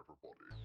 everybody.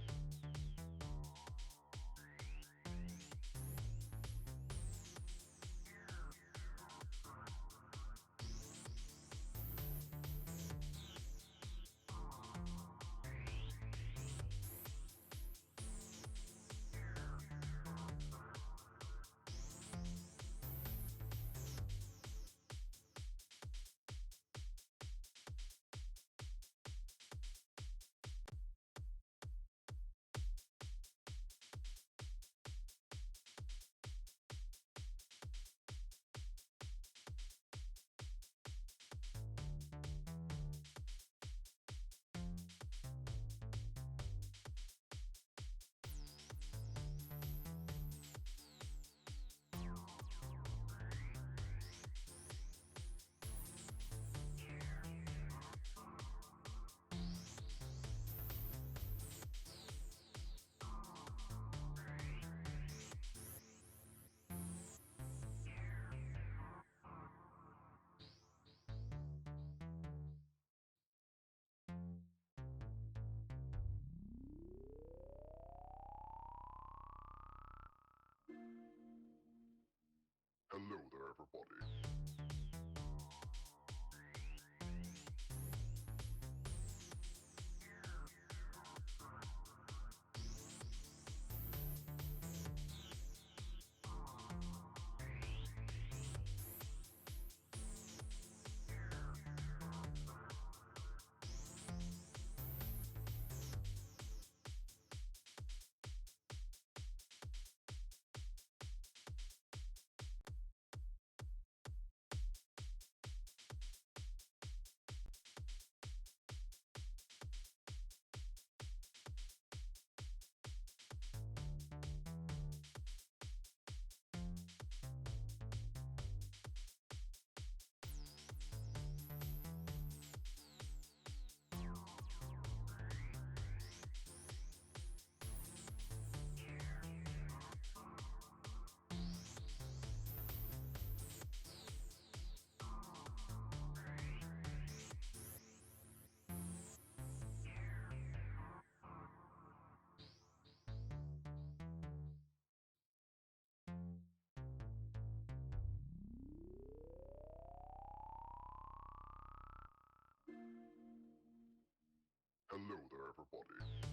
Hello there, everybody. Hello there, everybody.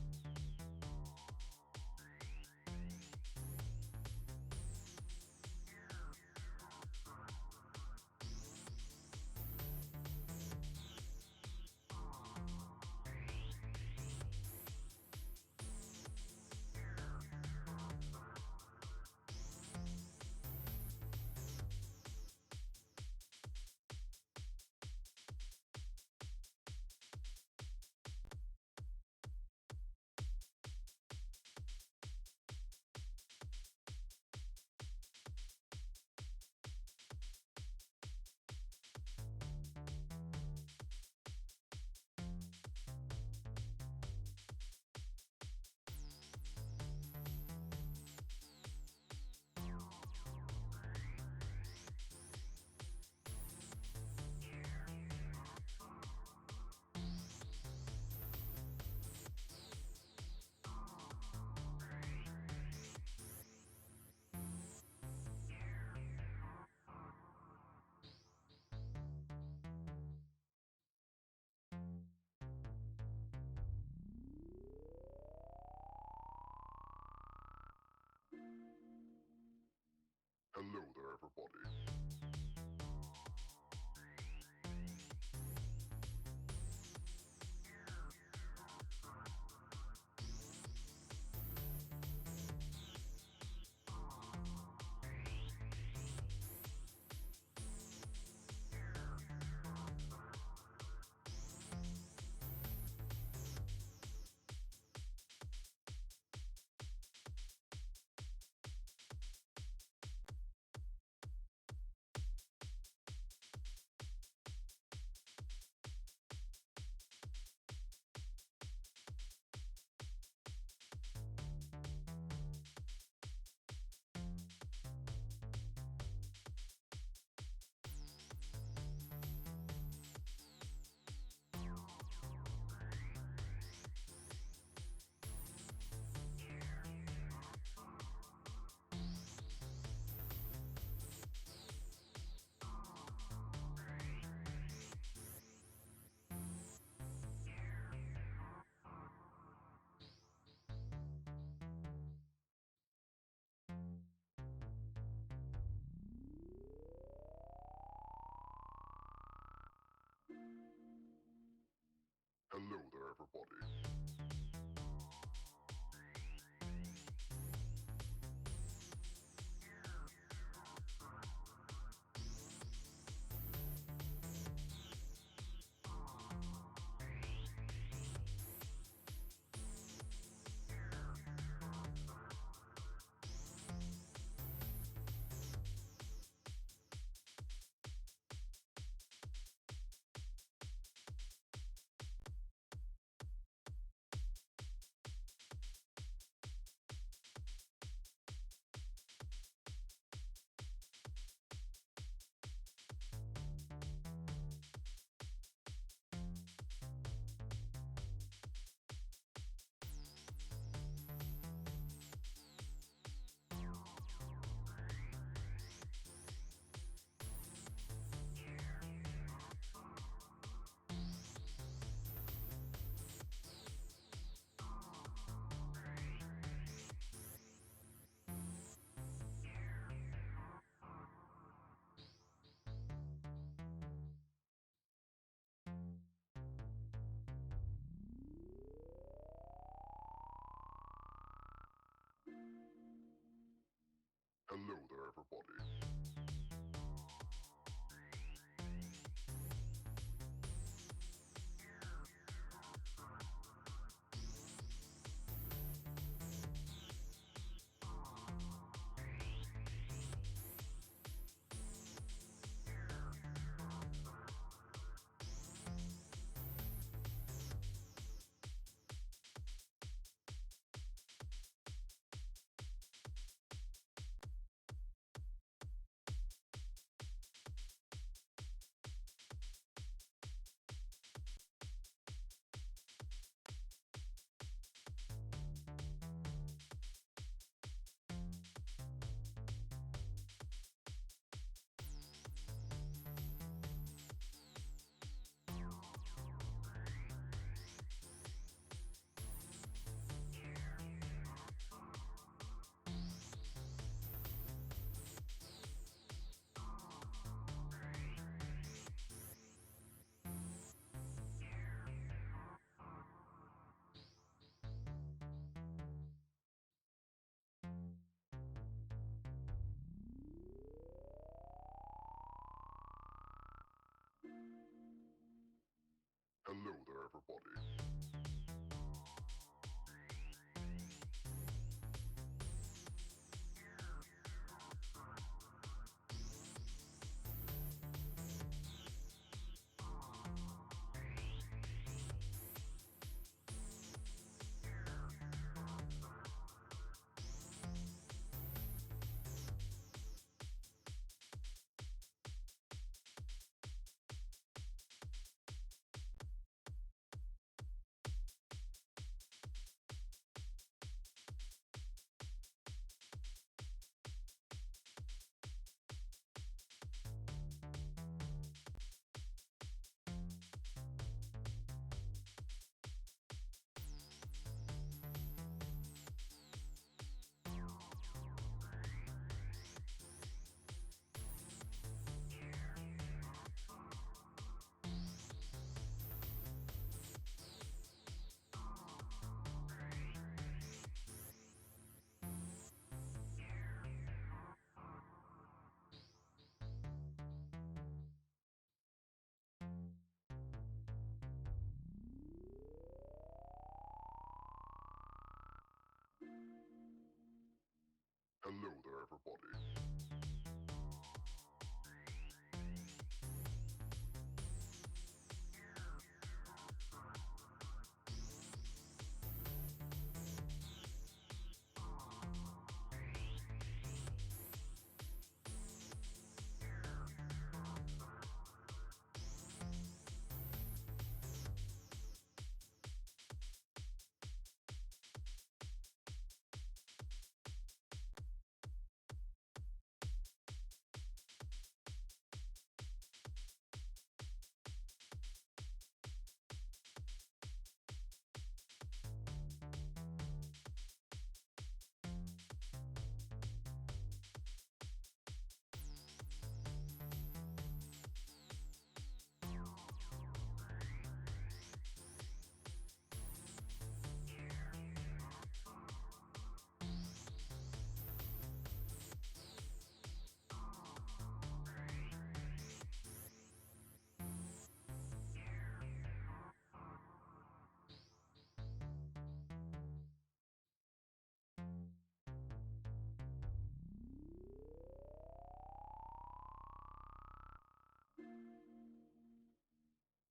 Hello there, everybody. everybody. Hello there, everybody.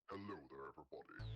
Hello there, everybody.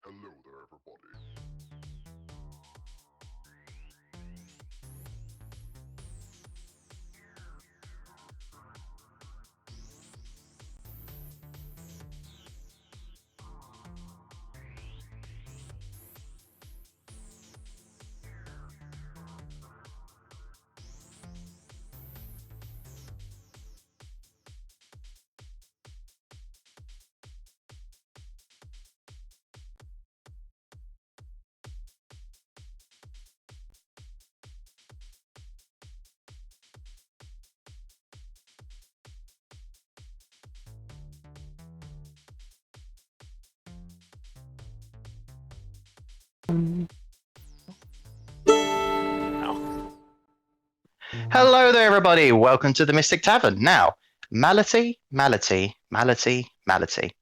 Hello there, everybody. Hello there, everybody. Welcome to the Mystic Tavern. Now, Mality, mality, mality, mality.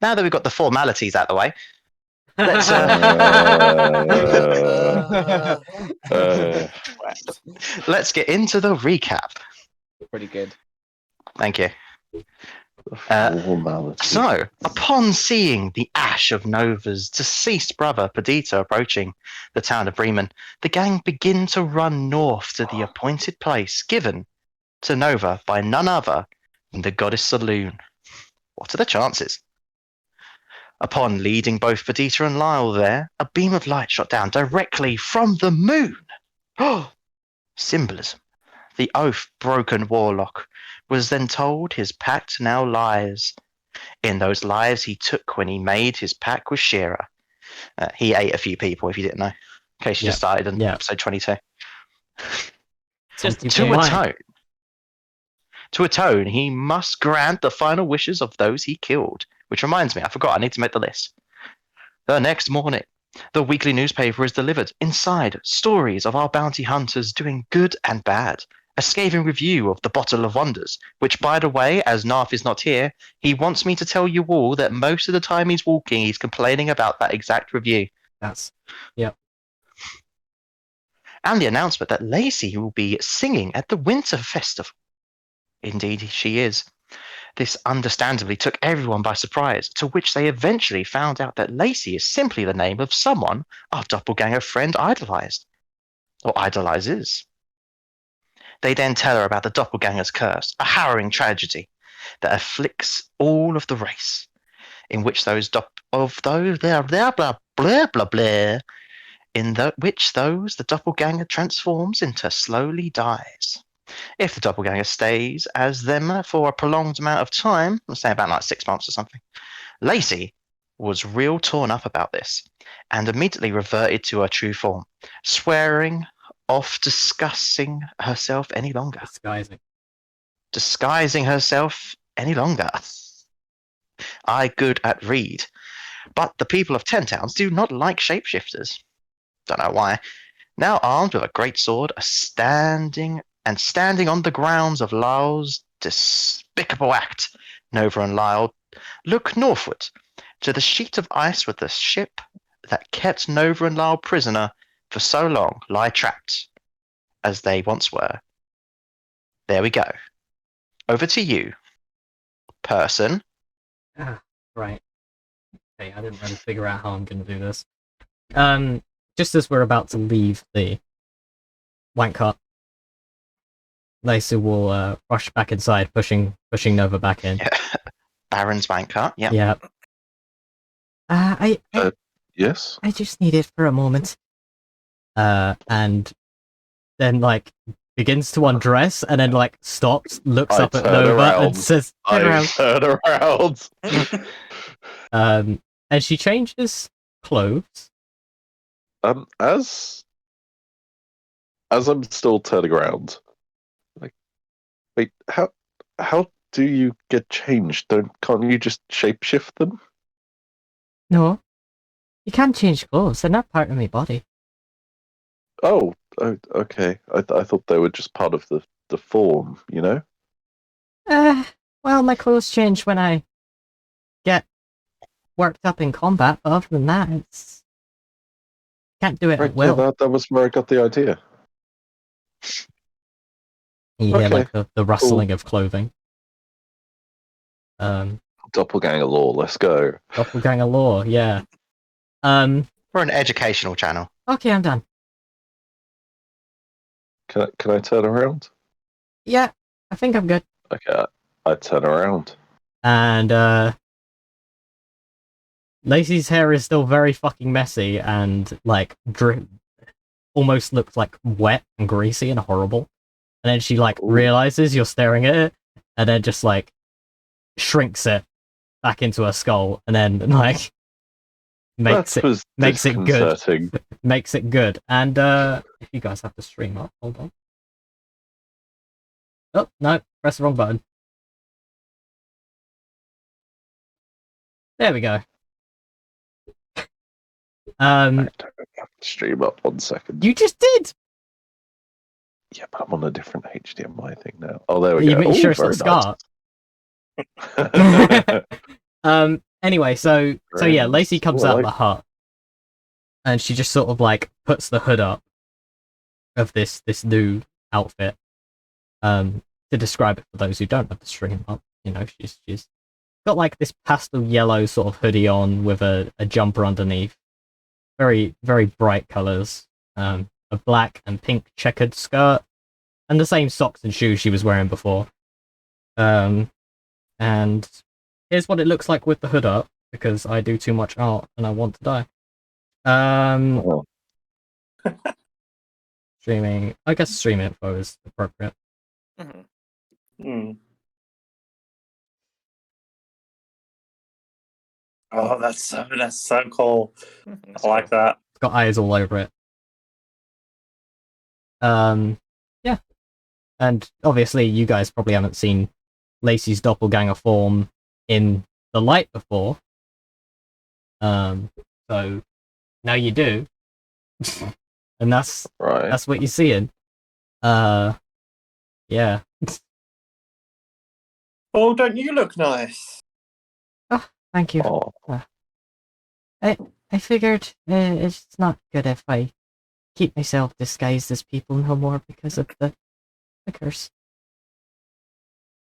Now that we've got the formalities out of the way, let's Uh, let's get into the recap. Pretty good. Thank you. formality. So, upon seeing the ash of Nova's deceased brother Perdita approaching the town of Bremen, the gang begin to run north to the appointed place given to Nova by none other than the goddess Saloon. What are the chances? Upon leading both Perdita and Lyle there, a beam of light shot down directly from the moon. Oh, symbolism. The oath-broken warlock was then told his pact now lies. In those lives he took when he made his pact with Shira. He ate a few people, if you didn't know. In case you just started in episode 22. Just To atone, he must grant the final wishes of those he killed. Which reminds me, I forgot, I need to make the list. The next morning, the weekly newspaper is delivered. Inside, stories of our bounty hunters doing good and bad. A scathing review of the Bottle of Wonders, which, by the way, as Narf is not here, he wants me to tell you all that most of the time he's walking, he's complaining about that exact review. Yep. And the announcement that Lacey will be singing at the Winter Festival. Indeed, she is. This understandably took everyone by surprise, to which they eventually found out that Lacey is simply the name of someone our doppelganger friend idolized. Or idolizes. They then tell her about the doppelganger's curse, a harrowing tragedy that afflicts all of the race, in which those the doppelganger transforms into slowly dies. If the doppelganger stays as them for a prolonged amount of time, let's say about like 6 months or something, Lacey was real torn up about this and immediately reverted to her true form, swearing off discussing herself any longer. Disguising herself any longer. I good at read. But the people of Ten Towns do not like shapeshifters. Don't know why. Now armed with a great sword, standing on the grounds of Lyle's despicable act, Nova and Lyle look northward to the sheet of ice with the ship that kept Nova and Lyle prisoner for so long lie trapped, as they once were. There we go. Over to you, person. Right. Okay, I didn't really figure out how I'm going to do this. Just as we're about to leave the wank hut, Lacey will rush back inside, pushing Nova back in. Baron's wank hut. Yeah. Yeah. Yes. I just need it for a moment. And then like begins to undress, and then like stops, looks up at Nova, and says, "Turn around." And she changes clothes. As I'm still turning around, like, wait, how do you get changed? Can't you just shapeshift them? No, you can't change clothes. They're not part of my body. Oh, okay. I thought they were just part of the form, you know? Well, my clothes change when I get worked up in combat, but other than that, it's... Can't do it Right, at will. yeah, that was where I got the idea. You hear like the rustling of clothing. Doppelganger lore, let's go. Doppelganger lore, yeah. We're an educational channel. Okay, I'm done. Can I turn around? Yeah, I think I'm good. Okay, I turn around. And Lacey's hair is still very fucking messy and like almost looks like wet and greasy and horrible. And then she like realizes you're staring at it, and then just like shrinks it back into her skull, and then like makes it good. Makes it good. And if you guys have to stream up, hold on. Oh no, press the wrong button. There we go. I don't have to stream up 1 second. You just did. Yeah, but I'm on a different HDMI thing now. Oh, there we go. You sure it's not Scar? Anyway, so yeah, Lacey Friends. comes Oh, I out of like the hut, and she just sort of like puts the hood up of this new outfit. To describe it for those who don't have the stream up, you know, she's got like this pastel yellow sort of hoodie on with a jumper underneath. Very, very bright colours. A black and pink checkered skirt, and the same socks and shoes she was wearing before. And here's what it looks like with the hood up, because I do too much art and I want to die. Oh, Streaming. I guess stream info is appropriate. Oh, that's so cool. That's I like cool. that. It's got eyes all over it. Yeah. And obviously you guys probably haven't seen Lacey's doppelganger form in the light before. So now you do. And that's right. that's what you're seeing. Yeah. Oh, don't you look nice? Thank you. Oh, I figured it's not good if I keep myself disguised as people no more because of the curse.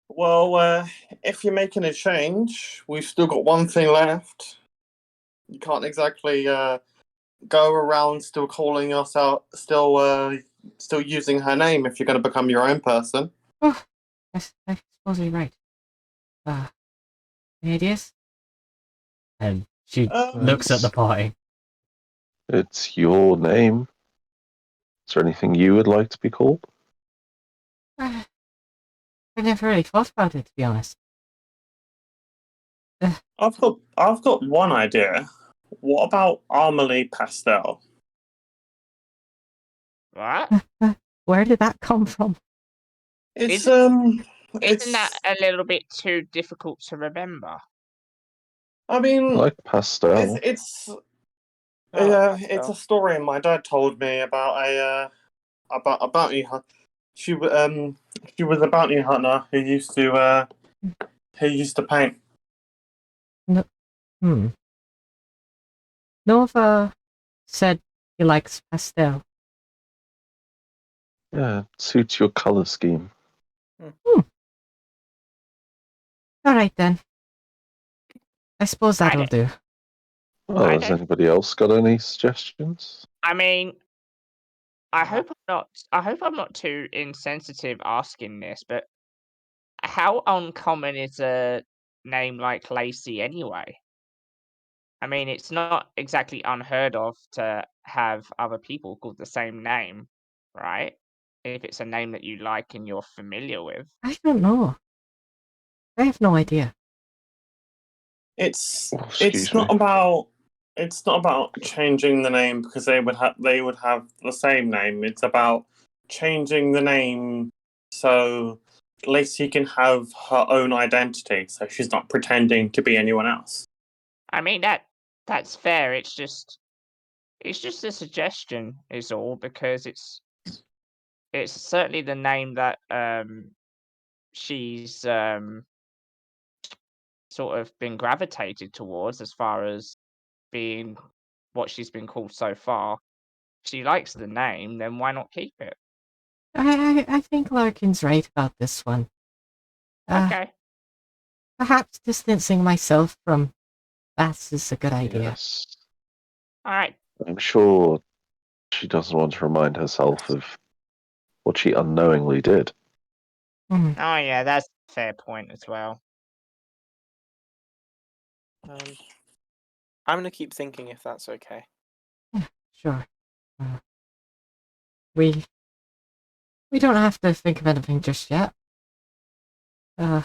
Well, if you're making a change, we've still got one thing left. You can't exactly go around still calling us out, still using her name if you're going to become your own person. Oh, I suppose you're right. Any ideas? And she looks at the party. it's your name. Is there anything you would like to be called? I never really thought about it, to be honest. I've got one idea. What about Armely Pastel? What? Where did that come from? It's Isn't it's. that a little bit too difficult to remember? I I mean, like pastel. it's Oh, it's a story my dad told me about a bounty hunt. She was a bounty hunter who used to paint. Nova said he likes pastel. Yeah, it suits your color scheme. Alright then. I suppose that'll do. Oh, I has don't- anybody else got any suggestions? I mean, I hope I'm not too insensitive asking this, but how uncommon is a name like Lacey anyway? I mean, it's not exactly unheard of to have other people called the same name, right? If it's a name that you like and you're familiar with. I don't know. I have no idea. It's Oh, excuse me. it's not about changing the name because they would have the same name. It's about changing the name so Lacey can have her own identity, so she's not pretending to be anyone else. I mean that's fair. It's just a suggestion is all, because it's certainly the name that she's sort of been gravitated towards as far as being what she's been called so far. If she likes the name, then why not keep it? I think Larkin's right about this one. Okay. Perhaps distancing myself from Bats is a good idea. Yes. All right. I'm sure she doesn't want to remind herself of what she unknowingly did. Mm. Oh yeah, that's a fair point as well. I'm gonna keep thinking if that's okay. Sure. We don't have to think of anything just yet. I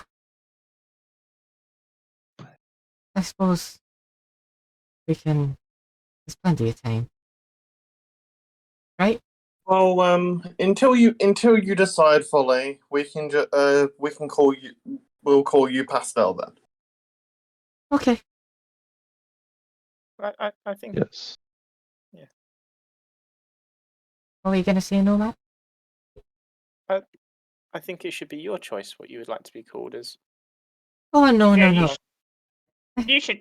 suppose we can. There's plenty of time, right? Well, until you decide fully, we can call you. We'll call you Pastel then. Okay. I think Yes. Are we gonna say no, Matt? I think it should be your choice what you would like to be called as. Oh no, Yeah, no, no. you should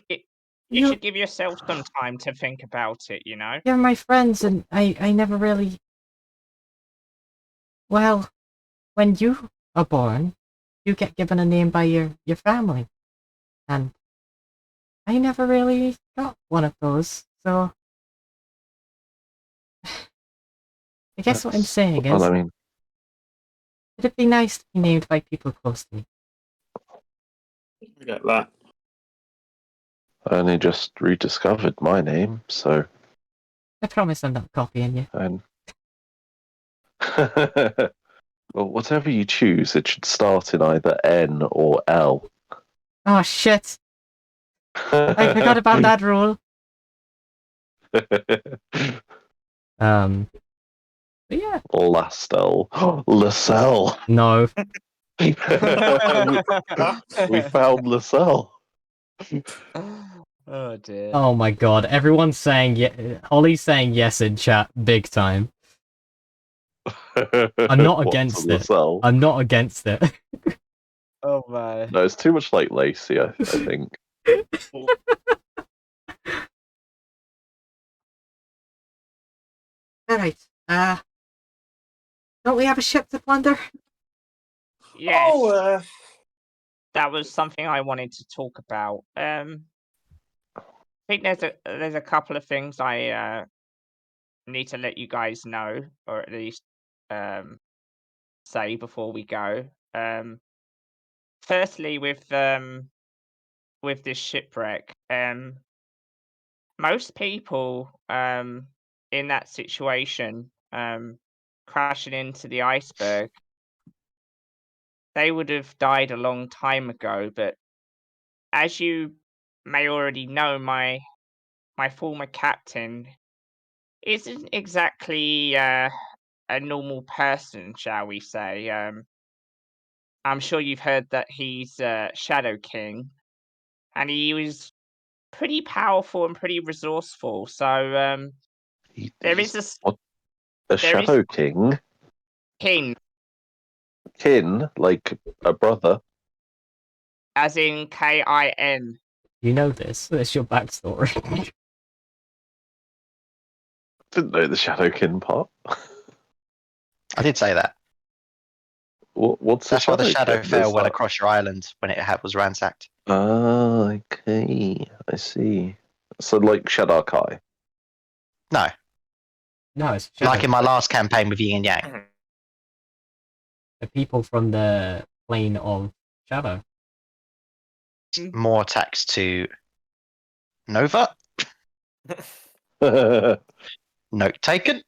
You- should give yourself some time to think about it. You know. You're my friends, and I never really. Well, when you are born, you get given a name by your family, and I never really got one of those. So I guess what I'm That's- saying well, is, I mean, it'd be nice to be named by people close to me. I get that. I only just rediscovered my name, so I promise I'm not copying you. and well, whatever you choose, it should start in either N or L. Oh shit! I forgot about that rule. But yeah, Lastel. Lascelle. no. We found Lascelle. Oh dear. Oh my god, everyone's saying Holly's saying yes in chat, big time. I'm not What's against a it. Lascelle? I'm not against it. Oh my. No, it's too much like Lacey, I think. Alright, don't we have a ship to plunder? Yes, Oh, that was something I wanted to talk about. I think there's a couple of things I need to let you guys know, or at least say before we go. Firstly, with this shipwreck, most people in that situation, crashing into the iceberg, they would have died a long time ago. But as you may already know, my former captain isn't exactly a normal person, shall we say. I'm sure you've heard that he's Shadow King, and he was pretty powerful and pretty resourceful. So there is What? A there is Shadow King? kin, Kin? Like a brother? as in Kin. You know this. It's your backstory. Didn't know the Shadow Kin part. I did say that. What's That's why the shadow Kin? fell Is when that- across your island when it was ransacked. Ah, okay. I see. So like Shadow Kai. No, No, it's like in my Shadow. last campaign with Yin and Yang. The people from the plane of Shadow. More attacks to Nova. Note taken.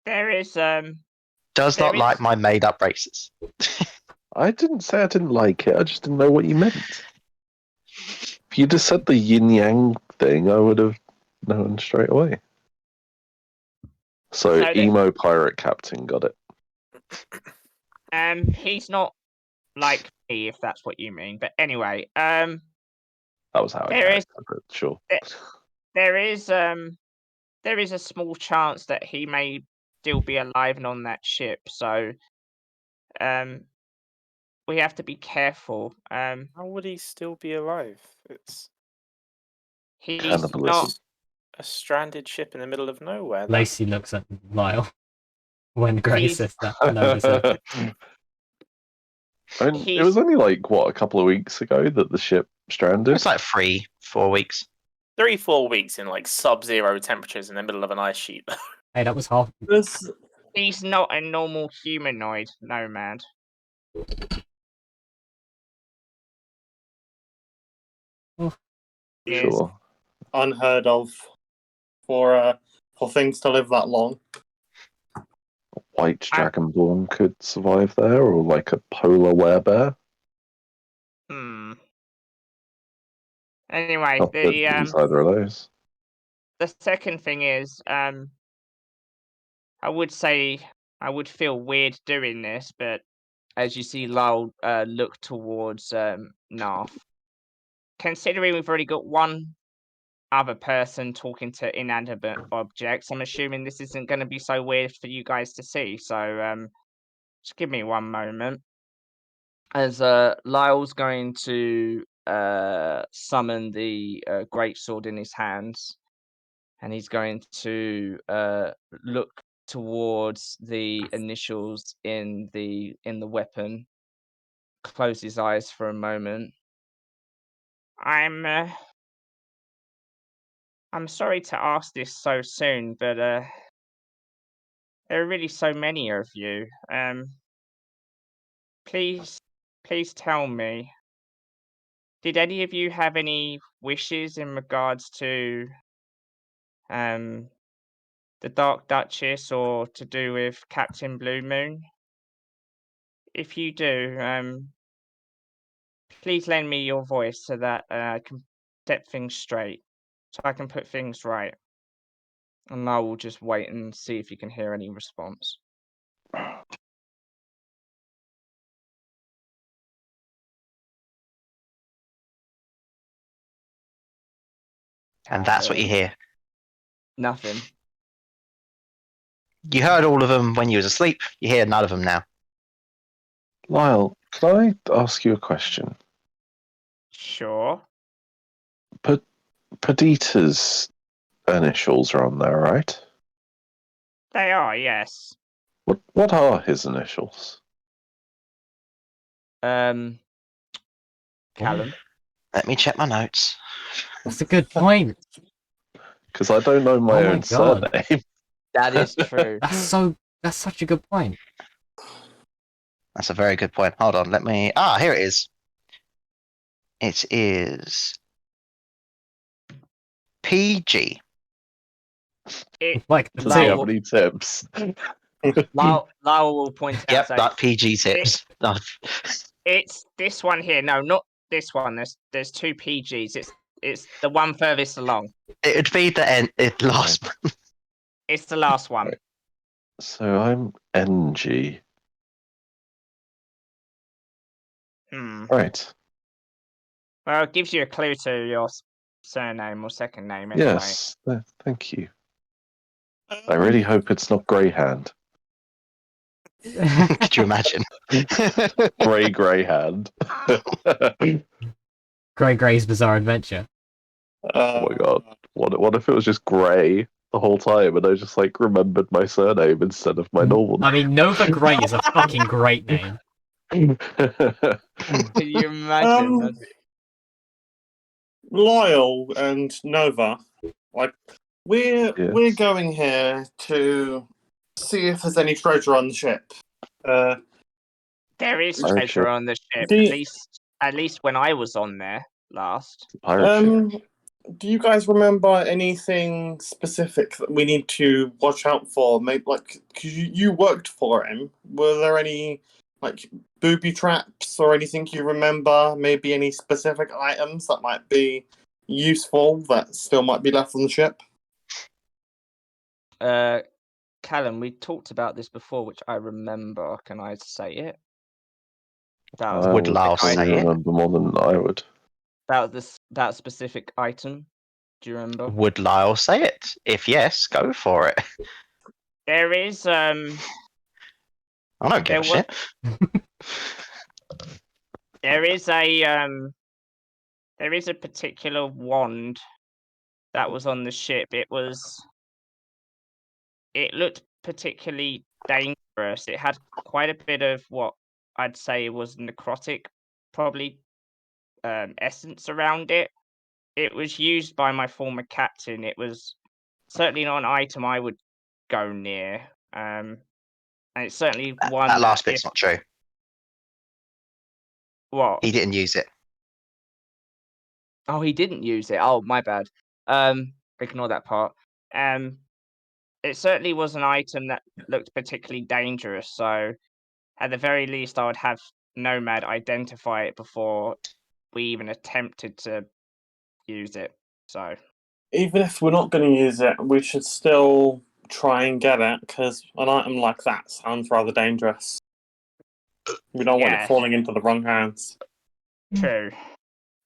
There is Does There not like is- my made-up races. I didn't say I didn't like it. I just didn't know what you meant. If you just said the yin yang thing, I would have known straight away. So So the- emo pirate captain got it. he's not like me, if that's what you mean. But anyway, That was how I There is- characterized it. Sure. there is a small chance that he may still be alive and on that ship. So we have to be careful. How would he still be alive? It's He's Cannibalism. not. a stranded ship in the middle of nowhere. That- Lacey looks at Lyle when Grace He's- says that. Nova says, I mean, it He's- was only like what, a couple of weeks ago that the ship stranded. It's like 3-4 weeks. 3-4 weeks in like sub-zero temperatures in the middle of an ice sheet. hey, that was half. this He's not a normal humanoid nomad. He is. Sure. unheard of for things to live that long. White Dragonborn could survive there, or like a polar werebear. Anyway, Not that it's either of those. the second thing is, I would say I would feel weird doing this, but as you see Lyle look towards Narf, considering we've already got one other person talking to inanimate objects, I'm assuming this isn't going to be so weird for you guys to see. So just give me one moment. as Lyle's going to summon the great sword in his hands, and he's going to look towards the initials in the weapon. Close his eyes for a moment. I'm sorry to ask this so soon, but there are really so many of you. Please tell me, did any of you have any wishes in regards to the Dark Duchess or to do with Captain Blue Moon? If you do, please lend me your voice so that I can set things straight, so I can put things right. And I will just wait and see if you can hear any response. And that's what you hear. Nothing. You heard all of them when you was asleep. You hear none of them now. Lyle, can I ask you a question? Sure. Perdita's initials are on there, right? They are, yes. What are his initials? Callum. Let me check my notes. That's a good point. Because I don't know my Oh my own God. surname. That is true. That's such a good point. That's a very good point. Hold on, let me. Here it is. It is PG. Like the Does he have Lyle, any tips? Lyle will point out. Yep, So that PG tips. it's this one here. No, not this one. There's two PGs. It's the one furthest along. It would be the end. It last. It's the last one. Right. So I'm NG. Right. Well, it gives you a clue to your surname or second name anyway. Yes. Thank you. I really hope it's not Greyhand. Could you imagine? Greyhand. Gray's Bizarre Adventure. Oh my God. What if it was just Grey the whole time and I just like remembered my surname instead of my normal I mean, Nova Gray is a fucking great name. name? Can you imagine? Lyle and Nova, like we're Yes. going here to see if there's any treasure on the ship. There is Pirate treasure ship. on the ship. Do- At least when I was on there last. Pirate ship. Do you guys remember anything specific that we need to watch out for? Maybe like, cause you worked for him. Were there any like booby traps or anything you remember? Maybe any specific items that might be useful that still might be left on the ship? Callum, we talked about this before, which I remember. Can I say it? Would Lyle say it? remember more than I would. About that specific item. Do you remember? Would Lyle say it? If yes, go for it. There is I don't give a shit. There is a particular wand that was on the ship. It looked particularly dangerous. It had quite a bit of what I'd say was necrotic, probably essence around it. It was used by my former captain. It was certainly not an item I would go near. And it's certainly one That last bit's not true. What? He didn't use it. Oh, he didn't use it. Oh, my bad. Ignore that part. It certainly was an item that looked particularly dangerous. So, at the very least, I would have Nomad identify it before we even attempted to use it. So, Even if we're not going to use it, we should still try and get it because an item like that sounds rather dangerous. We don't want it falling into the wrong hands. True.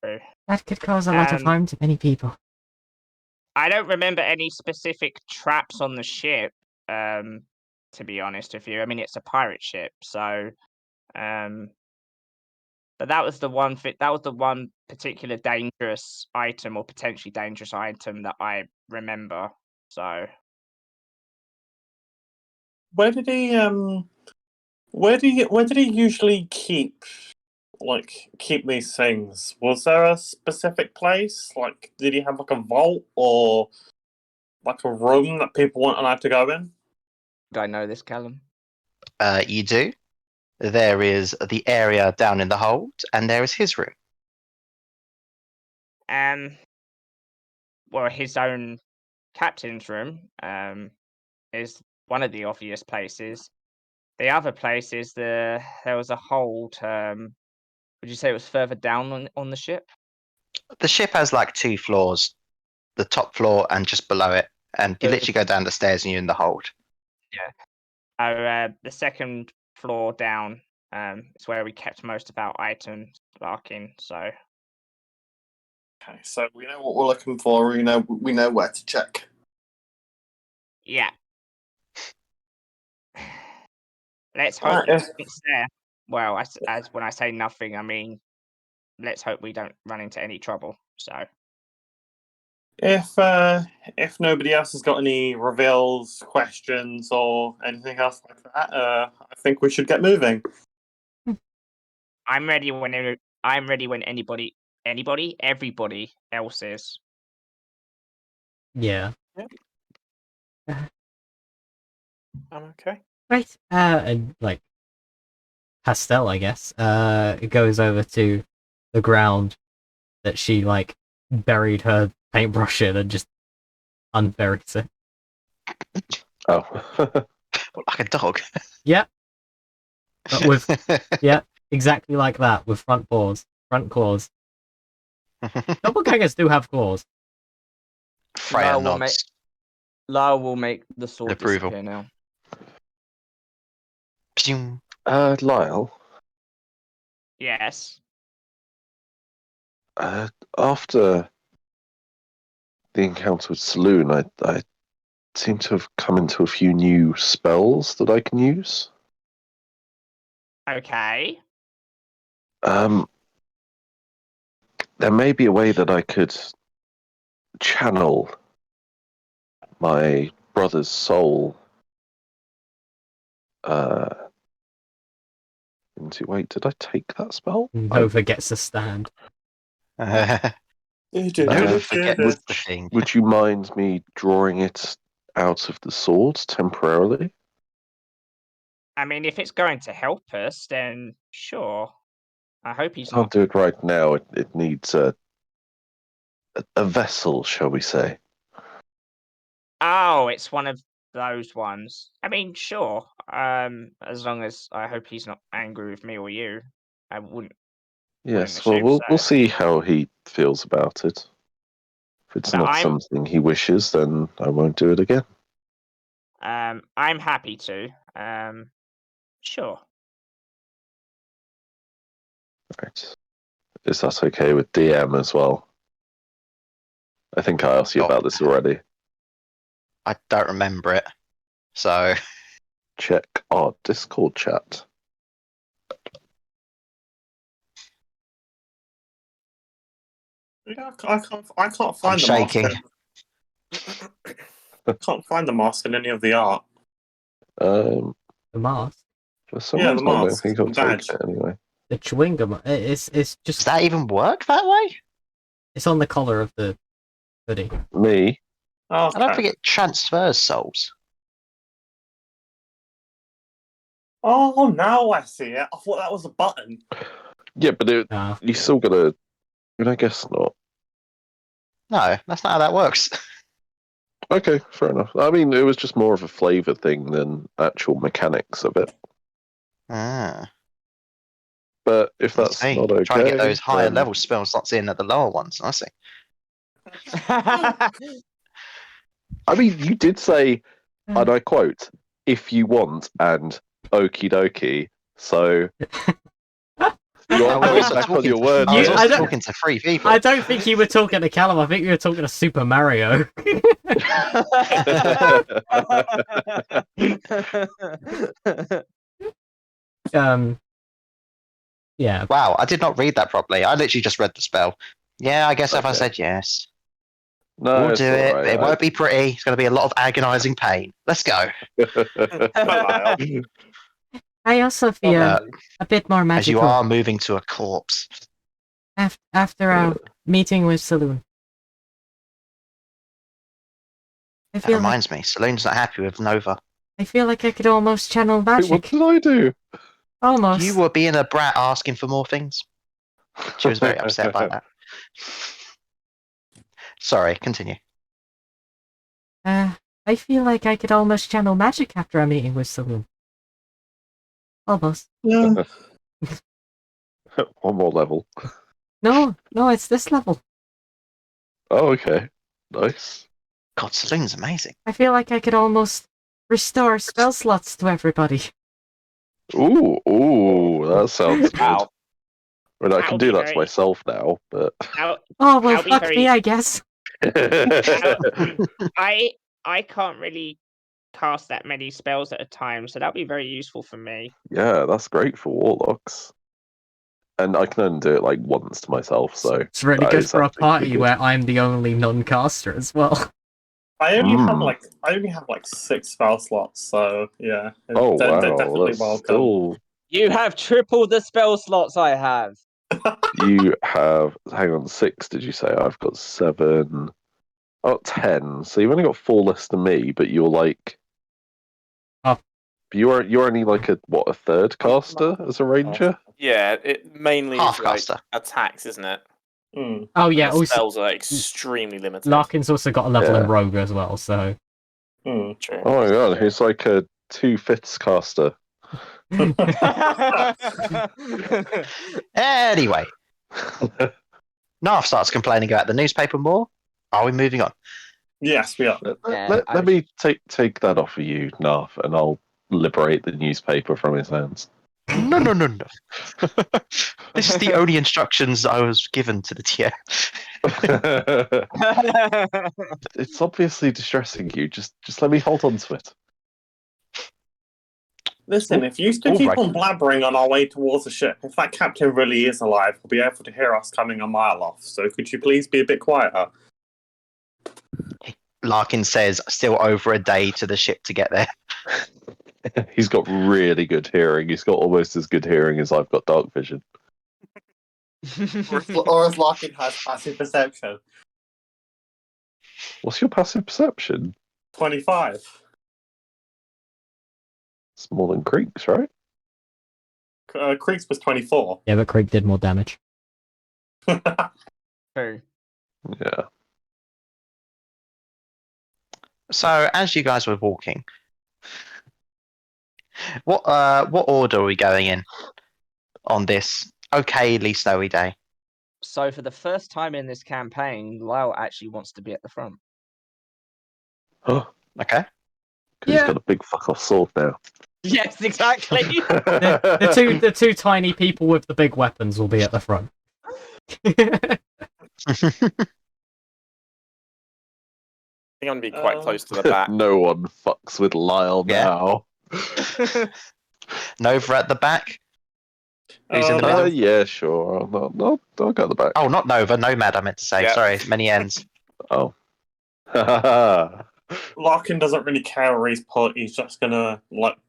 That could cause a lot of harm to many people. I don't remember any specific traps on the ship, to be honest with you. I mean, it's a pirate ship, so But that was the one that was the one particular dangerous item or potentially dangerous item that I remember. So Where did he where did he usually keep these things? Was there a specific place? Like, did he have like a vault or like a room that people weren't allowed to go in? do I know this, Callum? You do. There is the area down in the hold, and there is his room. Well, his own captain's room is one of the obvious places. The other place is there was a hold. Would you say it was further down on the ship? The ship has like 2 floors, the top floor and just below it, and you literally go down the stairs and you're in the hold. The second floor down is where we kept most of our items, Larkin. So Okay, so we know what we're looking for. We know where to check. yeah, let's hope Alright, nothing's there. Well, as when I say nothing, I mean let's hope we don't run into any trouble. So if nobody else has got any reveals, questions, or anything else like that, I think we should get moving. I'm ready when everybody else is. Yeah. I'm okay. Right. And like Pastel, I guess, it goes over to the ground that she like buried her paintbrush in and just unburies it. Oh. Like a dog. Yeah. But with yeah, exactly like that, with front claws. Doppelgangers do have claws. Freya Lyle will make- nods. Lyle will make the sword Approval. disappear now. Pshing. Lyle, Yes. after the encounter with Saloon, I seem to have come into a few new spells that I can use. Okay. There may be a way that I could channel my brother's soul into. Wait, did I take that spell? Nova gets a stand. Never forgets the thing. Would you mind me drawing it out of the sword temporarily? I mean, if it's going to help us, then sure. I hope he's Can't not. do it right now. It needs a vessel, shall we say? Oh, it's one of those ones. I mean, sure. As long as I hope he's not angry with me or you. I wouldn't. Yes. assume Well, so. we'll see how he feels about it. If it's But not I'm- something he wishes, then I won't do it again. I'm happy to. Sure. Right. Is that okay with DM as well? I think I asked you about this already. I don't remember it. So Check our Discord chat. Yeah, I can't find I'm the shaking. mask. I can't find the mask in any of the art. Um, The mask. for some Yeah, the reason, I don't mask, think I'll the take badge. it anyway. The chewing gum. It's does just that even work that way? it's on the collar of the hoodie. Me? Okay. I don't think it transfers souls. Oh, now I see it. I thought that was a button. Yeah, but you still gotta. I guess not. No, that's not how that works. Okay, fair enough. I mean, it was just more of a flavor thing than actual mechanics of it. Ah, But if I that's see. not okay, Trying to get those higher then- level spell slots in at the lower ones. I see. I mean, you did say, and I quote, "if you want," and "okie dokie." So you're I was going also back on talking your to- word. I was You- also I don't- talking to 3 people. I don't think you were talking to Callum. I think you were talking to Super Mario. Yeah. Wow, I did not read that properly. I literally just read the spell. Yeah, I guess if I Okay. said yes, No, we'll it's do it. alright. It won't be pretty. It's going to be a lot of agonizing pain. Let's go. Lyle. I also feel Uh, a bit more as you magical are moving to a corpse. after our meeting with Saloon. I That feel like reminds me, Saloon's not happy with Nova. I feel like I could almost channel Wait, magic. what did I do? Almost. You were being a brat asking for more things. She was very upset by that. Sorry, continue. I feel like I could almost channel magic after a meeting with Saloon. Almost. Yeah. One more level. No, it's this level. Oh, okay. Nice. God, Saloon's amazing. I feel like I could almost restore spell slots to everybody. Ooh, that sounds good. Wow. I mean, I That'll can do be that to very- myself now, but Now, Oh, well, That'll be fuck very- me, I guess. I can't really cast that many spells at a time, so that'll be very useful for me. yeah, that's great for warlocks. And I can only do it like once to myself, so It's really that good is for a actually pretty party good. where I'm the only non-caster as well. I only Mm. have like 6 spell slots, so yeah. Oh they're wow, definitely that's welcome. still. You have triple the spell slots I have. You have. Hang on, 6. Did you say? I've got 7. Oh, 10. So you've only got 4 less than me, but you're like. Oh. You're only like a third caster as a ranger. Yeah, it mainly Half is like caster. attacks, isn't it? Mm. Oh yeah, The also spells are extremely limited. Larkin's also got a level in Yeah. Rogue as well, so Mm. True. Oh my god, he's like a 2/5 caster. Anyway, Narf starts complaining about the newspaper more. Are we moving on? Yes, we are. Yeah, Let me take that off of you, Narf, and I'll liberate the newspaper from his hands. No. This is the only instructions I was given to the TM. It's obviously distressing you. Just let me hold on to it. Listen, if you still All keep right. on blabbering on our way towards the ship, if that captain really is alive, he'll be able to hear us coming a mile off. So could you please be a bit quieter? Larkin says, still over a day to the ship to get there. He's got really good hearing. He's got almost as good hearing as I've got dark vision. Or as Larkin has passive perception. What's your passive perception? 25. It's more than Creek's, right? Creeks was 24. yeah, but Krieg did more damage. True. Yeah. So as you guys were walking, what order are we going in on this okayly snowy day? So for the first time in this campaign, Lyle actually wants to be at the front. Oh, Okay. because he's got a big fuck off sword now. Yes, exactly. The two tiny people with the big weapons will be at the front. I think I'm gonna be quite close to the back. No one fucks with Lyle Yeah. now. Nova at the back. Who's in the middle? Yeah, sure. I'll go at the back. Oh, not Nova. Nomad, I meant to say. Yeah. Sorry, many ends. Oh. Larkin doesn't really care where he's put. He's just gonna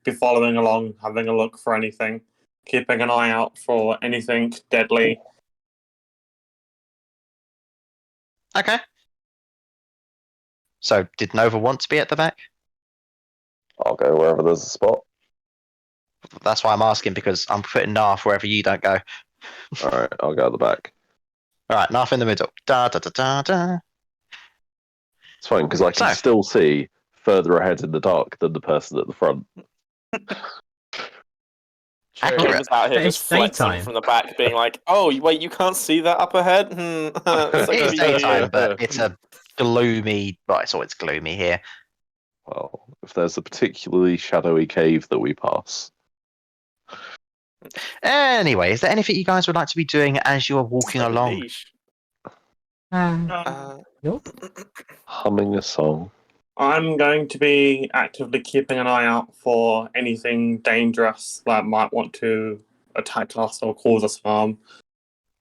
be following along, having a look for anything, keeping an eye out for anything deadly. Okay. So, did Nova want to be at the back? I'll go wherever there's a spot. That's why I'm asking, because I'm putting Narf wherever you don't go. Alright, I'll go at the back. All right, Narf in the middle. Da da da da da. It's fine, because I can So- still see further ahead in the dark than the person at the front. Accurate. Everyone's out here It's just flexing daytime. from the back, being like, "Oh, wait, you can't see that up ahead." It is daytime, but it's a gloomy. Well, it's always gloomy here. Well, if there's a particularly shadowy cave that we pass. Anyway, is there anything you guys would like to be doing as you are walking along? Nope. Humming a song. I'm going to be actively keeping an eye out for anything dangerous that might want to attack us or cause us harm.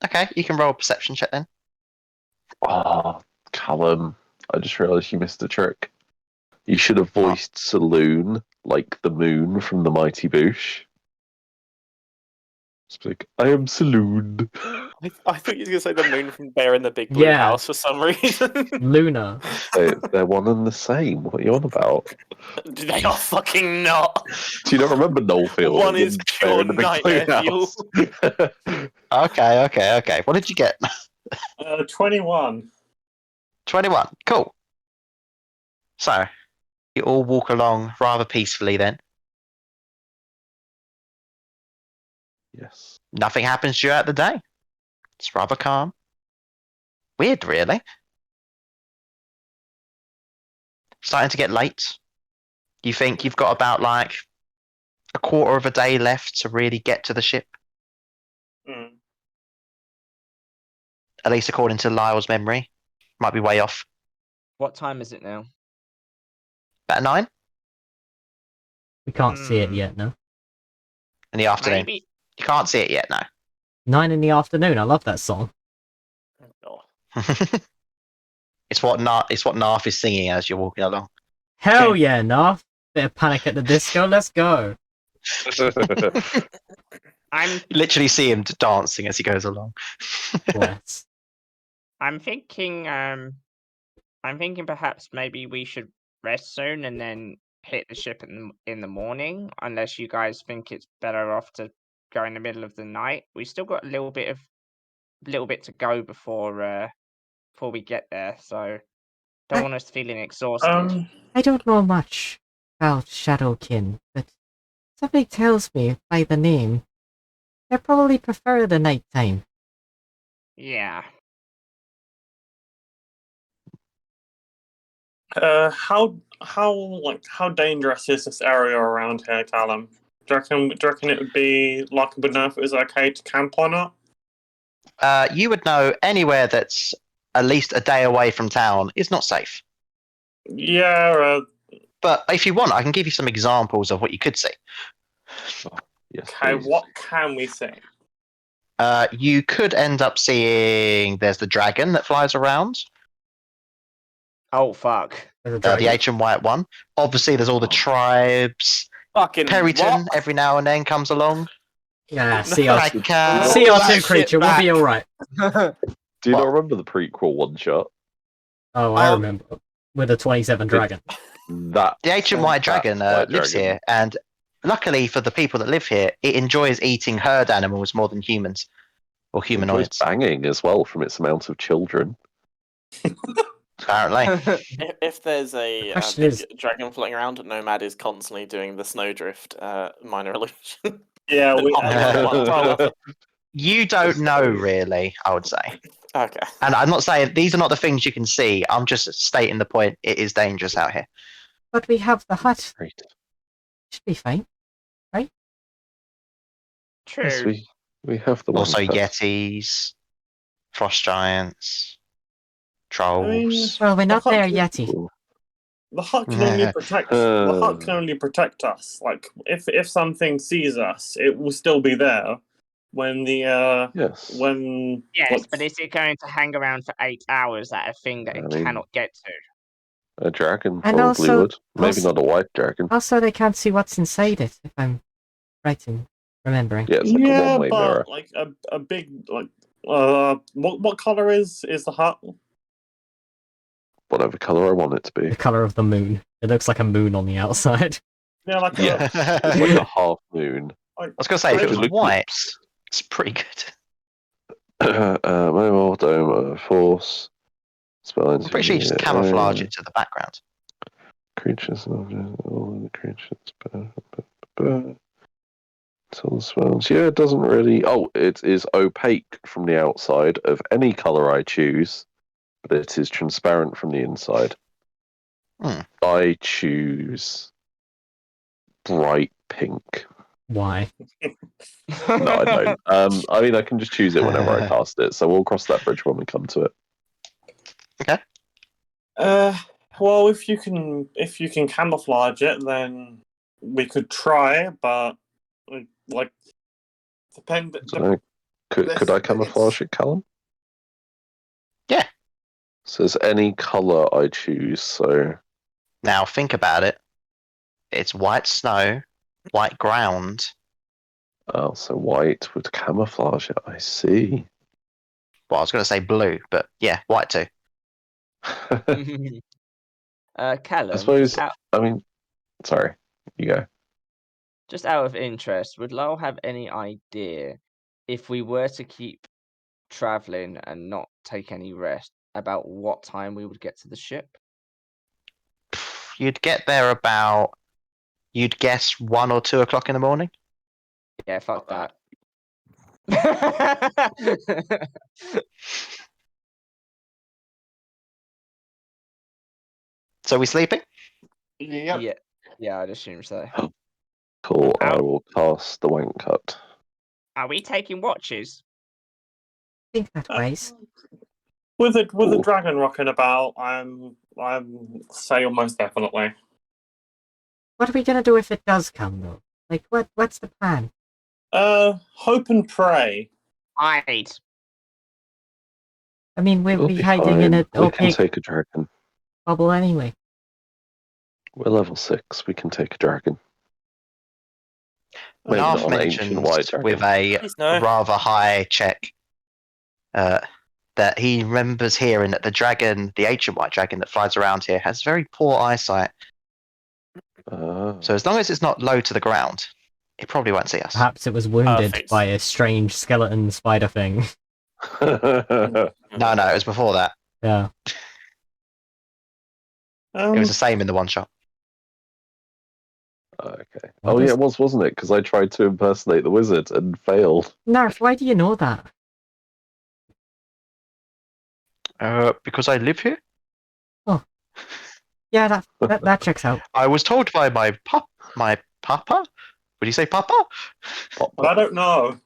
Okay, you can roll a perception check then. Oh, Callum, I just realised you missed a trick. You should have voiced Saloon like the moon from the Mighty Boosh. It's like, I am Saloon. I thought you were going to say the moon from Bear in the Big Blue Yeah. House for some reason. Luna. They're one and the same. What are you on about? They are fucking not. Do you not remember Noel Fielding? One is and pure Bear in the Big Blue nightmare fuel. House? Okay. What did you get? 21. 21. Cool. So, you all walk along rather peacefully then. Yes. Nothing happens throughout the day. It's rather calm. Weird, really. Starting to get late. You think you've got about like a quarter of a day left to really get to the ship, Mm. at least according to Lyle's memory. Might be way off. What time is it now? About 9 We can't see it Hmm. yet, no? in the afternoon. Maybe. You can't see it yet, no. 9 in the afternoon. I love that song. Oh. It's what Narf is singing as you're walking along. Hell yeah, Narf. Bit of Panic at the Disco. Let's go. I'm You literally see him dancing as he goes along. Bless. I'm thinking perhaps maybe we should rest soon and then hit the ship in the morning, unless you guys think it's better off to go in the middle of the night. We still got a little bit to go before we get there, so don't want us feeling exhausted. I don't know much about Shadowkin, but something tells me by the name they probably prefer the nighttime. Yeah. How dangerous is this area around here, Callum? Do you reckon it would be like we would know if it was okay to camp or not? You would know anywhere that's at least a day away from town is not safe. Yeah. But if you want, I can give you some examples of what you could see. Yes, Okay. please. What can we see? You could end up seeing there's the dragon that flies around, Oh fuck. There's a the dragon. ancient white one. Obviously, there's all the tribes. Fucking Perryton what? every now and then comes along. Yeah, CR2 Like, Roll that CR2 shit creature will be back. alright. Do you not What? remember the prequel one shot? Oh, I Um, remember. With a 27 dragon. That The ancient white that's dragon white lives dragon. here, and luckily for the people that live here, it enjoys eating herd animals more than humans or It enjoys humanoids. banging as well from its amount of children. Apparently, If there's a question big is- dragon floating around, Nomad is constantly doing the snowdrift minor illusion. Yeah. you don't know really. I would say, Okay. and I'm not saying these are not the things you can see. I'm just stating the point. It is dangerous out here. But we have the hut. Great. Should be fine. True. Yes, we have the one. Also, hut. yetis, frost giants, trolls. Well, we're not The hut there is yet. Cool. The hut can only protect. The hut can only protect us. Like if something sees us, it will still be there when the Yes. when. Yes, but is it going to hang around for 8 hours at a thing that I it mean- cannot get to? A dragon And probably also- would. Maybe also- not a white dragon. Also, they can't see what's inside it, if I'm right in remembering. Yeah, it's like a one-way but mirror. like a big like what color is the hut? Whatever colour I want it to be. The colour of the moon. It looks like a moon on the outside. Yeah, like Yeah. I It's like a half moon. was gonna say if it was Look- white, it's pretty good. Mobile dome force. Spell I'm pretty sure you just camouflage it to the background. Creatures, all the creatures. So the spells. Yeah, it doesn't really. Oh, it is opaque from the outside of any color I choose, but it is transparent from the inside. Hmm. I choose bright pink. Why? No, I don't. I mean, I can just choose it whenever I cast it, so we'll cross that bridge when we come to it. Well, if you can camouflage it, then we could try. But like Could I camouflage it, Callum? Yeah. So it's any color I choose. So Now think about it. It's white snow, white ground. oh, so white would camouflage it. I see. Well, I was going to say blue, but yeah, white too. Callum, I suppose. out, I mean, sorry. You go. just out of interest, would Lyle have any idea if we were to keep traveling and not take any rest about what time we would get to the ship? You'd get there about, you'd guess 1 or 2 o'clock in the morning. Yeah, fuck that. So we sleeping? Yep. Yeah, I'd assume so. Cool. I Out. will cast the wank cut. Are we taking watches? think that ways. With a Ooh. dragon rocking about, I'm say almost definitely. What are we gonna do if it does come though? Like, what's the plan? Hope and pray. Hide. I mean, we'll We'll be be hiding in fine. a We can opaque take a dragon. bubble anyway. We're level 6. We can take a dragon. Maybe Narf not an ancient mentions white dragon. with a Please no. rather high check that he remembers hearing that the dragon, the ancient white dragon that flies around here, has very poor eyesight. So as long as it's not low to the ground, it probably won't see us. Perhaps it was wounded Perfect. by a strange skeleton spider thing. No, it was before that. Yeah. It was the same in the one shot. Okay. What Oh, yeah, is- it was, wasn't it? Because I tried to impersonate the wizard and failed. Narf, why do you know that? Because I live here. Yeah, that checks out. I was told by my papa. Would you say papa? I don't know.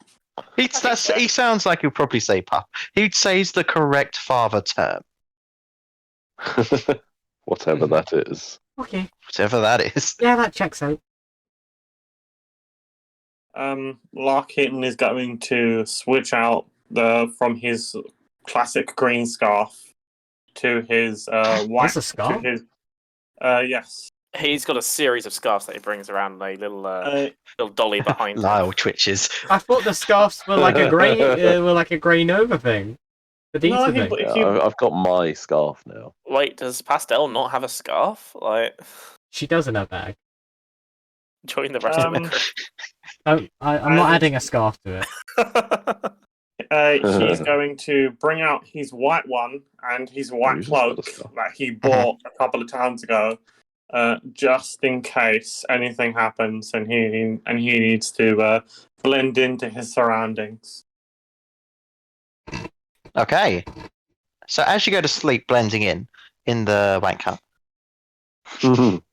He sounds like he'll probably say papa. He'd say the correct father term, Whatever that is. Okay. whatever that is. Yeah, that checks out. Larkin is going to switch out from his classic green scarf to his white. That's a scarf? To his, yes. He's got a series of scarves that he brings around, and a little dolly behind him. Lyle twitches. I thought the scarves were like a grey Nova thing. The No, Dita thing. Yeah, I've got my scarf now. Wait, does Pastel not have a scarf? Like, She does in her bag. join the rest of the I'm not adding a scarf to it. He's going to bring out his white one and his white he's just got a cloak scarf. that he bought a couple of times ago, just in case anything happens and he needs to blend into his surroundings. Okay. So as you go to sleep, blending in the wank hut, I'm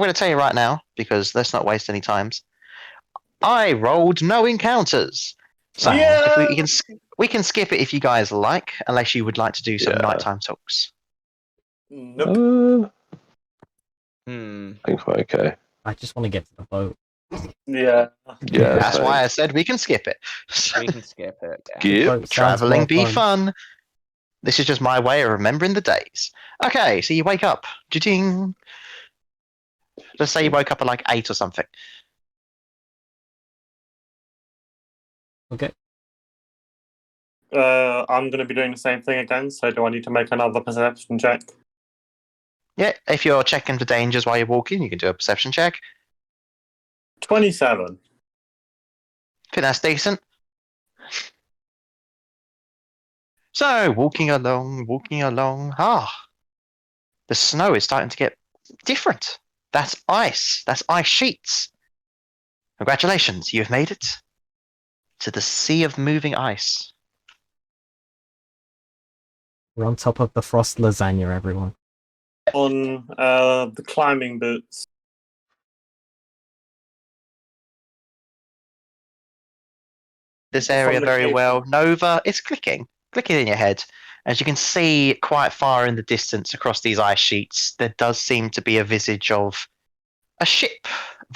going to tell you right now, because let's not waste any times. I rolled no encounters. So if we can skip it if you guys like, unless you would like to do some Yeah. nighttime talks. Nope. Hmm. I think we're okay. I just want to get to the boat. Yeah. Yeah, That's same. why I said we can skip it. We can skip it. Yeah. Skip. Boat sounds Traveling more be fun. This is just my way of remembering the days. Okay, so you wake up. Ding. Let's say you woke up at like 8 or something. Okay. I'm going to be doing the same thing again, so do I need to make another perception check? Yeah, if you're checking for dangers while you're walking, you can do a perception check. 27. I think that's decent. So, walking along. The snow is starting to get different. That's ice. That's ice sheets. Congratulations, you've made it to the sea of moving ice. We're on top of the frost lasagna, everyone. On the climbing boots. This area From the very cave. well. Nova, it's clicking in your head. As you can see quite far in the distance across these ice sheets, there does seem to be a visage of a ship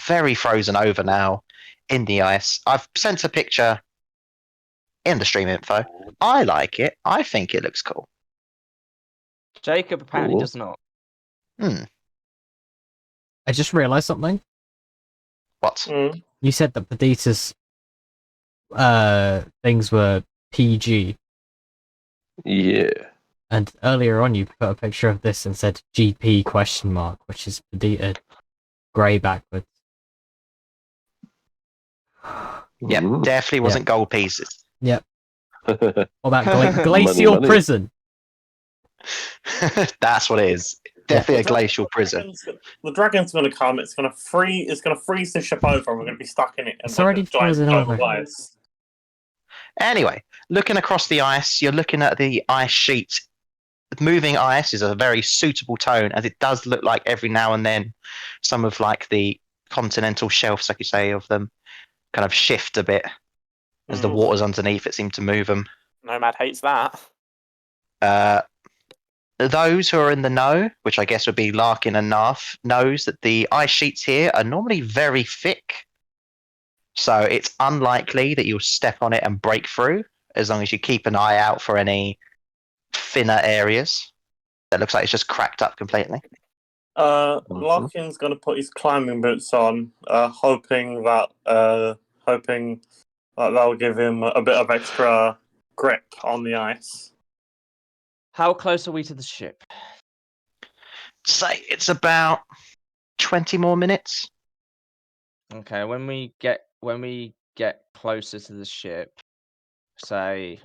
very frozen over now in the ice. I've sent a picture in the stream info. I like it. I think it looks cool. Jacob apparently Cool. does not. Hmm. I just realized something. What? Mm. You said that Perdita's things were PG, Yeah. and earlier on you put a picture of this and said GP question mark, which is Perdita grey backwards. Yep, Mm. definitely wasn't gold pieces. Yep. What about Money, glacial money. prison? That's what it is. Definitely a The dra- glacial prison. The dragon's going to come. It's going to freeze the ship over, and we're going to be stuck in it. In It's like already a giant frozen dome of over. ice. Anyway, looking across the ice, you're looking at the ice sheet. Moving ice is a very suitable tone, as it does look like every now and then some of like the continental shelves, like you say, of them kind of shift a bit as the Mm. waters underneath it seem to move them. Nomad hates that. Those who are in the know, which I guess would be Larkin and Narf, knows that the ice sheets here are normally very thick. So it's unlikely that you'll step on it and break through, as long as you keep an eye out for any thinner areas. That looks like it's just cracked up completely. Larkin's going to put his climbing boots on, hoping that that'll give him a bit of extra grip on the ice. How close are we to the ship? Say it's about 20 more minutes. Okay, when we get closer to the ship, say,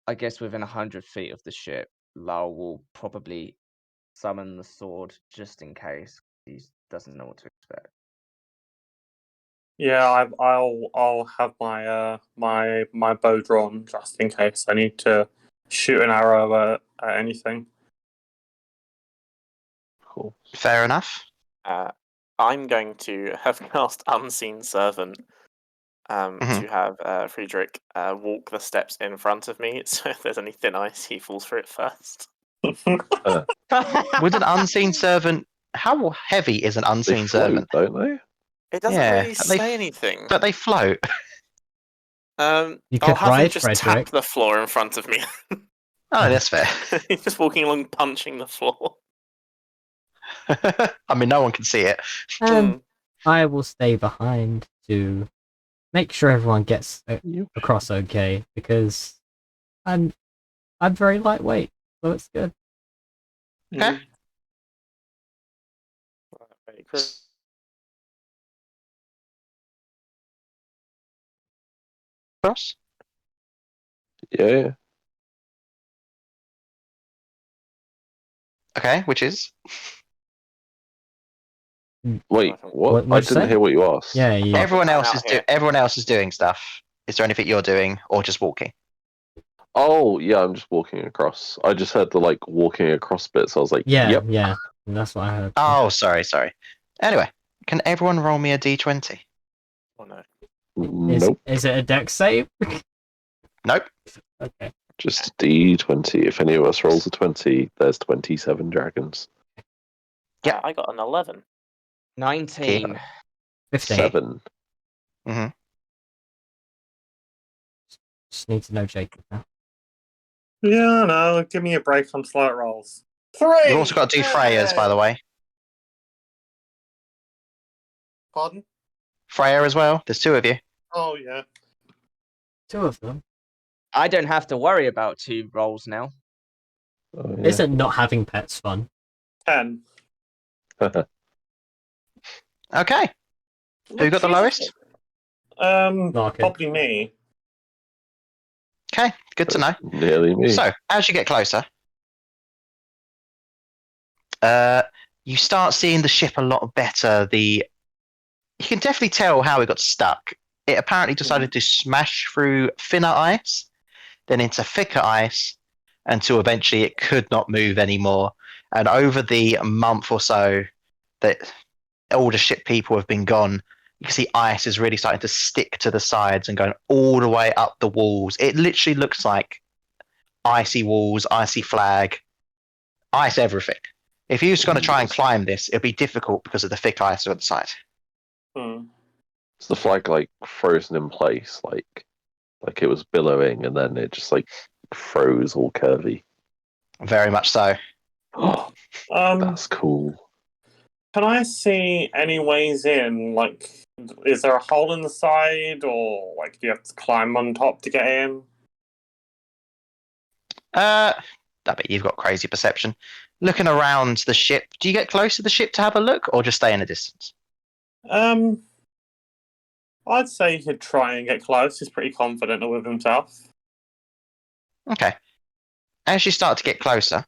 I guess within 100 feet of the ship, Lyle will probably summon the sword just in case he doesn't know what to expect. Yeah, I'll have my my bow drawn just in case I need to shoot an arrow at anything. Cool. Fair enough. I'm going to have cast Unseen Servant to have Friedrich walk the steps in front of me, so if there's any thin ice, he falls for it first. With an unseen servant, how heavy is an They unseen float, servant? don't they? It doesn't Yeah, really they say anything. But they float. You I'll could have him ride just Frederick. tap the floor in front of me. Oh, that's fair. He's just walking along, punching the floor. I mean, no one can see it. And I will stay behind to make sure everyone gets across okay, because I'm very lightweight, so it's good. Okay. Cross. Yeah. Okay, which is? Wait, what? What'd I you didn't say? hear what you asked. Yeah, you. Everyone hang else out is here. everyone else is doing stuff. Is there anything you're doing, or just walking? Oh, yeah, I'm just walking across. I just heard the walking across bit, so I was like, Yeah, yep. yeah. That's what I heard. Oh, sorry. Anyway, can everyone roll me a d20? Oh no. Nope. Is it a dex save? Nope. Okay. Just a D20. If any of us rolls a 20, there's 27 dragons. Yep. I got an 11. 19. 15. 7. Just need to know Jacob now. Yeah, no, give me a break on slight rolls. 3! You've also got to do Freya's, by the way. Pardon? Freya as well. There's two of you. Oh, yeah. 2 of them. I don't have to worry about 2 rolls now. Oh, yeah. Isn't not having pets fun? 10. Okay. Who got the lowest? Larkin. Probably me. Okay, good to know. Nearly me. So, as you get closer, you start seeing the ship a lot better. You can definitely tell how it got stuck. It apparently decided to smash through thinner ice, then into thicker ice, until eventually it could not move anymore. And over the month or so that all the ship people have been gone, you can see ice is really starting to stick to the sides and going all the way up the walls. It literally looks like icy walls, icy flag, ice everything. If you're just going to try and climb this, it'll be difficult because of the thick ice on the side. Hmm. Is the flag like frozen in place, like it was billowing, and then it just like froze all curvy? Very much so. Oh, Um, that's cool. can I see any ways in? Like, is there a hole in the side, or like do you have to climb on top to get in? I bet you've got crazy perception. Looking around the ship, do you get close to the ship to have a look, or just stay in a distance? I'd say he'd try and get close. He's pretty confident with himself. Okay. As you start to get closer,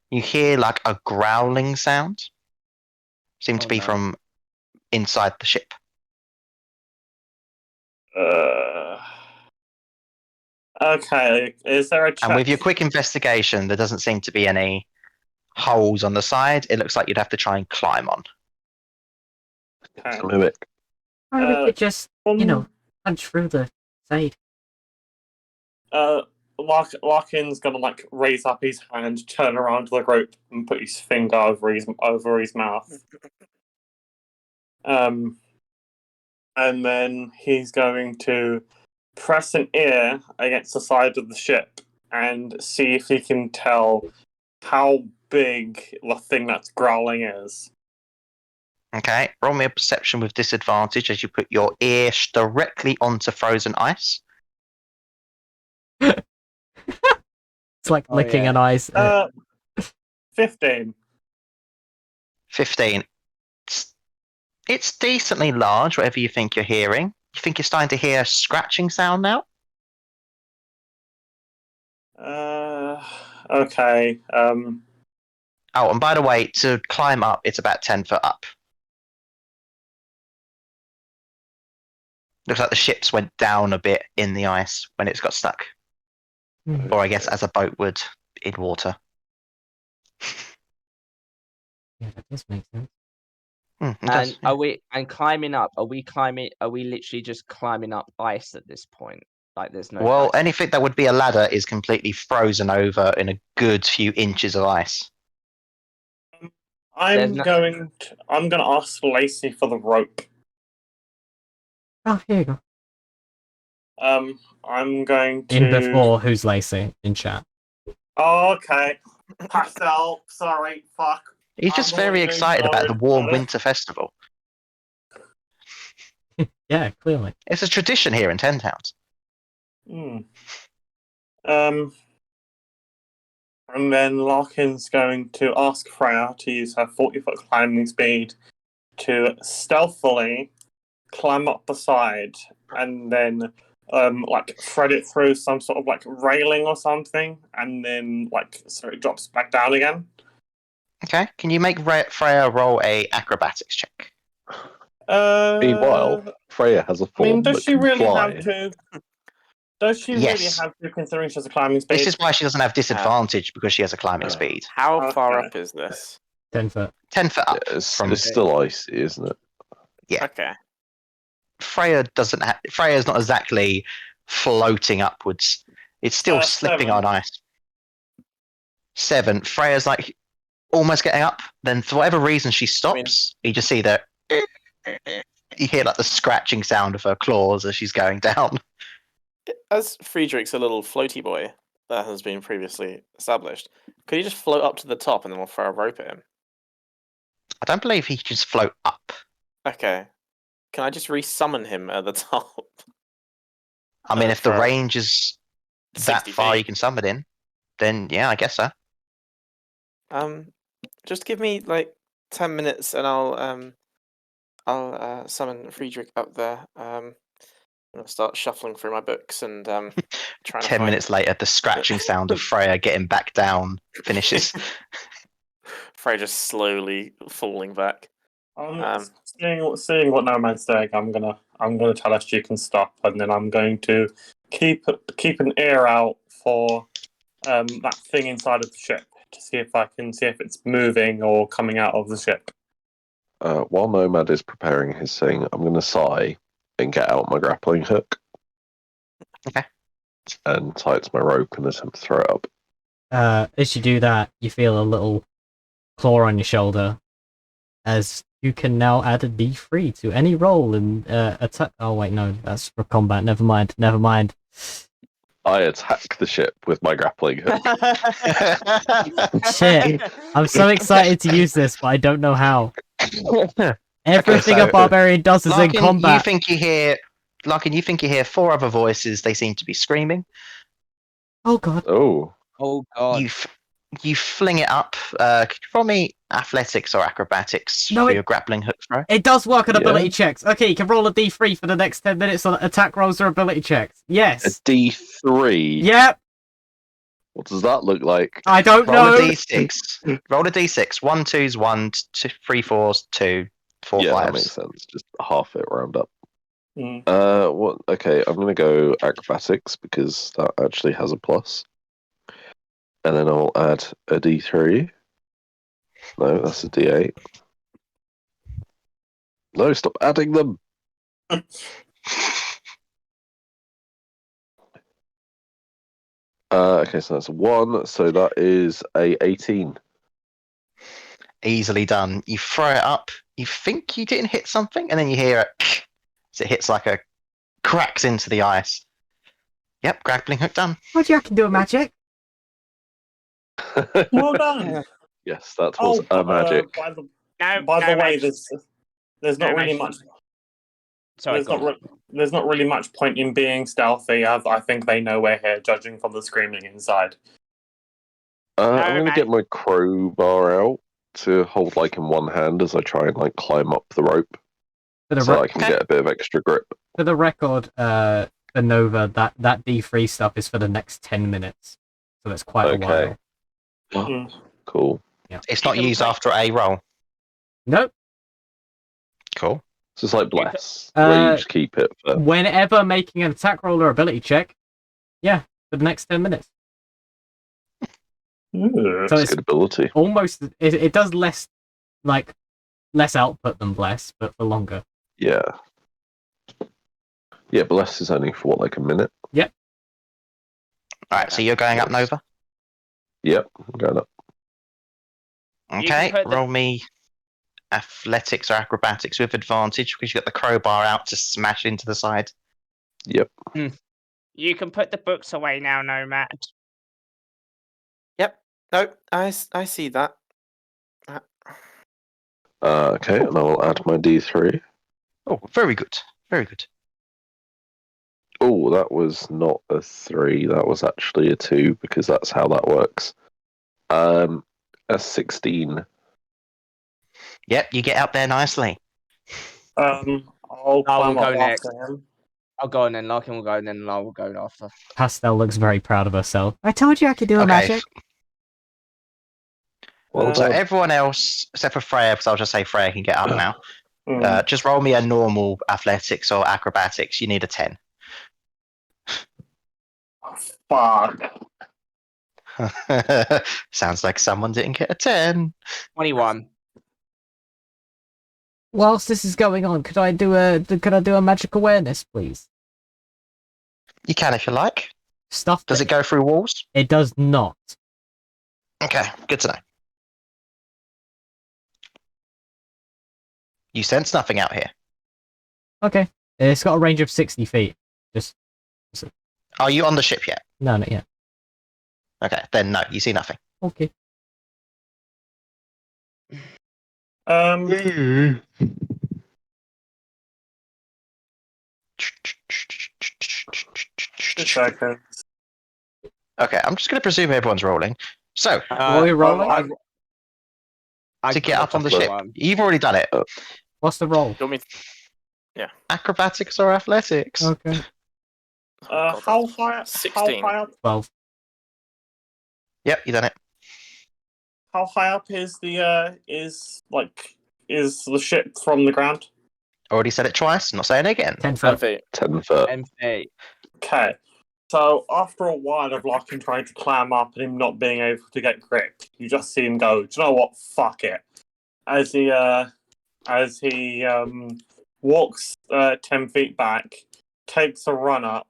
you hear like a growling sound. Seem to be from inside the ship. Okay, is there a check? And with your quick investigation, there doesn't seem to be any holes on the side. It looks like you'd have to try and climb on. Okay. It's a mimic. Or we could just, punch through the side. Larkin's gonna like raise up his hand, turn around to the group, and put his finger over his mouth. And then he's going to press an ear against the side of the ship and see if he can tell how big the thing that's growling is. Okay, roll me a perception with disadvantage as you put your ear directly onto frozen ice. It's like licking an ice. 15. 15. It's decently large, whatever you think you're hearing. You think you're starting to hear a scratching sound now? Okay. Oh, and by the way, to climb up, it's about 10 foot up. Looks like the ships went down a bit in the ice when it's got stuck. Or I guess as a boat would in water. Yeah, that does make sense. And are we climbing up? Are we literally just climbing up ice at this point? Like there's no. Well, anything that would be a ladder is completely frozen over in a good few inches of ice. I'm gonna ask Lacey for the rope. Oh, here you go. I'm going to. In before who's Lacey in chat. Oh, okay. Pastel, sorry, fuck. He's just very excited about the warm winter festival. Yeah, clearly. It's a tradition here in 10 Towns. And then Larkin's going to ask Freya to use her 40-foot climbing speed to stealthily climb up the side and then thread it through some sort of like railing or something, and then so it drops back down again. Okay, can you make Freya roll a acrobatics check? Meanwhile, Freya has a form does that she can really fly. have to? Does she really have to, considering she has a climbing speed? This is why she doesn't have disadvantage, because she has a climbing speed. How far up is this? 10 foot. 10 foot up. Yeah, it's still icy, isn't it? Yeah. Okay. Freya doesn't. Freya's not exactly floating upwards. It's still slipping 7. on ice. 7. Freya's like almost getting up. Then, for whatever reason, she stops. You just see that. You hear like the scratching sound of her claws as she's going down. As Friedrich's a little floaty boy that has been previously established, could he just float up to the top and then we'll throw a rope at him? I don't believe he can just float up. Okay. Can I just resummon him at the top? I mean, if the range is that far you can summon in, then yeah, I guess so. Just give me 10 minutes and I'll summon Friedrich up there. I'll start shuffling through my books and trying to 10 minutes later, the scratching sound of Freya getting back down finishes. Freya just slowly falling back. Seeing what Nomad's doing, I'm gonna tell her she can stop, and then I'm going to keep an ear out for that thing inside of the ship to see if it's moving or coming out of the ship. While Nomad is preparing his thing, I'm going to sigh and get out my grappling hook. Okay. And tie it to my rope and attempt to throw it up. as you do that, you feel a little claw on your shoulder, as you can now add a D3 to any roll in attack. Oh wait, no, that's for combat. Never mind. I attack the ship with my grappling hook. Shit, I'm so excited to use this, but I don't know how. Everything so, a barbarian does is in Larkin, combat. you think you hear four other voices. They seem to be screaming. Oh god. Oh, Oh god. You fling it up. Could you roll me athletics or acrobatics No, for it- your grappling hook throw? It does work on Yeah. ability checks. Okay, you can roll a D3 for the next 10 minutes on attack rolls or ability checks. a Yes. D3. Yep. What does that look like? I don't Roll know. a d6. Roll a d6. 1 2's 1, 2, 3 4's 2, 4 Yeah, that 5's. makes sense. Just half it round up. Mm. What? Okay, I'm gonna go acrobatics because that actually has a plus. And then I'll add a D3. No, that's a D8. No, stop adding them. Okay, so that's 1. So that is a 18. Easily done. You throw it up. You think you didn't hit something, and then you hear it. So it hits like a cracks into the ice. Yep, grappling hook done. What do you can do a magic? Well done. Yes, that was a magic. By the No, by no the way, magic. there's not No really magic. much. Sorry, There's not really much point in being stealthy. I think they know we're here, judging from the screaming inside. I'm gonna mate. get my crowbar out to hold like in one hand as I try and like climb up the rope, For the, so re- I can get a bit of extra grip. for the record, for Nova, that D3 stuff is for the next 10 minutes. So it's quite a Okay. while. Mm. Cool. It's You not can used play- after a roll. Nope. Cool. So it's like bless, where you just keep it for. Whenever making an attack roll or ability check, yeah, for the next 10 minutes. So It's it's good ability. almost, it does less output than bless, but for longer. Yeah. Yeah, bless is only for what, like a minute. Alright, so you're going up, Nice. Nova? Yep, I'm going up. You Okay, can put the- roll me athletics or acrobatics with advantage because you got the crowbar out to smash into the side. Yep. You can put the books away now, Nomad. Yep. No, I see that. Okay, and I will add my D3. Oh, very good. Very good. Oh, that was not a 3. That was actually a 2 because that's how that works. A 16. Yep, you get up there nicely. I'll I climb will up go after him. I'll go and then Larkin will go and then Lyle will go after. Pastel looks very proud of herself. I told you I could do a Okay, magic. Well so done. everyone else, except for Freya, because I'll just say Freya can get up now. Mm. Just roll me a normal athletics or acrobatics. You need a 10. Fuck. Sounds like someone didn't get a 10. 21. Whilst this is going on, could I do a magic awareness, please? You can if you like. Stuff. Does it go through walls? It does not. Okay, good to know. You sense nothing out here. Okay. It's got a range of 60 feet. Are you on the ship yet? No, not yet. Okay, then no, you see nothing. Okay. Just a second. Okay, I'm just going to presume everyone's rolling. So, What are we rolling? to get up on the got ship, one. you've already done it. What's the roll? Do you want me Acrobatics or athletics? Okay. God, How that's high? 16. How high up? 12. Yep, you done it. How high up is the ship from the ground? Already said it twice, not saying it again. 10 10 foot. feet. 10 foot. MP. Okay. So after a while of Larkin trying to climb up and him not being able to get grip, you just see him go, "Do you know what? Fuck it." As he walks 10 feet back, takes a run up,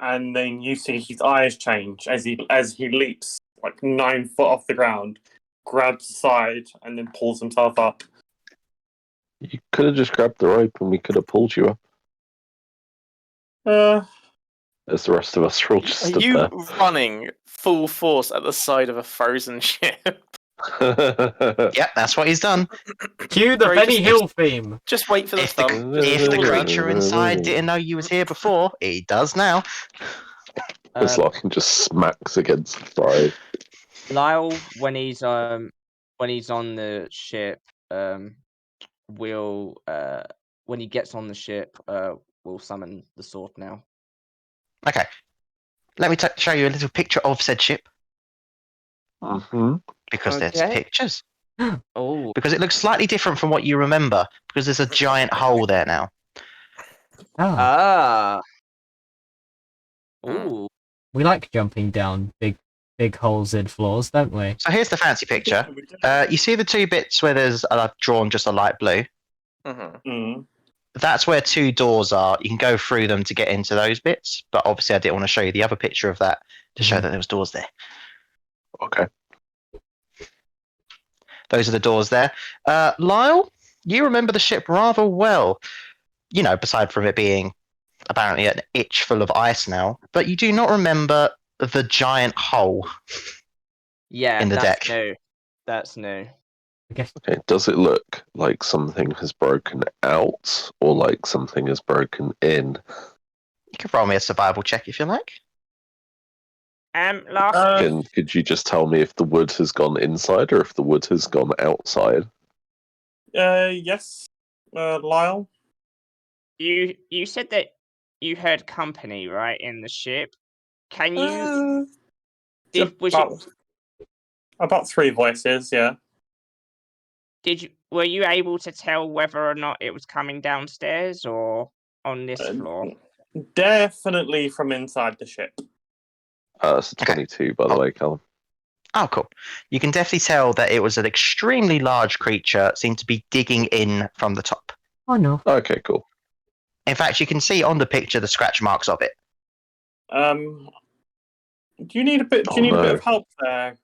and then you see his eyes change as he leaps like 9 foot off the ground, grabs the side, and then pulls himself up. You could have just grabbed the rope and we could have pulled you up. As the rest of us are all just Are stood you there. running full force at the side of a frozen ship? Yep, that's what he's done. Cue the Sorry, Benny just- Hill theme. Just wait for the If the, thumb. if the Surely. creature inside didn't know you was here before, he does now. It's like he just smacks against the side. Lyle, when he's on the ship, will when he gets on the ship, will summon the sword now. Okay. Let me show you a little picture of said ship. Mm-hmm. Because there's Okay. pictures. Oh, Because it looks slightly different from what you remember. Because there's a giant hole there now. Oh, Ooh. we like jumping down big holes in floors, don't we? So here's the fancy picture. You see the two bits where I've drawn just a light blue? Mm-hmm. That's where 2 doors are. You can go through them to get into those bits. But obviously I didn't want to show you the other picture of that to show that there was doors there. Okay. Those are the doors there. Lyle, you remember the ship rather well. You know, beside from it being apparently an itch full of ice now. But you do not remember the giant hole. Yeah, In the that's deck. new. That's new. I guess Okay. Does it look like something has broken out or like something has broken in? You can roll me a survival check if you like. Last And could you just tell me if the wood has gone inside or if the wood has gone outside? Yes, Lyle. you said that you heard company, right, in the ship. Can you? Was About 3 voices, yeah. were you able to tell whether or not it was coming downstairs or on this floor? Definitely from inside the ship. It's 22, by the way, Callum. Oh, cool. You can definitely tell that it was an extremely large creature, seemed to be digging in from the top. Oh no. Okay, cool. In fact, you can see on the picture the scratch marks of it. Do you need a bit? Do you need a bit of help there,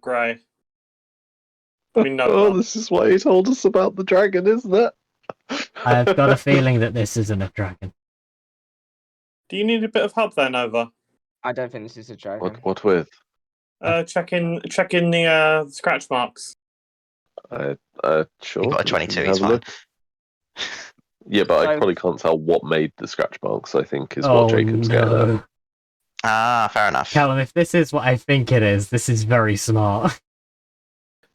Gray? We know. Oh, this is why he told us about the dragon, isn't it? I've got a feeling that this isn't a dragon. Do you need a bit of help there, Nova? I don't think this is a dragon. What with? Check in the scratch marks. Sure. You got a we can 22, have he's a fine. look. Yeah, but I So- probably can't tell what made the scratch marks, I think, is what Jacob's getting at. Ah, fair enough. Callum, if this is what I think it is, this is very smart.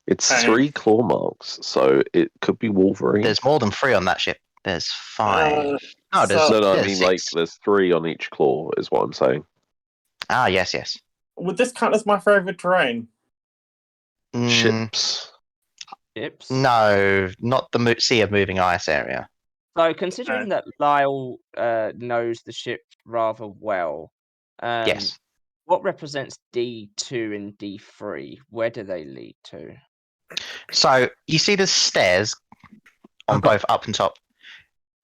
It's Okay. 3 claw marks, so it could be Wolverine. There's more than 3 on that ship. There's 5. No, there's, so- I there's mean, 6. like, there's 3 on each claw, is what I'm saying. Ah, yes. Would this count as my favorite terrain? Mm, Ships. Chips. no, not the sea of moving ice area. So considering that Lyle knows the ship rather well, Yes. what represents D2 and D3? Where do they lead to? So you see the stairs on I've got- both up and top.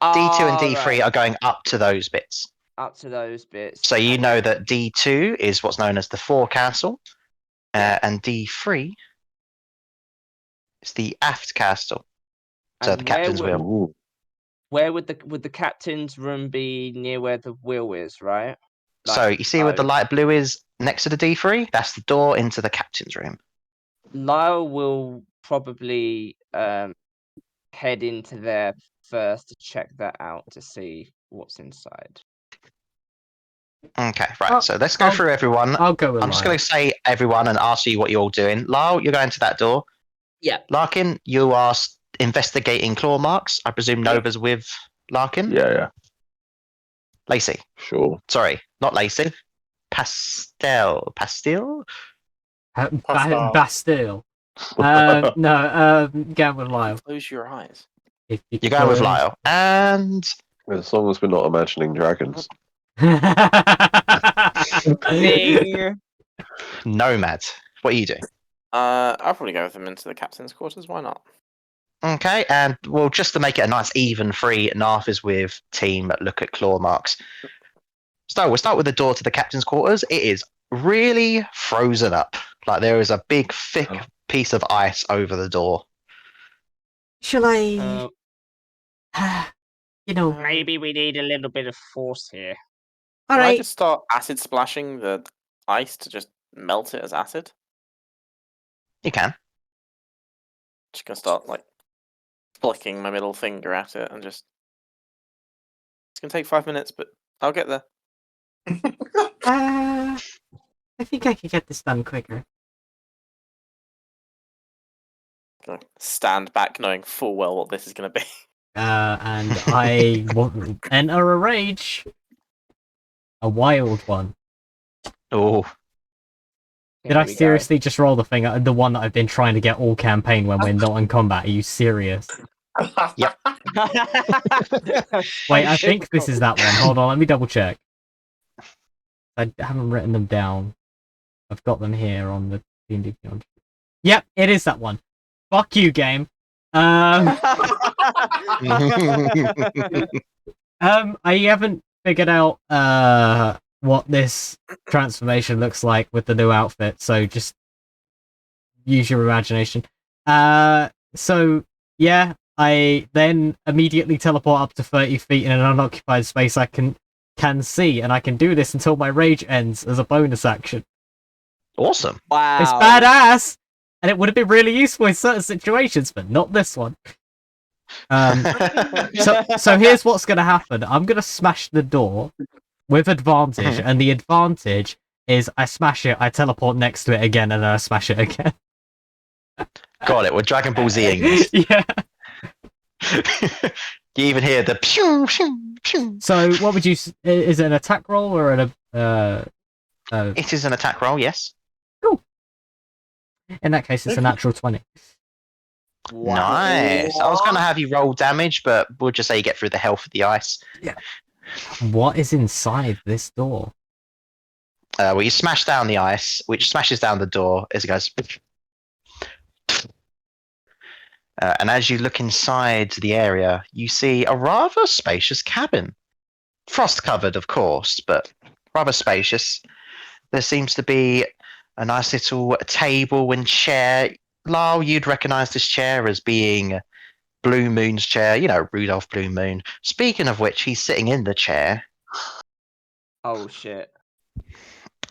D2 and D3 right, are going up to those bits. up to those bits. So you and know then- that D2 is what's known as the forecastle, and D3 is the aft castle. So and the captain's where wheel. Ooh. Where would the captain's room be? Near where the wheel is, right? So you see where the boat. light blue is next to the D3? That's the door into the captain's room. Lyle will probably head into there first to check that out to see what's inside. Okay, right. So let's go I'll- through everyone. I'll go with I'm just Lyle. going to say everyone and ask you what you're all doing. Lyle, you're going to that door. Yeah. Larkin, you are investigating claw marks. I presume Nova's with Larkin. Yeah, Lacey. sure. Sorry, not Lacey. Pastille. Pastel. Bastille. No, get with Lyle. Close your eyes. If you You're going with could. Lyle. And As long as we're not imagining dragons. Ding. Nomad. What are you doing? I'll probably go with them into the captain's quarters. Why not? Okay, and well, just to make it a nice even free, Narf is with team look at claw marks. So we'll start with the door to the captain's quarters. It is really frozen up. Like there is a big, thick piece of ice over the door. Shall I? You know, Maybe we need a little bit of force here. all Can I right. just start acid splashing the ice to just melt it as acid? You can. Just gonna start like flicking my middle finger at it and just. It's gonna take 5 minutes, but I'll get there. I think I could get this done quicker. Gonna stand back, knowing full well what this is gonna be. And I will enter a rage. A wild one. Oh, Did I seriously just roll the one that I've been trying to get all campaign when we're not in combat? Are you serious? Yep. Wait, I think this is that one. Hold on, let me double check. I haven't written them down. I've got them here on the D&D Beyond. Yep, it is that one. Fuck you, game. I haven't figured out what this transformation looks like with the new outfit, so just use your imagination. So yeah, I then immediately teleport up to 30 feet in an unoccupied space I can see, and I can do this until my rage ends as a bonus action. awesome. Wow. It's badass, and it would have been really useful in certain situations, but not this one. So here's what's gonna happen. I'm gonna smash the door with advantage, and the advantage is I smash it, I teleport next to it again, and then I smash it again. Got it. We're Dragon Ball Zing this. Yeah. You even hear the pew pew pew. So what would you? Is it an attack roll or an It is an attack roll, yes. In that case, it's a natural 20. Nice. I was going to have you roll damage, but we'll just say you get through the health of the ice. What is inside this door? Well, you smash down the ice, which smashes down the door as it goes. And as you look inside the area, you see a rather spacious cabin. Frost covered, of course, but rather spacious. There seems to be a nice little table and chair. Lyle, you'd recognize this chair as being Blue Moon's chair, you know, Rudolph Blue Moon. Speaking of which, he's sitting in the chair. Oh shit.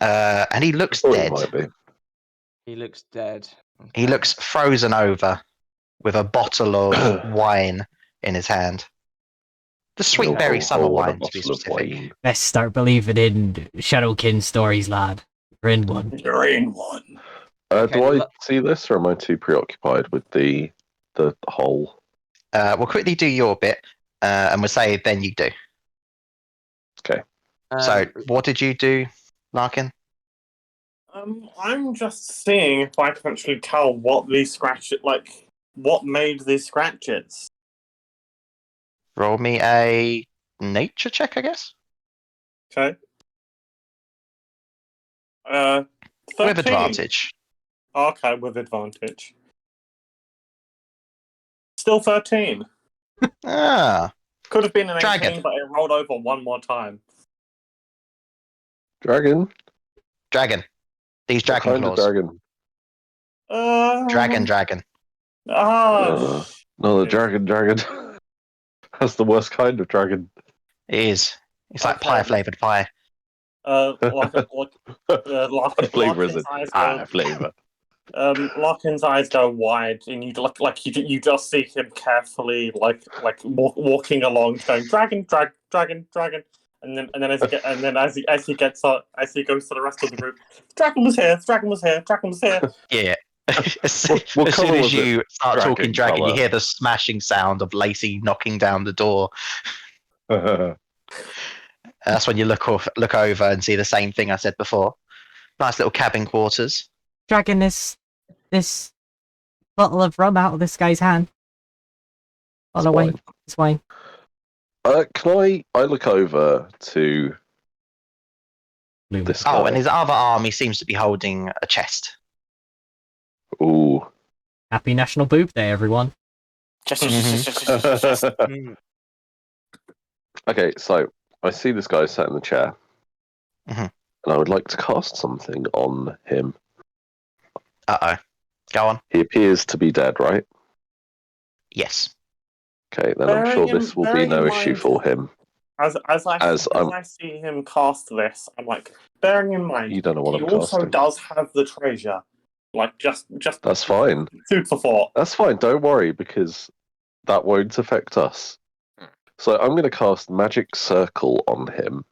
And he looks Thought it dead. might be. He looks dead. He Okay. looks frozen over with a bottle of wine in his hand. The sweet berry summer Oh, what a wine, to be bottle of specific. wine. Best start believing in Shadowkin stories, lad. You're in one. You're in one. Okay, Do I look- see this, or am I too preoccupied with the whole? We'll quickly do your bit, and we'll say then you do. So, what did you do, Larkin? I'm just seeing if I can actually tell what these scratches, like, what made these scratches. Roll me a nature check, I guess? Okay. 13. With advantage. Okay, with advantage. Still 13. Ah, Could have been an 18, Dragon. but it rolled over one more time. Dragon? dragon. These What dragon kind of claws. dragon? Dragon. No, the dragon. That's the worst kind of dragon. It is. It's like Okay. pie flavored pie. Like What flavor is Larkin's it? eyes go, Flavor. Larkin's eyes go wide, and you look like you just see him carefully, walking along, going dragon, dragon, and then as he goes to the rest of the group, dragon was here. Yeah. as What as soon colour as was it? you start talking dragon, you colour. hear the smashing sound of Lacey knocking down the door. That's when you look over and see the same thing I said before. Nice little cabin quarters. Dragging this bottle of rum out of this guy's hand. On the way. It's wine. Can I look over to this guy? Oh, and his other arm, he seems to be holding a chest. Ooh. Happy National Boob Day, everyone. Just. Okay, so I see this guy sat in the chair, Mhm. and I would like to cast something on him. Uh-oh. Go on. He appears to be dead, right? Yes. Okay, then I'm sure this will be no issue for him. As I'm- I see him cast this, I'm like, bearing in mind, You don't know what he I'm also casting. does have the treasure. Like, just That's fine. food for thought. That's fine. Don't worry, because that won't affect us. So I'm going to cast Magic Circle on him.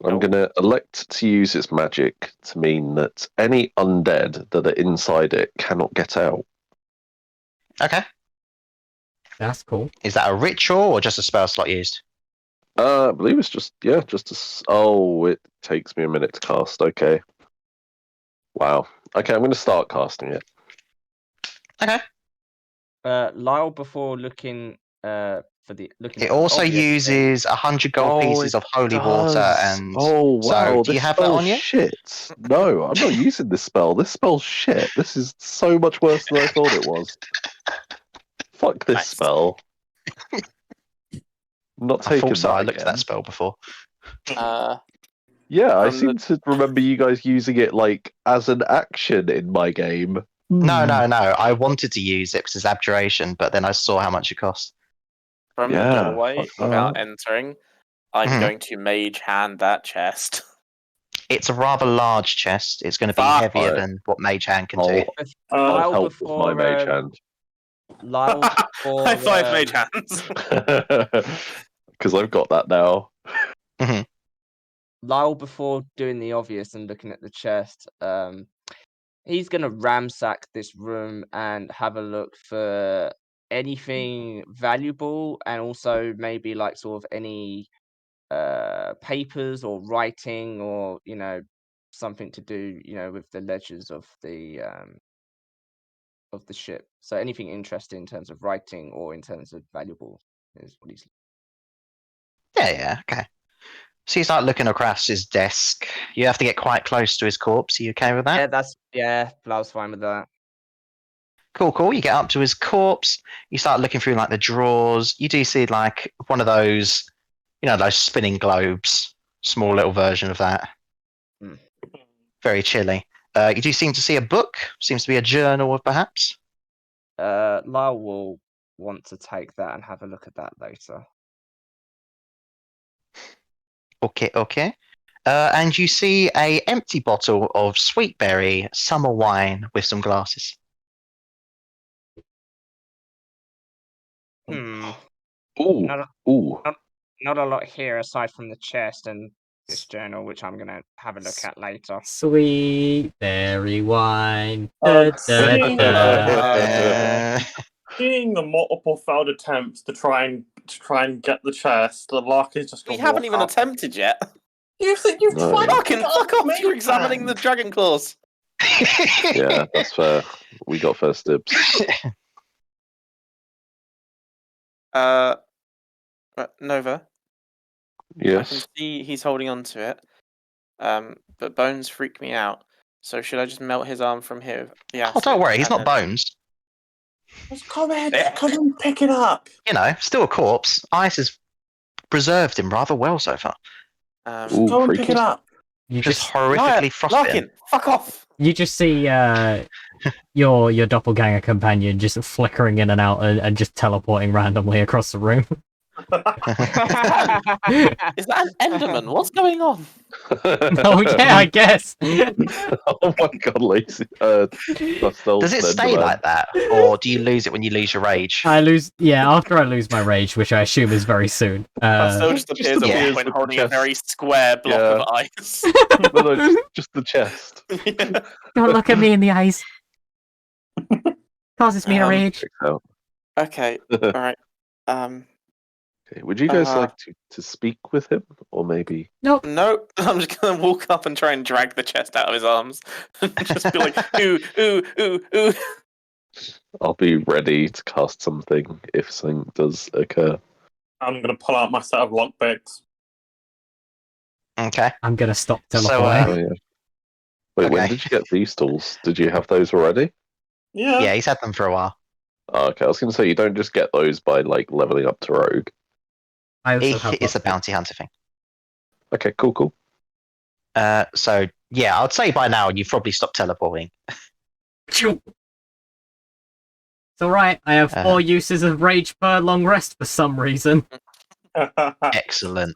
I'm going to elect to use its magic to mean that any undead that are inside it cannot get out. Okay. That's cool. Is that a ritual or just a spell slot used? I believe it's just oh, it takes me a minute to cast. Okay. Wow. Okay, I'm going to start casting it. Okay. Lyle, before looking looking It at the also obvious thing- uses 100 gold pieces it of holy water, does. and Oh wow, so do you this have that on spell's you? shit. No, I'm not using this spell. This spell's shit. This is so much worse than I thought it was. Fuck this Nice. spell. I'm not I taking thought so. that I looked at again. that spell before. Yeah, I From seem to remember you guys using it like as an action in my game. No. I wanted to use it because it's abjuration, but then I saw how much it costs. From Yeah, the doorway, fuck without that. entering, I'm Mhm. going to mage hand that chest. It's a rather large chest. It's going to be Fuck. heavier Right. than what Mage Hand can I'll, do. I'll Lyle help with before my mage hand. Lyle before High five, mage hands. Because I've got that now. Lyle before doing the obvious and looking at the chest. He's gonna ransack this room and have a look for anything valuable, and also maybe like sort of any papers or writing, or something to do with the ledgers of the ship. So anything interesting in terms of writing or in terms of valuable is what he's. Yeah, okay. So you start looking across his desk. You have to get quite close to his corpse. Are you okay with that? Lyle's fine with that. Cool. You get up to his corpse. You start looking through like the drawers. You do see like one of those, those spinning globes. Small little version of that. Hmm. Very chilly. You do seem to see a book. Seems to be a journal of perhaps. Lyle will want to take that and have a look at that later. Okay. And you see a empty bottle of sweetberry summer wine with some glasses. Hmm. Ooh. Not Ooh. Not a lot here aside from the chest and this journal, which I'm gonna have a look at later. Sweet berry wine. Seeing Uh, seeing the multiple failed attempts to try and get the chest, the luck is just We gonna haven't walk even up. attempted yet. You've No. tried to Fucking pick up fuck off! mage You're examining hand. the dragon claws. Yeah, that's fair. We got first dibs. Nova. I can Yes. see he's holding on to it. But bones freak me out. So should I just melt his arm from here? Yeah. Oh, don't worry, he's not bones. Just come and pick it up. Still a corpse. Ice has preserved him rather well so far. Ooh, Go and pick freaky. it up. You Just just horrifically frostbitten. Larkin, fuck off! you just see your doppelganger companion just flickering in and out and just teleporting randomly across the room. Is that an Enderman? What's going on? Oh yeah, I guess. Oh my god, Lacey. Does it stay like that, or do you lose it when you lose your rage? After I lose my rage, which I assume is very soon. Still just just appears at appears one point with the holding a chest. very square block Yeah. of ice. No, just the chest. Yeah. Don't look at me in the eyes. Causes me to rage. Checks out. Okay, alright. Okay, would you guys like to speak with him, or maybe? Nope. No, I'm just gonna walk up and try and drag the chest out of his arms. Just be like, ooh, ooh, ooh, ooh. I'll be ready to cast something if something does occur. I'm gonna pull out my set of lockpicks. Okay. I'm gonna stop So, teleporting. Oh yeah. Wait, when Okay. did you get these tools? Did you have those already? Yeah. Yeah, he's had them for a while. Oh, okay, I was going to say you don't just get those by like leveling up to rogue. I also have It's a lockpick. bounty hunter thing. Okay, cool. So yeah, I'd say by now you've probably stopped teleporting. It's alright, I have 4 uses of rage per long rest for some reason. Excellent.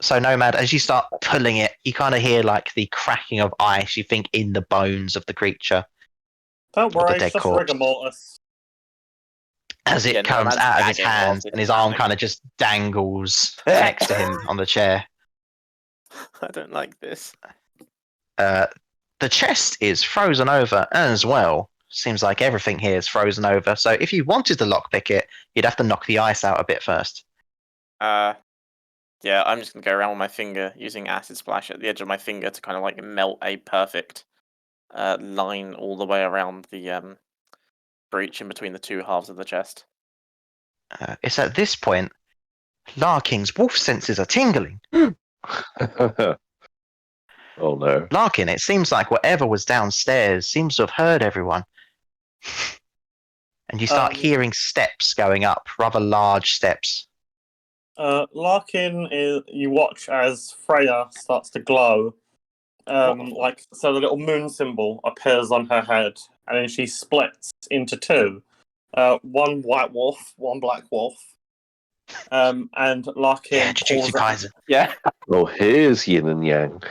So, Nomad, as you start pulling it, you kind of hear like the cracking of ice, you think, in the bones of the creature. Don't Or the worry, dead it's just corpse. rigor mortis. As it Yeah, comes Nomad's out of his gagging hand, whilst and it's his arm happening. kind of just dangles next to him on the chair. I don't like this. The chest is frozen over as well. Seems like everything here is frozen over. So if you wanted to lockpick it, you'd have to knock the ice out a bit first. Yeah, I'm just gonna go around with my finger using acid splash at the edge of my finger to kind of like melt a perfect line all the way around the breach in between the two halves of the chest. It's at this point, Larkin's wolf senses are tingling. Oh no. Larkin, it seems like whatever was downstairs seems to have heard everyone. And you start hearing steps going up, rather large steps. Larkin, you watch as Freya starts to glow. Like, so the little moon symbol appears on her head, and then she splits into 2. One white wolf, one black wolf. And Larkin pulls out. Kaizen. Yeah, Oh, here's yin and yang.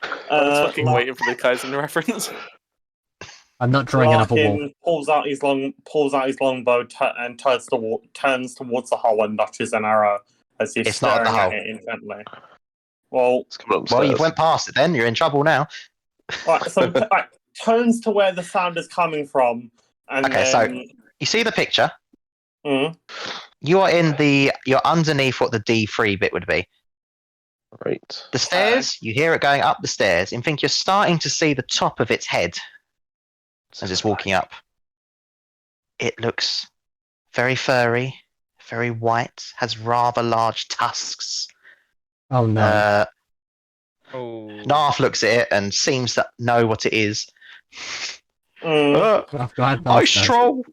I was fucking waiting for the Kaizen reference. I'm not drawing another wall. Larkin pulls out his longbow and turns towards the hole and notches an arrow as he's It's not at the staring at hole. it intently. Well, It's coming upstairs. Well, you went past it then. You're in trouble now. right, so like, turns to where the sound is coming from, and Okay, then... You see the picture? Mm. You're underneath what the D3 bit would be. Right. The stairs, you hear it going up the stairs, and think you're starting to see the top of its head as it's walking up. It looks very furry, very white, has rather large tusks. Oh no. Narf looks at it and seems to know what it is. Mm. Ice troll!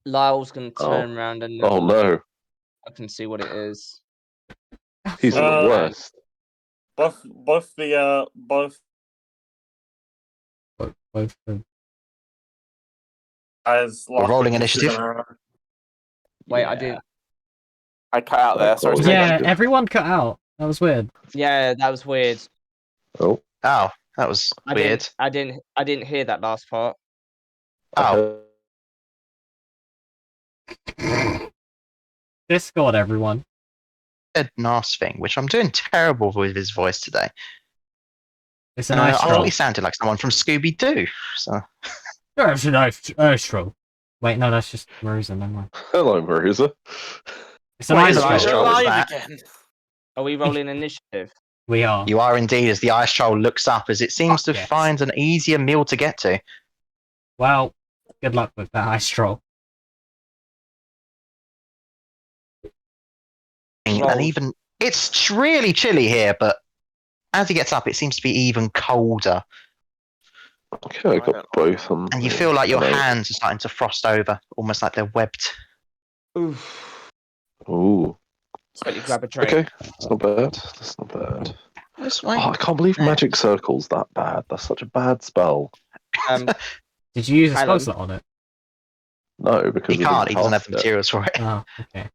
Lyle's gonna turn around and Oh no. I can see what it is. He's the worst. Both as We're rolling Larkin initiative. pushes an arrow. Wait, I didn't. I cut out there. Sorry. Yeah, everyone cut out. That was weird. Yeah, that was weird. Oh. Oh, that was weird. I didn't hear that last part. Oh. Discord, everyone. Said Narf's thing, which I'm doing terrible with his voice today. It's an ice I troll. thought he sounded like someone from Scooby Doo. So. Yeah, it's an ice troll. Wait, no, that's just Marisa. Never mind. Hello, Marisa. It's an What ice is an ice troll. troll? Live that? again. Are we rolling initiative? We are. You are indeed, as the ice troll looks up, as it seems to yes. find an easier meal to get to. Well, good luck with that ice troll. And even it's really chilly here, but as he gets up, it seems to be even colder. Okay, I got both on. And you feel like your hands are starting to frost over, almost like they're webbed. Oof. Ooh. Quickly grab a drink. Okay, that's not bad. That's not bad. That's Oh, I can't believe magic circle's that bad. That's such a bad spell. Did you use a spell Callum. slot on it? No, because He we can't. didn't He doesn't have cast the it. materials for it. Oh, okay.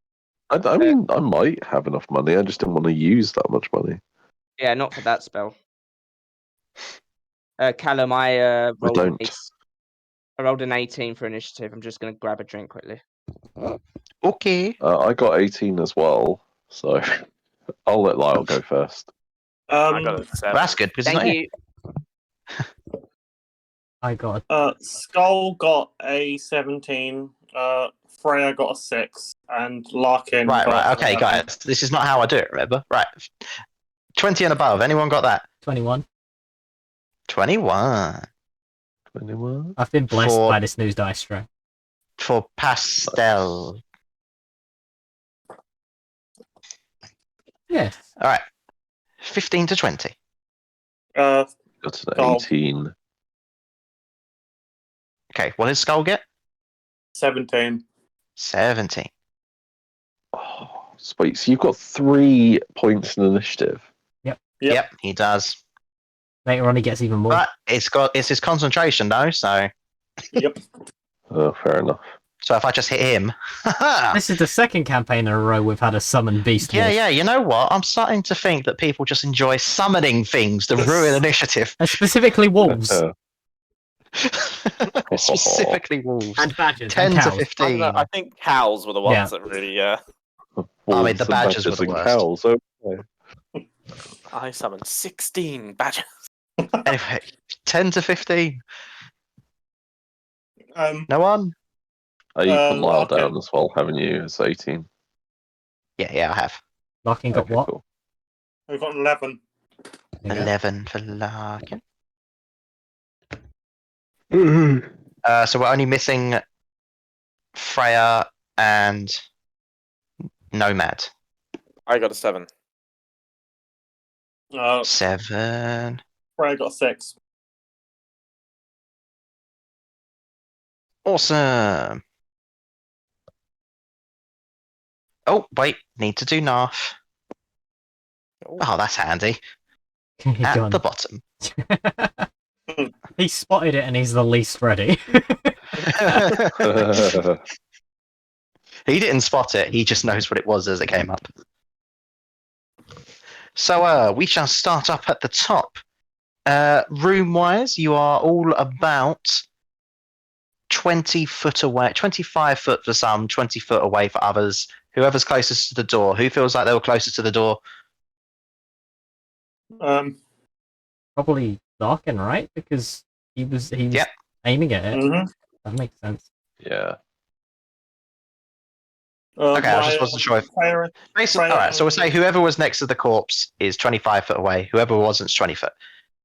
I mean, I might have enough money. I just didn't want to use that much money. Yeah, not for that spell. Callum, I rolled don't. I rolled an 18 for initiative. I'm just gonna grab a drink quickly. Okay. I got 18 as well, so I'll let Lyle go first. I got a Well, 7. that's good because Thank you. I got Skull got a 17. Freya got a 6, and Larkin. Right. got Okay, 11. guys. This is not how I do it. Remember? Right. 20 and above. Anyone got that? 21. 21 Anyone? I've been blessed For- by this new dice tray. for pastel. Yes. All right. 15 to 20. Uh, Got an Skull. 18. Okay. What did Skull get? 17. 17. Oh, wait, so you've got 3 points in initiative. Yep, he does. Later on, he gets even more. But it's his concentration though, so Yep. Oh, fair enough. So if I just hit him, This is the second campaign in a row we've had a summon beast wolf. yeah. You know what? I'm starting to think that people just enjoy summoning things to ruin initiative. Specifically wolves. Specifically wolves. And badgers 10 and to cows. 15. I think cows were the ones Yeah. that really. I mean, the Wolves and badgers were the and worst. cows. Okay. I summoned 16 badgers. Anyway, 10 to 15. No one? Oh, you put Lyle Okay. down as well, haven't you? It's 18. Yeah, I have. Larkin got Okay, what? cool. We've got 11. There you go. 11 for Larkin. Mm-hmm. So we're only missing Freya and Nomad. I got a 7. 7. Freya got 6. Awesome. Oh, wait. Need to do Narf. Oh, that's handy. He At gone. the bottom. He spotted it and he's the least ready. He didn't spot it. He just knows what it was as it came up. So we shall start up at the top. Room-wise, you are all about 20 foot away, 25 foot for some, 20 foot away for others. Whoever's closest to the door. Who feels like they were closest to the door? Probably Larkin, right? Because he was Yep. aiming at it. Mhm. That makes sense. Yeah. Okay, I just wasn't sure if... Basically, Freya alright, so we'll and- say whoever was next to the corpse is 25 foot away. Whoever wasn't is 20 foot.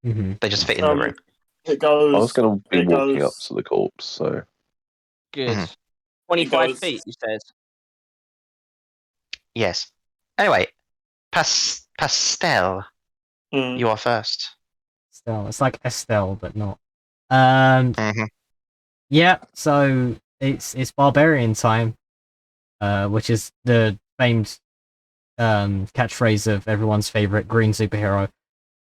Mm-hmm. They just fit in the room. It goes. I was going to be it walking goes- up to the corpse, so. Good. Mhm. 25 goes- feet, you said. Yes. Anyway, Pastel, Mm. you are first. Estelle. It's like Estelle, but not. Mhm. Yeah, so it's barbarian time, which is the famed catchphrase of everyone's favorite green superhero.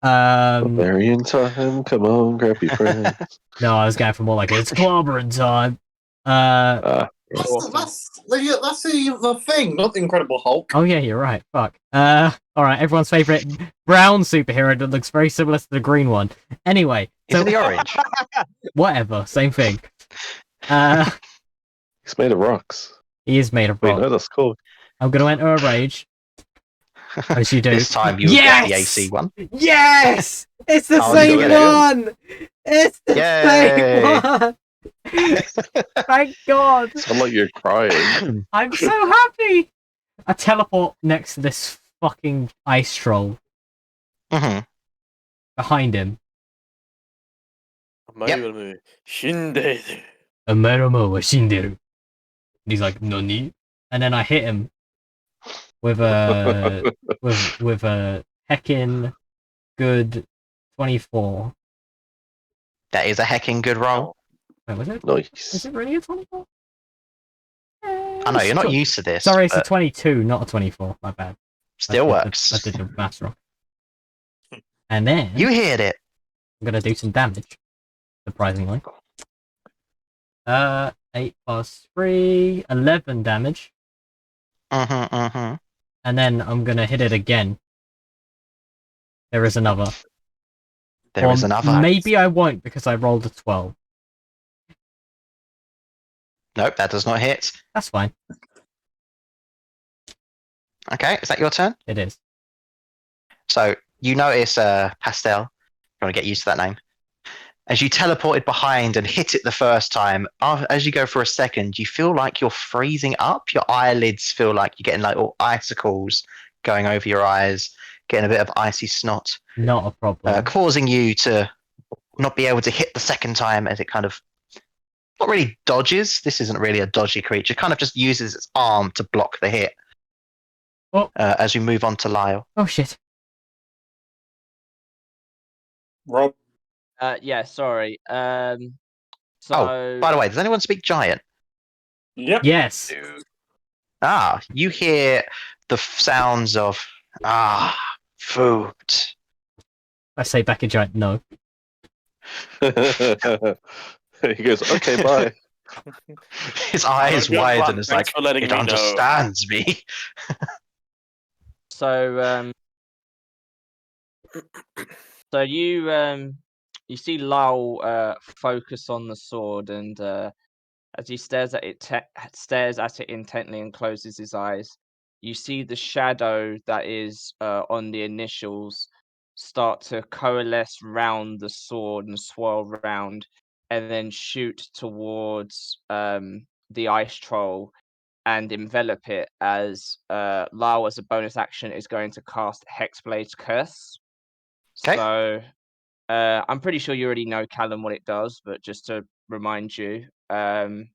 Barbarian time, come on, grab your friends. No, I was going for more like it's clobbering time. That's the thing, not the Incredible Hulk. Oh yeah, you're right. Fuck. Alright, everyone's favorite brown superhero that looks very similar to the green one. Anyway, Is so it the orange? whatever, same thing. He's made of rocks. He is made of Wait, rock. no, that's cool. I'm gonna enter a rage. As you do. This time you'll get the AC one. Yes! It's the Oh, same you got one! It's the Yay! same one! Thank God! Sound like you're crying. I'm so happy! I teleport next to this fucking ice troll hmm behind him. Shinderu. Ameromo wa shinderu. And he's like, Nani? And then I hit him with a with a heckin' good 24. That is a hecking good roll. Wait, was it? Is Nice. it really a 24? I know, you're not used to this. Sorry, it's a but 22, not a 24. My bad. still I works. did the maths wrong. And then You heard it. I'm gonna do some damage. Surprisingly. 8 plus 3, 11 damage. Mm-hmm. And then I'm gonna hit it again. There is another. There is Or another. Maybe I won't because I rolled a 12. Nope, that does not hit. That's fine. Okay, is that your turn? It is. So you notice Pastel. You want to get used to that name. As you teleported behind and hit it the first time, as you go for a second, you feel like you're freezing up. Your eyelids feel like you're getting like all icicles going over your eyes, getting a bit of icy snot, Not a problem. causing you to not be able to hit the second time as it kind of not really dodges. This isn't really a dodgy creature. It kind of just uses its arm to block the hit. Oh. As we move on to Lyle. Oh shit. Rob. Yeah, sorry. So Oh, by the way, does anyone speak giant? Yep. Yes. Ah, you hear the sounds of food. I say back in giant. No. He goes, okay, bye. His eyes Good wide one, and is thanks like, for letting it me know." understands me. So so you see Lyle focus on the sword, and as he stares at it intently and closes his eyes, you see the shadow that is on the initials start to coalesce round the sword and swirl round, and then shoot towards the ice troll and envelop it, as Lyle, as a bonus action, is going to cast Hexblade's Curse. Okay. So I'm pretty sure you already know, Callum, what it does, but just to remind you, you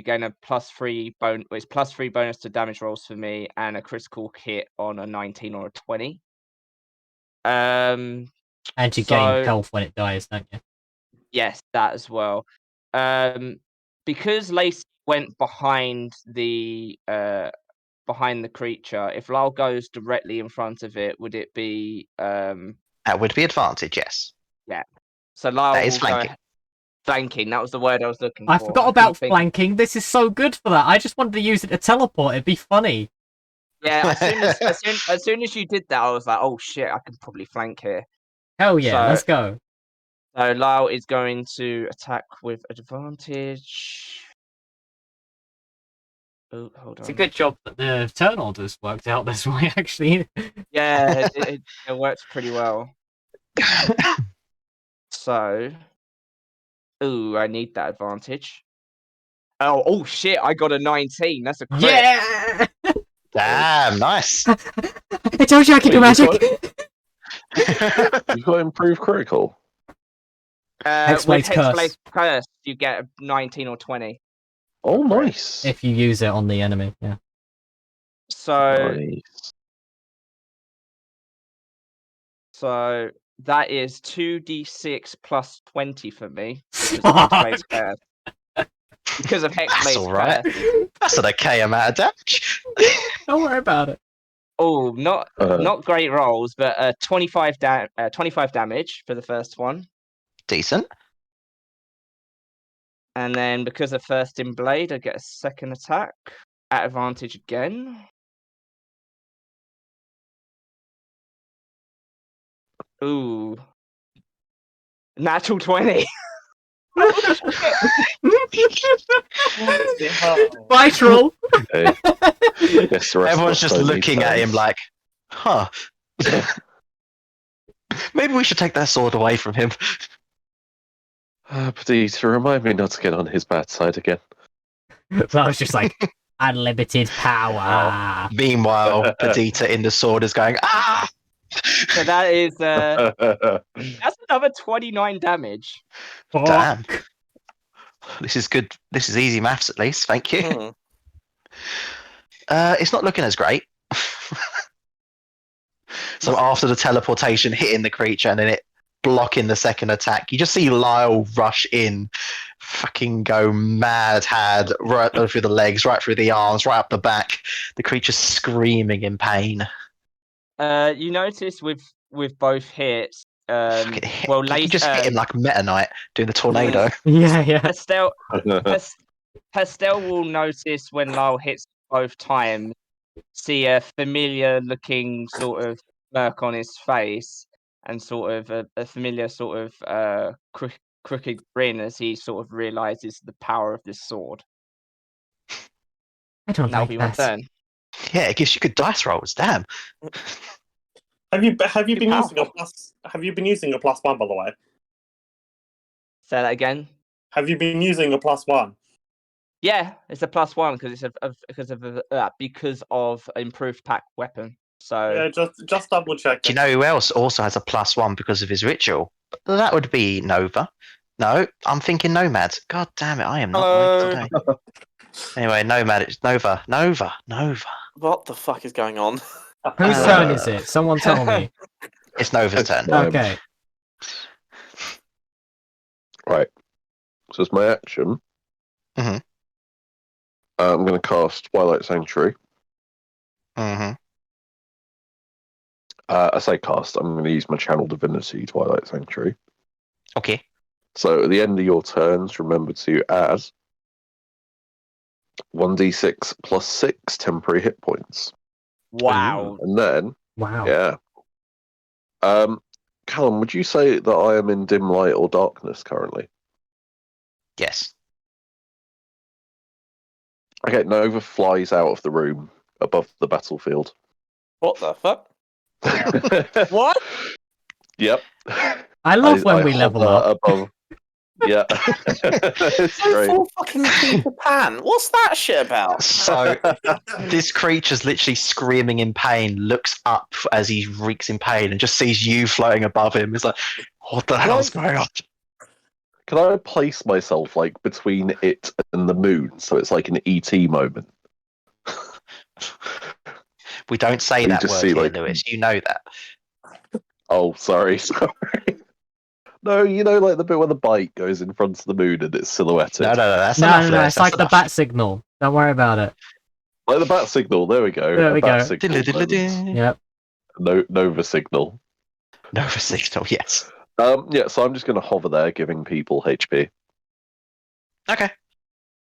gain a +3 bonus. It's +3 bonus to damage rolls for me, and a critical hit on a 19 or a 20. And you gain health when it dies, don't you? Yes, that as well. Because Lacey went behind the creature, if Lyle goes directly in front of it, would it be That would be advantage, yes. yeah. So Lyle That is will flanking. go flanking. That was the word I was looking I for. forgot about flanking. This is so good for that. I just wanted to use it to teleport. It'd be funny. Yeah, as soon as you did that, I was like, oh shit, I can probably flank here. Hell yeah, So- let's go. So Lyle is going to attack with advantage. Oh, hold It's a on. good job that the turn orders worked out this way, actually. Yeah, it works pretty well. So, ooh, I need that advantage. Oh shit! I got a 19. That's a crit. Yeah! Damn, nice. I told you I could do Wait, magic! You've got improved critical. With Hexblade's Hexblade's Curse, you get a 19 or 20. Oh, nice. If you use it on the enemy, yeah. So, Nice. so that is 2d6 plus 20 for me because of Hexblade's Curse. Because of That's Hexblade's alright. Curse. That's an okay amount of damage. Don't worry about it. Oh, not Uh, great rolls, but 25 damage for the first one. Decent. And then because of First in Blade, I get a second attack at advantage again. Ooh. Natural 20. Bye, troll. hey. Yes, the rest Everyone's of us just don't need looking at him turns. like, huh. Maybe we should take that sword away from him. Please remind me not to get on his bad side again. So I was just like, unlimited power. Meanwhile, Perdita in the sword is going, ah! So that is that's another 29 damage. Damn. This is good. This is easy maths, at least. Thank you. Hmm. It's not looking as great. So after the teleportation hitting the creature and then it blocking the second attack, you just see Lyle rush in, fucking go mad had right through the legs, right through the arms, right up the back. The creature's screaming in pain. You notice with both hits, Fucking hit, well, you just hit him like Meta Knight doing the tornado. Yeah. Pastel will notice when Lyle hits both times, see a familiar looking sort of smirk on his face, and sort of a familiar sort of crooked grin as he sort of realizes the power of this sword. I don't That'll like be my that. turn. Yeah, it gives you good dice rolls. Damn. Have you been Powerful. using a plus? Have you been using a +1, by the way? Say that again. Have you been using a +1? Yeah, it's a +1 because of improved pack weapon. So Yeah, just double check. Do you know who else also has a +1 because of his ritual? That would be Nova. No, I'm thinking Nomad. God damn it, I am not right today. Anyway, Nomad, it's Nova. What the fuck is going on? Whose turn is it? Someone tell me. It's Nova's turn. Mine. Okay. Right. So it's my action. Mhm. I'm going to cast Twilight Sanctuary. Mm-hmm. I say cast. I'm going to use my Channel Divinity Twilight Sanctuary. Okay. So at the end of your turns, remember to add 1d6 plus 6 temporary hit points. Wow. And then, Wow. yeah. Callum, would you say that I am in dim light or darkness currently? Yes. Okay, Nova flies out of the room above the battlefield. What the fuck? What? Yep. I love when we hover level up. above. Yeah. It's So great. full fucking Peter Pan. What's that shit about? So this creature's literally screaming in pain, looks up as he reeks in pain, and just sees you floating above him. It's like, what the hell's going on? Can I place myself like between it and the moon so it's like an ET moment? We don't say You that just word see, here, like- Lewis. You know that. Oh, sorry. No, you know, like the bit where the bike goes in front of the moon and it's silhouetted. No, that's No, enough, no, no. Lewis. It's That's like the enough. bat signal. Don't worry about it. Like the bat signal. There we go. There A we bat go. signal moment. Yep. Nova signal. Nova signal, yes. Yeah, so I'm just going to hover there, giving people HP. Okay.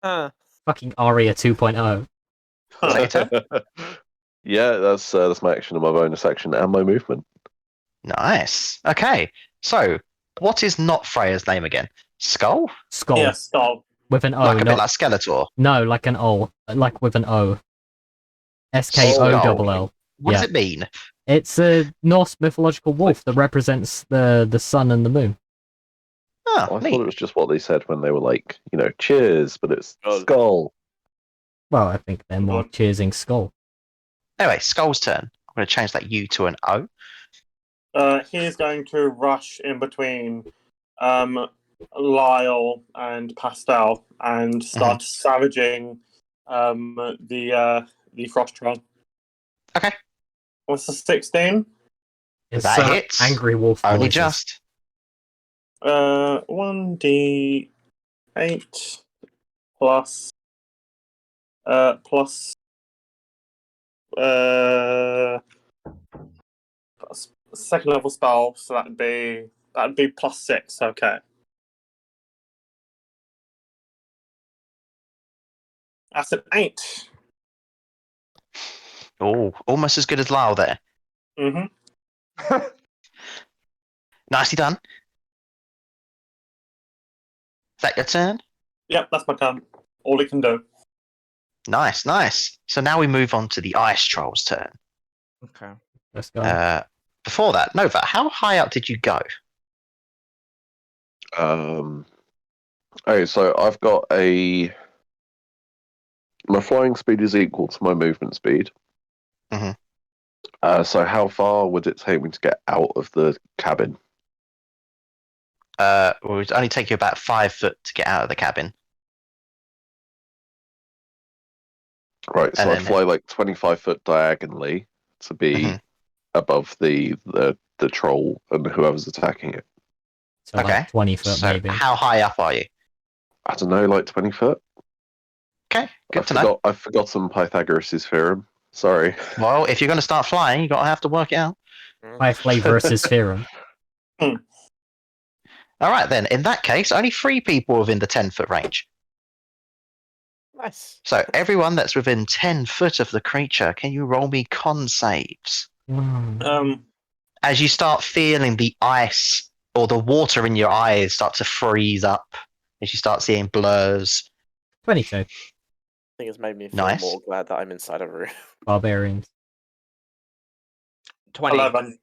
Fucking Aria 2.0. Is that your turn? Yeah, that's my action and my bonus action and my movement. Nice. Okay. So, what is not Freya's name again? Skull? Skull. Yeah, skull. With an O, Like a bit not like Skeletor. no, like an O, like with an O. SKO. What Yeah. does it mean? It's a Norse mythological wolf that represents the sun and the moon. Oh, I neat. thought it was just what they said when they were like, cheers, but it's Oh. skull. Well, I think they're more cheersing skull. Anyway, Skull's turn. I'm going to change that U to an O. He's going to rush in between Lyle and Pastel and start savaging the frost troll. Okay. What's the 16? It's That hits. angry wolf Only voices. just. 1d8 plus second level spell, so that'd be +6. Okay. That's an 8. Oh, almost as good as Lyle there. Mm-hmm. Nicely done. Is that your turn? Yep, that's my turn. All he can do. Nice, nice. So now we move on to the Ice Troll's turn. Okay. Let's go. Before that, Nova, how high up did you go? Okay, so I've got my flying speed is equal to my movement speed. Mhm. So how far would it take me to get out of the cabin? It would only take you about 5 foot to get out of the cabin. Right, so And I'd then- fly like 25 foot diagonally to be above the troll and whoever's attacking it. So okay. like 20 foot So maybe. how high up are you? I don't know, like 20 foot? Okay, good to know. I've forgotten Pythagoras' theorem. Sorry. Well, if you're going to start flying, you're going to have to work it out. High versus theorem. All right, then. In that case, only 3 people within the 10-foot range. Nice. So everyone that's within 10 foot of the creature, can you roll me con saves? As you start feeling the ice or the water in your eyes start to freeze up, as you start seeing blurs. 22. I think it's made me feel Nice. more glad that I'm inside a room. Barbarians. 20. 11.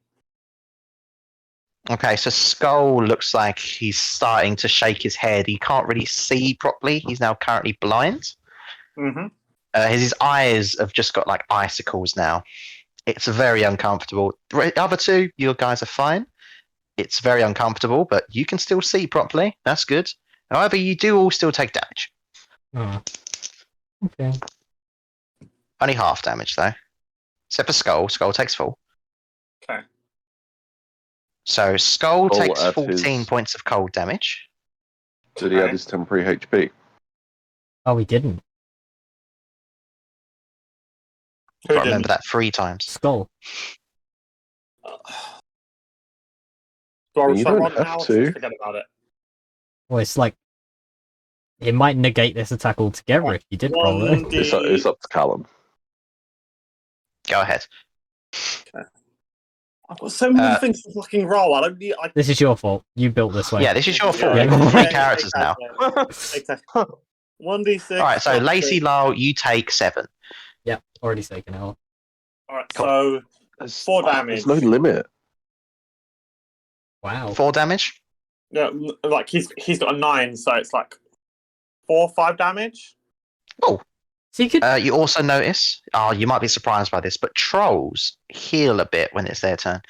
Okay, so Skull looks like he's starting to shake his head. He can't really see properly. He's now currently blind. Mm-hmm. His eyes have just got like icicles now. It's very uncomfortable. The other 2, you guys are fine. It's very uncomfortable, but you can still see properly. That's good. However, you do all still take damage. Oh. Okay. Only half damage, though. Except for Skull. Skull takes full. Okay. So Skull Skull takes at 14 his- points of cold damage. Did he add his temporary HP? Oh, we didn't. Who Got to remember didn't? that 3 times. Skull. Do I You don't run have now or to. just forget about it? Well, it's like it might negate this attack altogether if you did roll it. It's up to Callum. Go ahead. I've got so many things to fucking roll. I don't need. This is your fault. You built this way. Yeah, this is your fault. Yeah. You've got three characters now. Exactly. 1d6. All right, so Lacey, Lyle, you take 7. Yeah, already taken out. All right, Cool. so 4 damage. There's no limit. Wow. 4 damage. Yeah, like he's got a 9, so it's like 4 or 5 damage. Oh. So you could. You also notice, you might be surprised by this, but trolls heal a bit when it's their turn.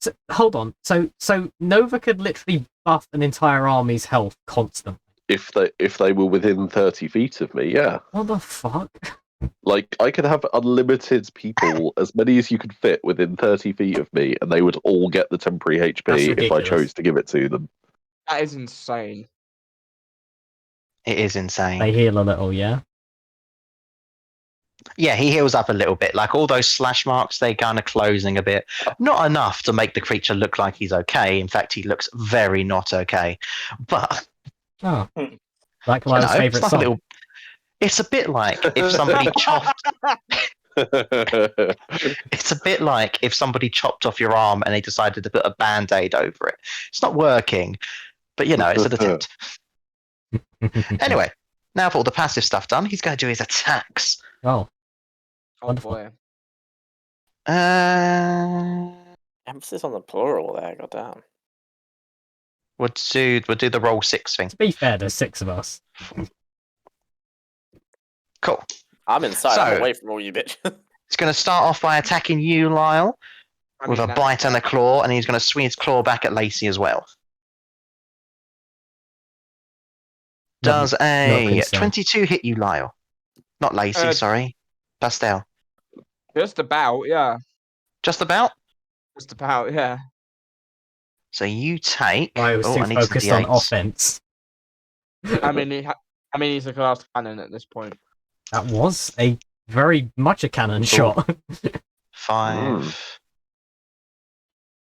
So, hold on. So Nova could literally buff an entire army's health constantly. If they were within 30 feet of me, yeah. What the fuck? Like, I could have unlimited people, as many as you could fit within 30 feet of me, and they would all get the temporary That's HP if I ridiculous. chose to give it to them. That is insane. It is insane. They heal a little, yeah. Yeah, he heals up a little bit. Like all those slash marks, they're kind of closing a bit. Not enough to make the creature look like he's okay. In fact, he looks very not okay. But Oh, like Lyle's it's favorite like a song. little. It's a bit like if somebody chopped. It's a bit like if somebody chopped off your arm and they decided to put a band-aid over it. It's not working, but it's an attempt. Anyway, now for all the passive stuff done, he's going to do his attacks. Oh, Oh Wonderful. boy. Emphasis on the plural there, goddamn. We'll do the roll 6 thing. to be fair, there's 6 of us. Cool. I'm inside, I'm So- away from all you bitch. He's going to start off by attacking you, Lyle, with a bite and a claw, and he's going to swing his claw back at Lacey as well. Does Not a concerned. 22 hit you, Lyle? Not Lacey, sorry. Pastel. Just about, yeah. Just about? Just about, yeah. So you take. I was oh, too I need some focused on D8s. offense. I mean, he's a glass cannon at this point. That was a very much a cannon shot. 5,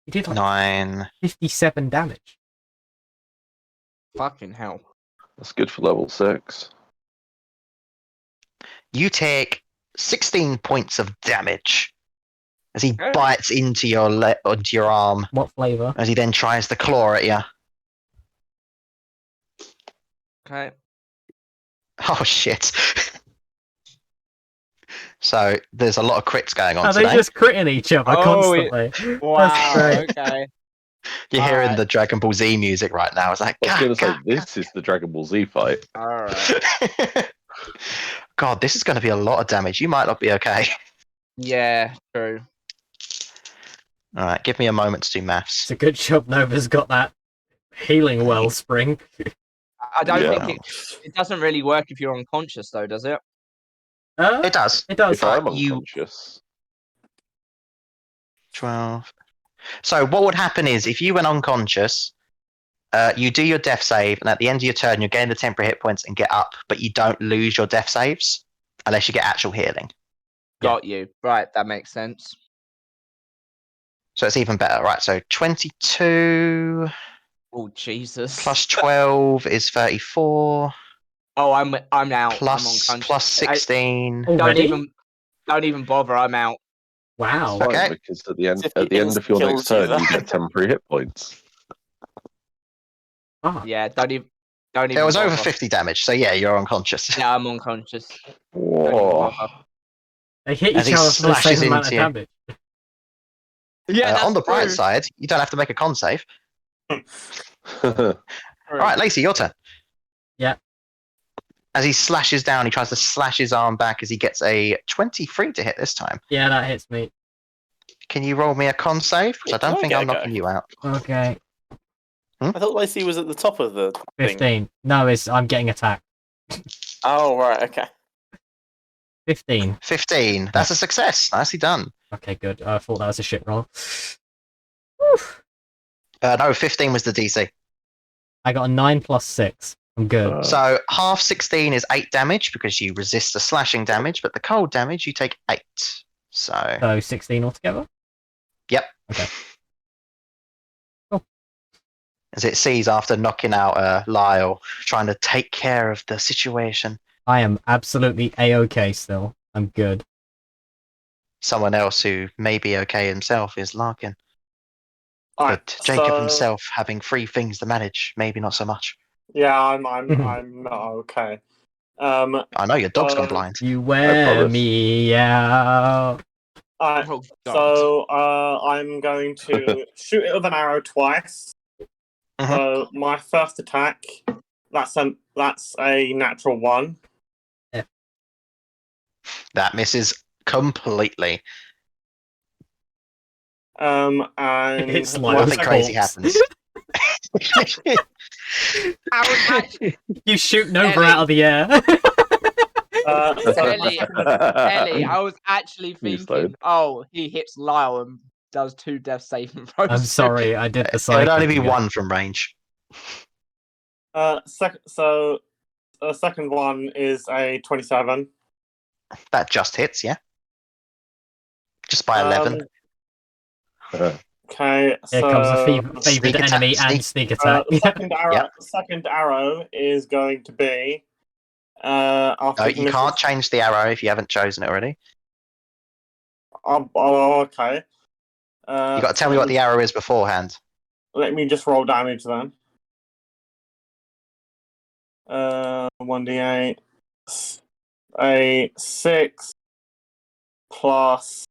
He did like 9. 57 damage. Fucking hell. That's good for level 6. You take 16 points of damage as he Oh. bites into onto your arm, What flavour? as he then tries to claw at you. Okay. Oh shit! So there's a lot of crits going on Are they today. just critting each other Oh, constantly? Wow, great. okay. You're hearing alright. the Dragon Ball Z music right now. It's like, I was going to say, "Gah, this is the Dragon Ball Z fight. Alright. gah." God, this is going to be a lot of damage. You might not be okay. Yeah, true. All right, give me a moment to do It's maths. a good job Nova's got that healing wellspring. I don't Yeah. think it doesn't really work if you're unconscious, though, does it? It does. It does. If I'm you- unconscious, 12. So what would happen is if you went unconscious, you do your death save, and at the end of your turn, you gain the temporary hit points and get up, but you don't lose your death saves unless you get actual healing. Got you. Right, that makes sense. So it's even better, right? So 22 Oh Jesus. plus 12 is 34. Oh, I'm out. I'm Plus unconscious. 16. Don't Already? even bother. I'm out. Wow. fine, Okay. because at the end If it of your next kills you, turn, you though. get temporary hit points. Ah, Yeah, don't even. It was over bother. 50 damage, so yeah, you're unconscious. Yeah, I'm unconscious. Don't even Whoa. bother. they hit As each he other for the slashes same amount of into you. damage. Yeah, that's On the bright true. side, you don't have to make a con save. True. All right, Lacey, your turn. Yeah. As he slashes down, he tries to slash his arm back as he gets a 23 to hit this time. Yeah, that hits me. Can you roll me a con save? Because I Yeah, don't can I think get I'm a go? knocking you out. Okay. I thought Lacey was at the top of the thing. 15. No, I'm getting attacked. Oh, right, okay. 15. 15. That's a success. Nicely done. Okay, good. I thought that was a shit roll. Whew. No, 15 was the DC. I got a 9 plus 6. I'm good. So half 16 is 8 damage because you resist the slashing damage, but the cold damage you take 8. So So 16 altogether? Yep. Okay. Cool. as it sees after knocking out Lyle, trying to take care of the situation. I am absolutely A-okay still. I'm good. Someone else who may be okay himself is Larkin. Alright, But Jacob so, himself having 3 things to manage, maybe not so much. Yeah, I'm not okay. I know your dog's gone So- blind. You wear promise. me out. Alright, Oh god. so I'm going to shoot it with an arrow twice. Mhm. So my first attack, that's a natural 1. That misses completely. And It's my Lyle's Nothing crazy corpse. happens. I was actually You shoot Nova Ellie. out of the air. so Ellie, I was actually You thinking, slowed. oh, he hits Lyle and does 2 death saving throws. I'm sorry, I did the It would only psychic be again. 1 from range. so the second one is a 27. That just hits, yeah. Just by 11. Okay, Here comes the so favorite Sneak attack, enemy and sneak attack. the second arrow is going to be after No, it you misses- can't change the arrow if you haven't chosen it already. Oh, okay. You got to tell me what the arrow is beforehand. Let me just roll damage then. 1d8. A 6 plus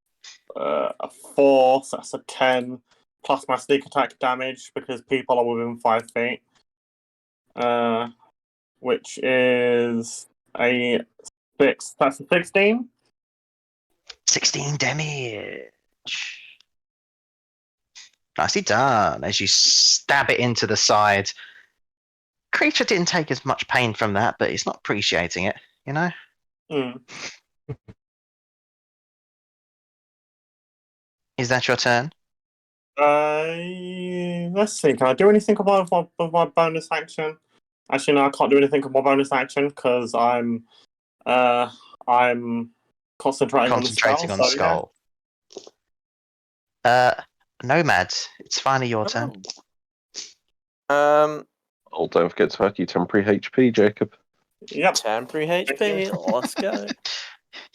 a 4, so that's a 10, plus my sneak attack damage because people are within 5 feet. Which is a 6. That's a 16. 16 damage. Nicely done. As you stab it into the side. Creature didn't take as much pain from that, but it's not appreciating it, you know? Mm. Is that your turn? Let's see. Can I do anything with my bonus action? Actually, no, I can't do anything with my bonus action because I'm concentrating on the skull. Nomad, it's finally your turn. Oh, don't forget to add your temporary HP, Jacob. Yep. Temporary HP. Let's go.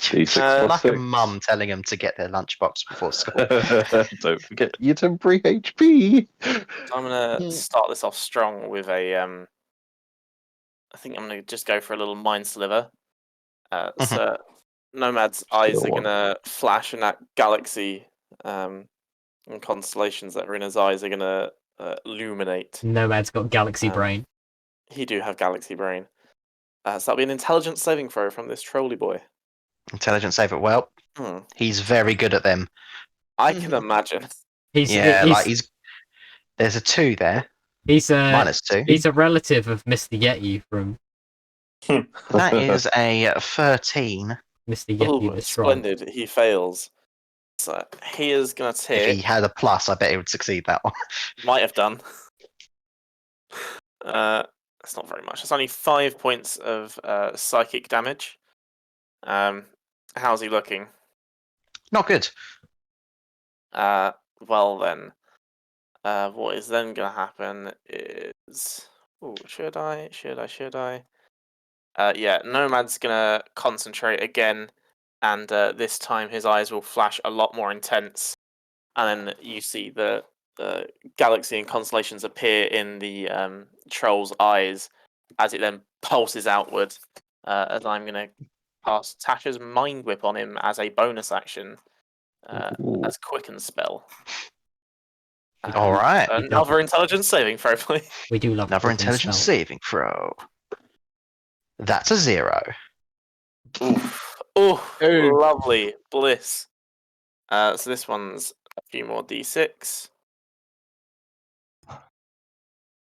D6 plus Like a 6. mum telling them to get their lunchbox before school. Don't forget your temporary HP. So I'm gonna start this off strong with a. I think I'm gonna just go for a little mind sliver. So Nomad's eyes are gonna flash, and that galaxy and constellations that are in his eyes are gonna illuminate. Nomad's got galaxy brain. He do have galaxy brain. So that'll be an intelligence saving throw from this trolley boy. Intelligence save it. Well, he's very good at them. I can imagine. He's there's a 2 there. He's a -2. He's a relative of Mr. Yeti from That is a 13. Mr. Yeti the Strong. Splendid. He fails. So he is gonna tick. If he had a plus, I bet he would succeed that one. Might have done. That's not very much. It's only 5 points of psychic damage. How's he looking? Not good. Well then, what is then going to happen is... Ooh, should I? Yeah, Nomad's going to concentrate again, and this time his eyes will flash a lot more intense. And then you see the galaxy and constellations appear in the troll's eyes as it then pulses outward. As I'm going to cast Tasha's Mind Whip on him as a bonus action, as Quicken spell. All right. Another intelligence saving throw, please. We do love Another Quicken intelligence spell. saving throw. That's a 0. Oh, lovely bliss. So this one's a few more d6.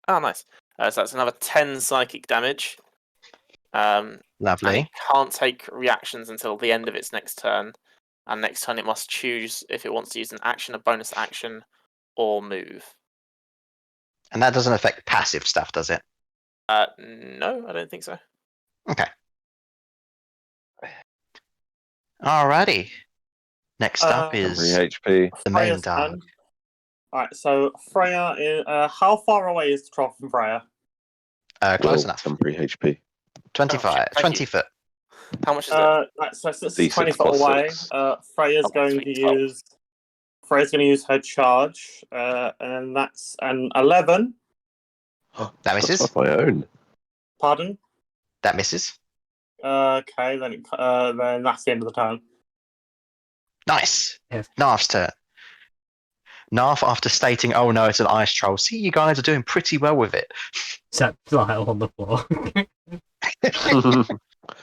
Oh, nice. So that's another 10 psychic damage. And Lovely. it can't take reactions until the end of its next turn. And next turn it must choose if it wants to use an action, a bonus action, or move. And that doesn't affect passive stuff, does it? No, I don't think so. Okay. Alrighty. Next up is Temporary HP. the main Freya's dog. turn. Alright, so Freya is. How far away is the troll from Freya? Close Well, enough. temporary HP. 25, thank 20 you. foot. How much is it? Right, so this is D6 20 foot plus away. 6. Freya's Oh, going sweet, to 12. use. Freya's going to use her charge, and that's an 11. That That's misses. not my own. Pardon? That misses. Okay, then that's the end of the turn. Nice. Yes. Narf's turn. Narf, after stating, "Oh no, it's an ice troll," see, you guys are doing pretty well with it. Except Lyle on the floor.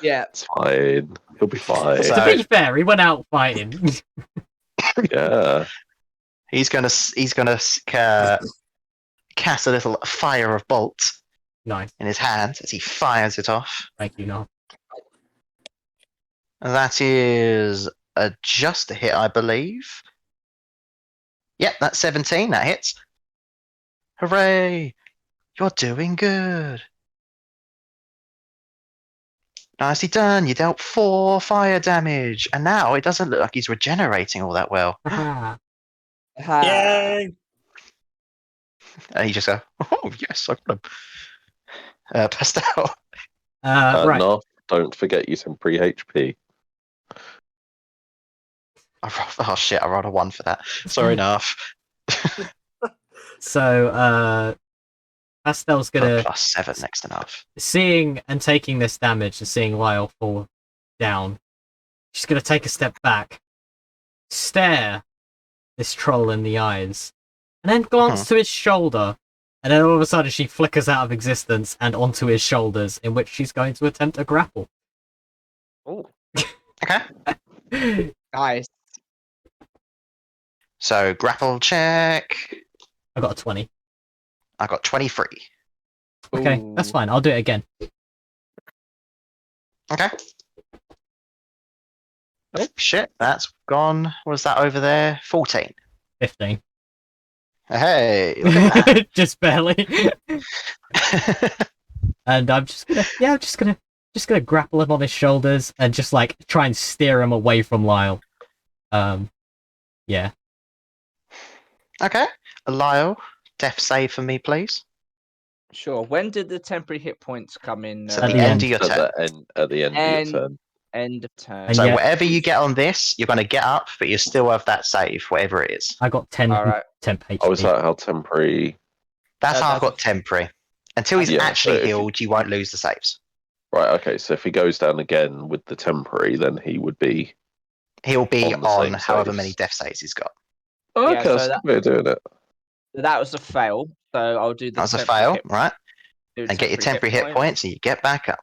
Yeah. It's fine. He'll be fine. So- To be fair, he went out fighting. Yeah. He's gonna cast a little fire of bolt Nice. in his hand as he fires it off. Thank you, Narf. That is just a hit, I believe. Yep, that's 17. That hits. Hooray! You're doing good. Nicely done. You dealt 4 fire damage, and now it doesn't look like he's regenerating all that well. Haha. Yay! And you just go, "Oh yes, I got him." Pastel. Right. No, don't forget your temporary HP. Oh shit! I rolled a 1 for that. Sorry, Narf. So, Pastel's gonna +7 next to Narf. seeing and taking this damage and seeing Lyle fall down. She's gonna take a step back, stare this troll in the eyes, and then glance to his shoulder. And then all of a sudden, she flickers out of existence and onto his shoulders, in which she's going to attempt a grapple. Oh, Okay. Nice. So grapple check. I got a 20. I got 23. Okay, that's Ooh. fine. I'll do it again. Okay. Oh shit! That's gone. What was that over there? 14. 15. Hey, look at that. Just barely. And I'm just gonna grapple him on his shoulders and just like try and steer him away from Lyle. Yeah. Okay. Lyle, death save for me, please. Sure. When did the temporary hit points come in? So at the end of your At turn. the end of And- your turn. End of turn. And So yeah. whatever you get on this, you're going to get up, but you still have that save, whatever it is. I got 10 All right. temp HP. Oh, is that how temporary? That's how I've that's- got temporary. Until he's Yeah, so actually if you- healed, you won't lose the saves. Right. Okay. So if he goes down again with the temporary, then he would be. He'll be On the on same however saves. many death saves he's got. Oh, Yeah, okay, so that's a good way of doing it. That was a fail. So I'll do the. That was a temporary fail, hit- right? do And get your temporary hit points and you get back up.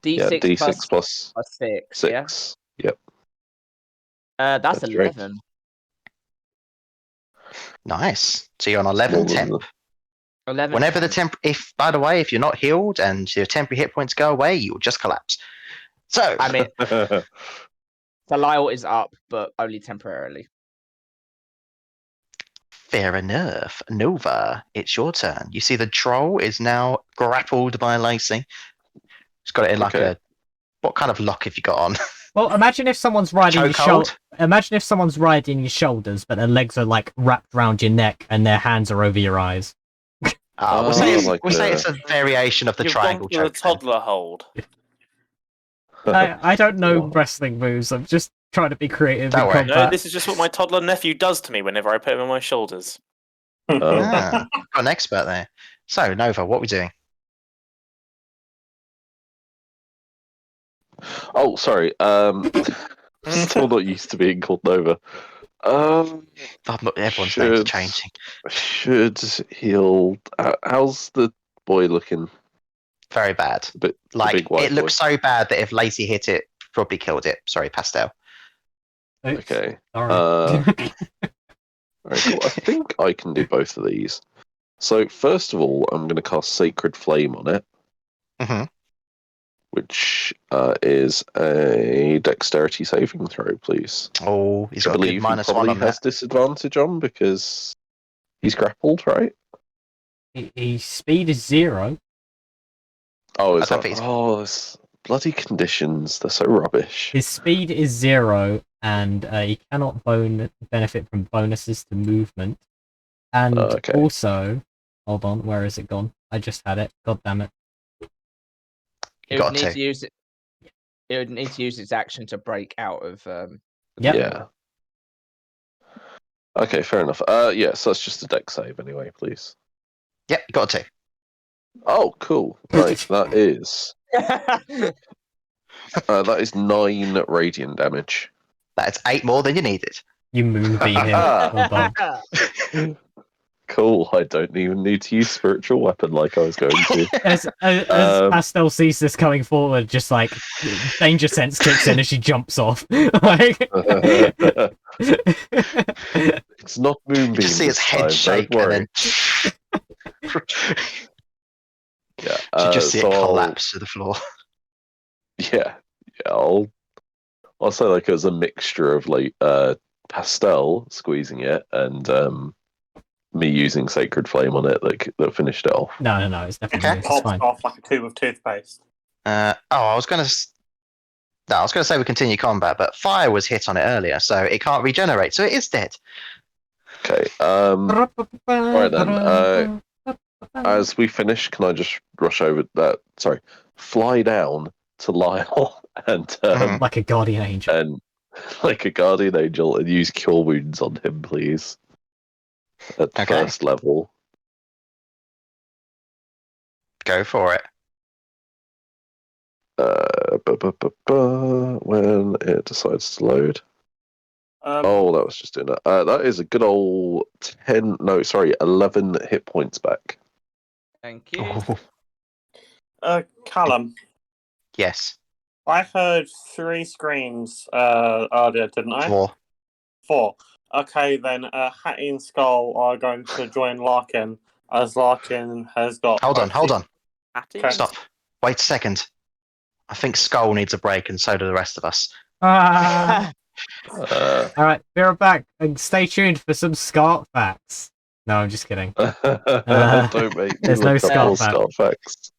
D6, Yeah, D6 plus plus 6. Yeah. 6. Yep. That's That's right. 11. Nice. So you're on 11 More than temp. 11. Whenever the temp. if by the way, if you're not healed and your temporary hit points go away, you'll just collapse. So I mean, the Lyle is up, but only temporarily. fair enough. Nova, it's your turn. You see the troll is now grappled by Lacey. He's got it in like Okay. a what kind of lock have you got on? Well, imagine if someone's riding your Chokehold? shoulder. Imagine if someone's riding your shoulders, but their legs are like wrapped around your neck and their hands are over your eyes. We'll say, it's, like we'll say the- it's a variation of the you've triangle gone for the choke. then. toddler hold. I don't know Wow. wrestling moves. I'm just trying to be creative Don't in worry. No, combat. this is just what my toddler nephew does to me whenever I put him on my shoulders. Ah, got an expert there. So Nova, what are we doing? Oh, sorry. Still not used to being called Nova. Everyone's names are Should- changing. Should heal. How's the boy looking? Very bad. The Like big white it looks so bad that if Lacey hit it, probably killed it. Sorry, Pastel. boy. Oops, Okay. sorry. Alright, cool. I think I can do both of these. So first of all, I'm going to cast Sacred Flame on it, hmm which is a Dexterity saving throw, please. Oh, he's I got a good believe he -1 probably on has that. disadvantage on because he's grappled, right? His speed is 0. Oh, I is don't that? think he's- Oh, this bloody conditions. They're so rubbish. His speed is 0, and he cannot benefit from bonuses to movement. And Okay. also, hold on, where is it gone? I just had it. God damn it. You It would got need to. to use it. It would need to use its action to break out of. Yep. Yeah. Okay, fair enough. Yeah, so that's just a deck save anyway, please. Yep, you got to. Oh, cool. Right, that is 9 radiant damage. That's 8 more than you needed. You moonbeam him. Well done. Cool. I don't even need to use spiritual weapon like I was going to. As Pastel sees this coming forward, just like danger sense kicks in as she jumps off. Like It's not moonbeam. You just see its this head time, shake don't worry. and then Yeah. you just see so it I'll- collapse to the floor. Yeah. I'll say like it was a mixture of like pastel squeezing it and me using sacred flame on it that finished it off. no, it's definitely Okay. it's Pops fine. off like a tube of toothpaste. I was going to say we continue combat, but fire was hit on it earlier, so it can't regenerate, so it is dead. Okay. Right then. As we finish, can I just rush over that? Sorry, fly down to Lyle and Like a guardian angel. and like a guardian angel and use cure wounds on him, please. At Okay. first level. Go for it. When it decides to load. Oh, that was just doing that. That is a good old 11 hit points back. Thank you. Callum, Yes. I heard 3 screams earlier, didn't I? 4. 4. Okay, then Hattie and Skull are going to join Larkin, as Larkin has got... Hold on. Hattie? Okay. Stop. Wait a second. I think Skull needs a break, and so do the rest of us. Alright, be right back. And stay tuned for some SCART facts. No, I'm just kidding. Don't make me there's no look up more SCART SCART facts.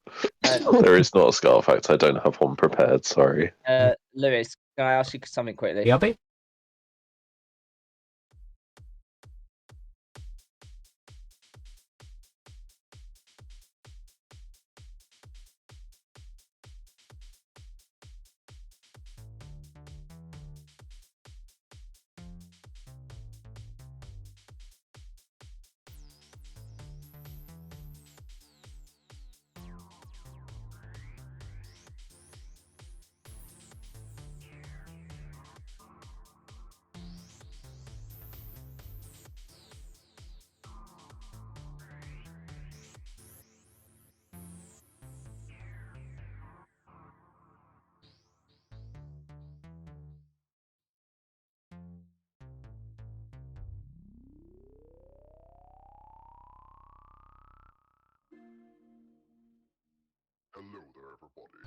There is not a SCART fact. I don't have one prepared. Sorry. Lewis, can I ask you something quickly? Yubby? Hello there, everybody.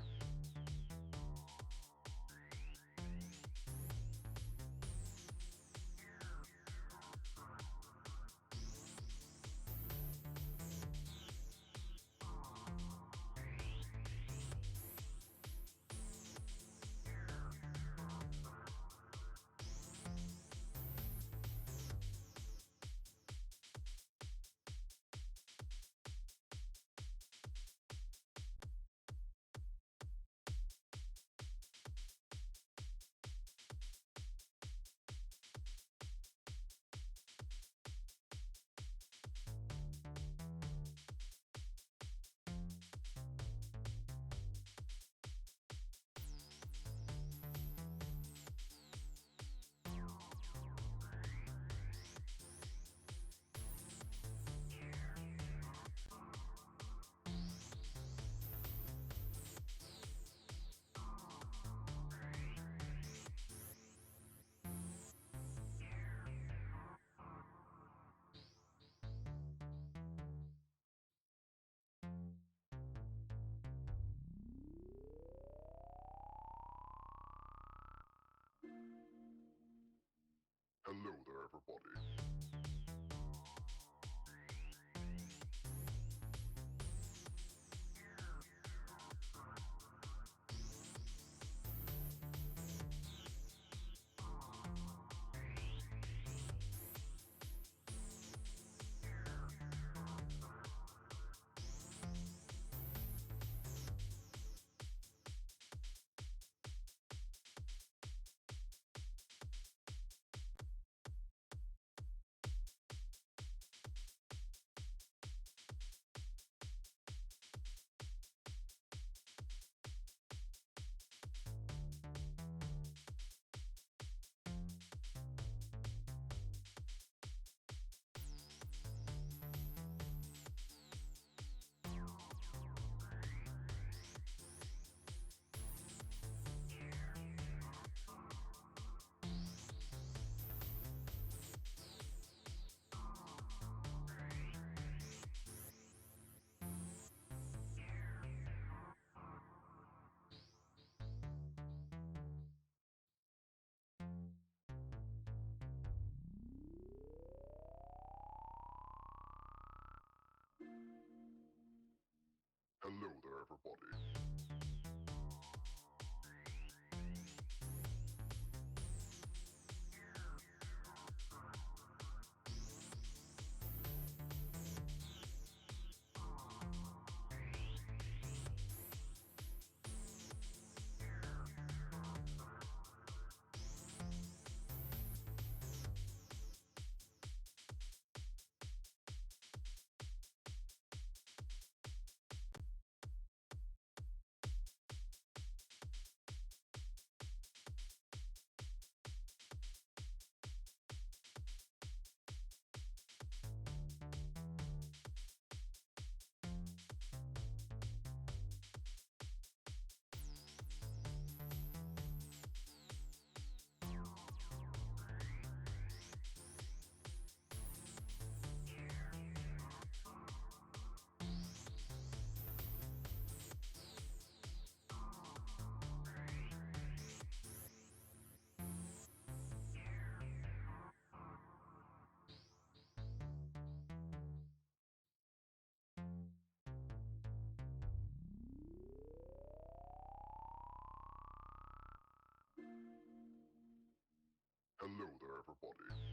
Hello there, everybody. everybody. Hello there, everybody.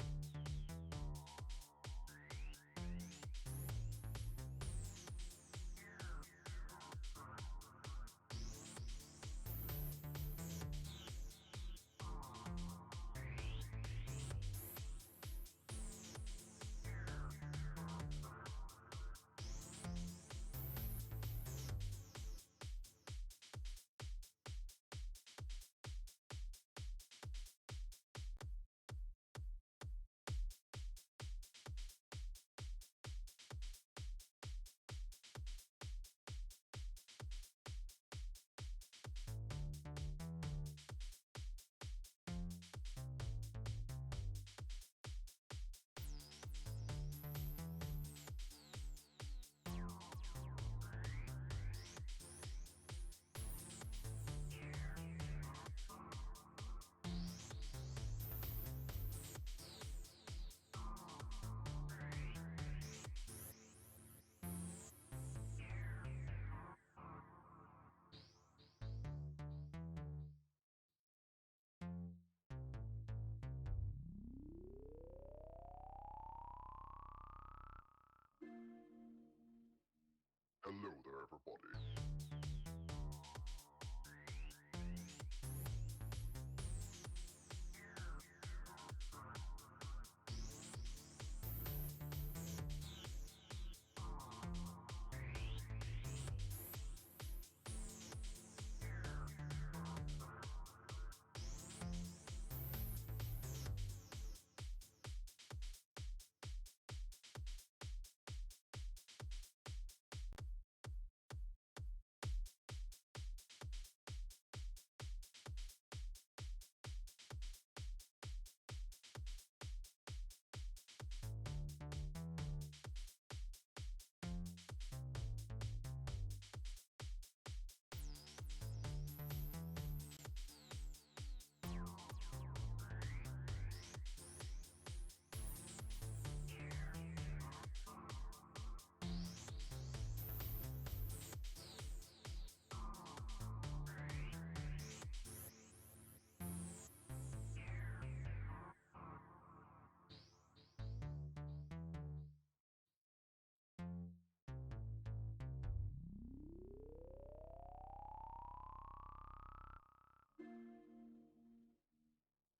Hello there, everybody.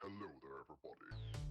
Hello there, everybody.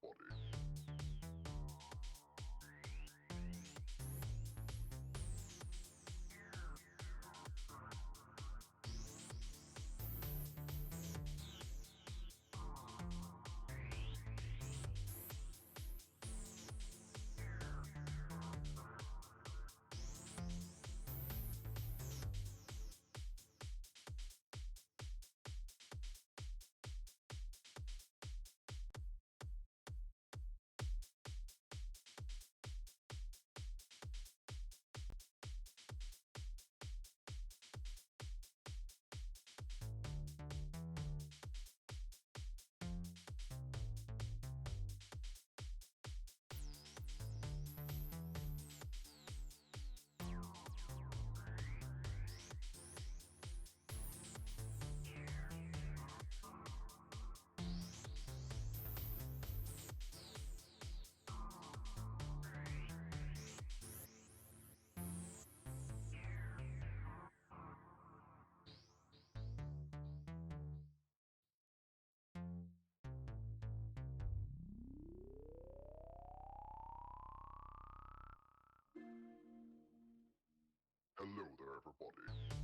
everybody. Hello there, everybody.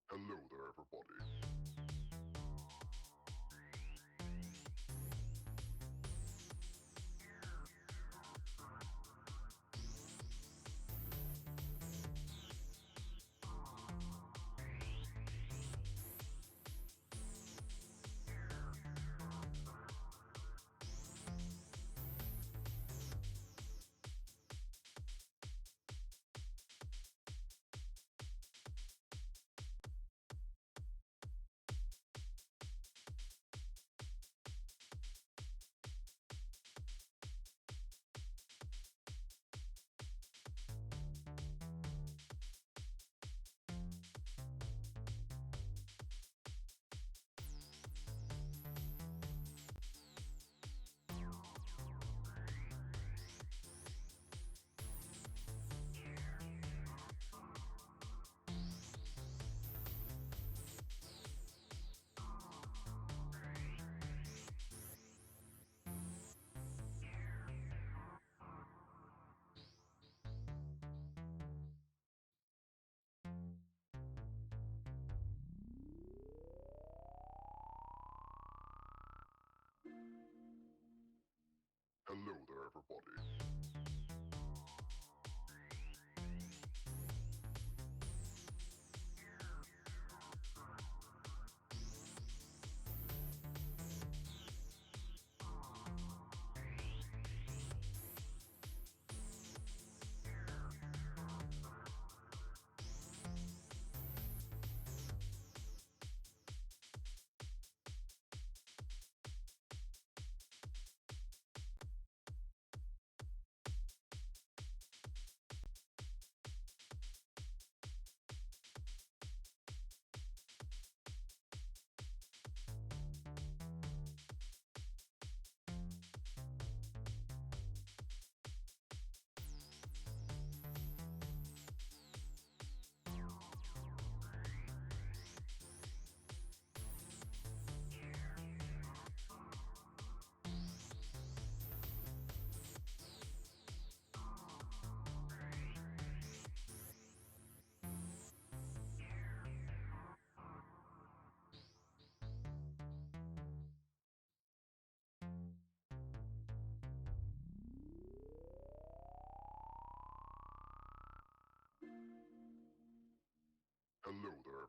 Hello there, everybody. Hello there, everybody.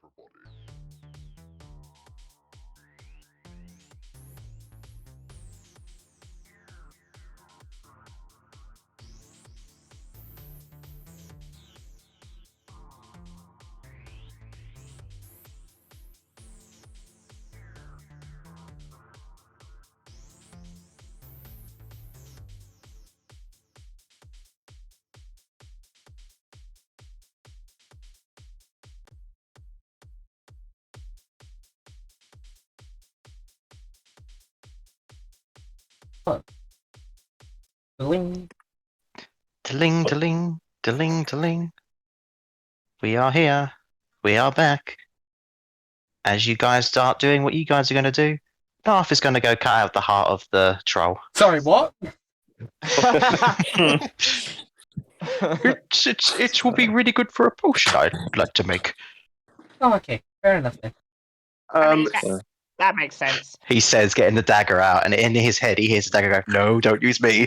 everybody. Bling. Deling, deling, deling, deling. We are here. We are back. As you guys start doing what you guys are going to do, Darth is going to go cut out the heart of the troll. Sorry, what? It will be really good for a potion I'd like to make. Oh, okay. Fair enough then. I mean, so- that makes sense. He says, getting the dagger out, and in his head, he hears the dagger go, "No, don't use me."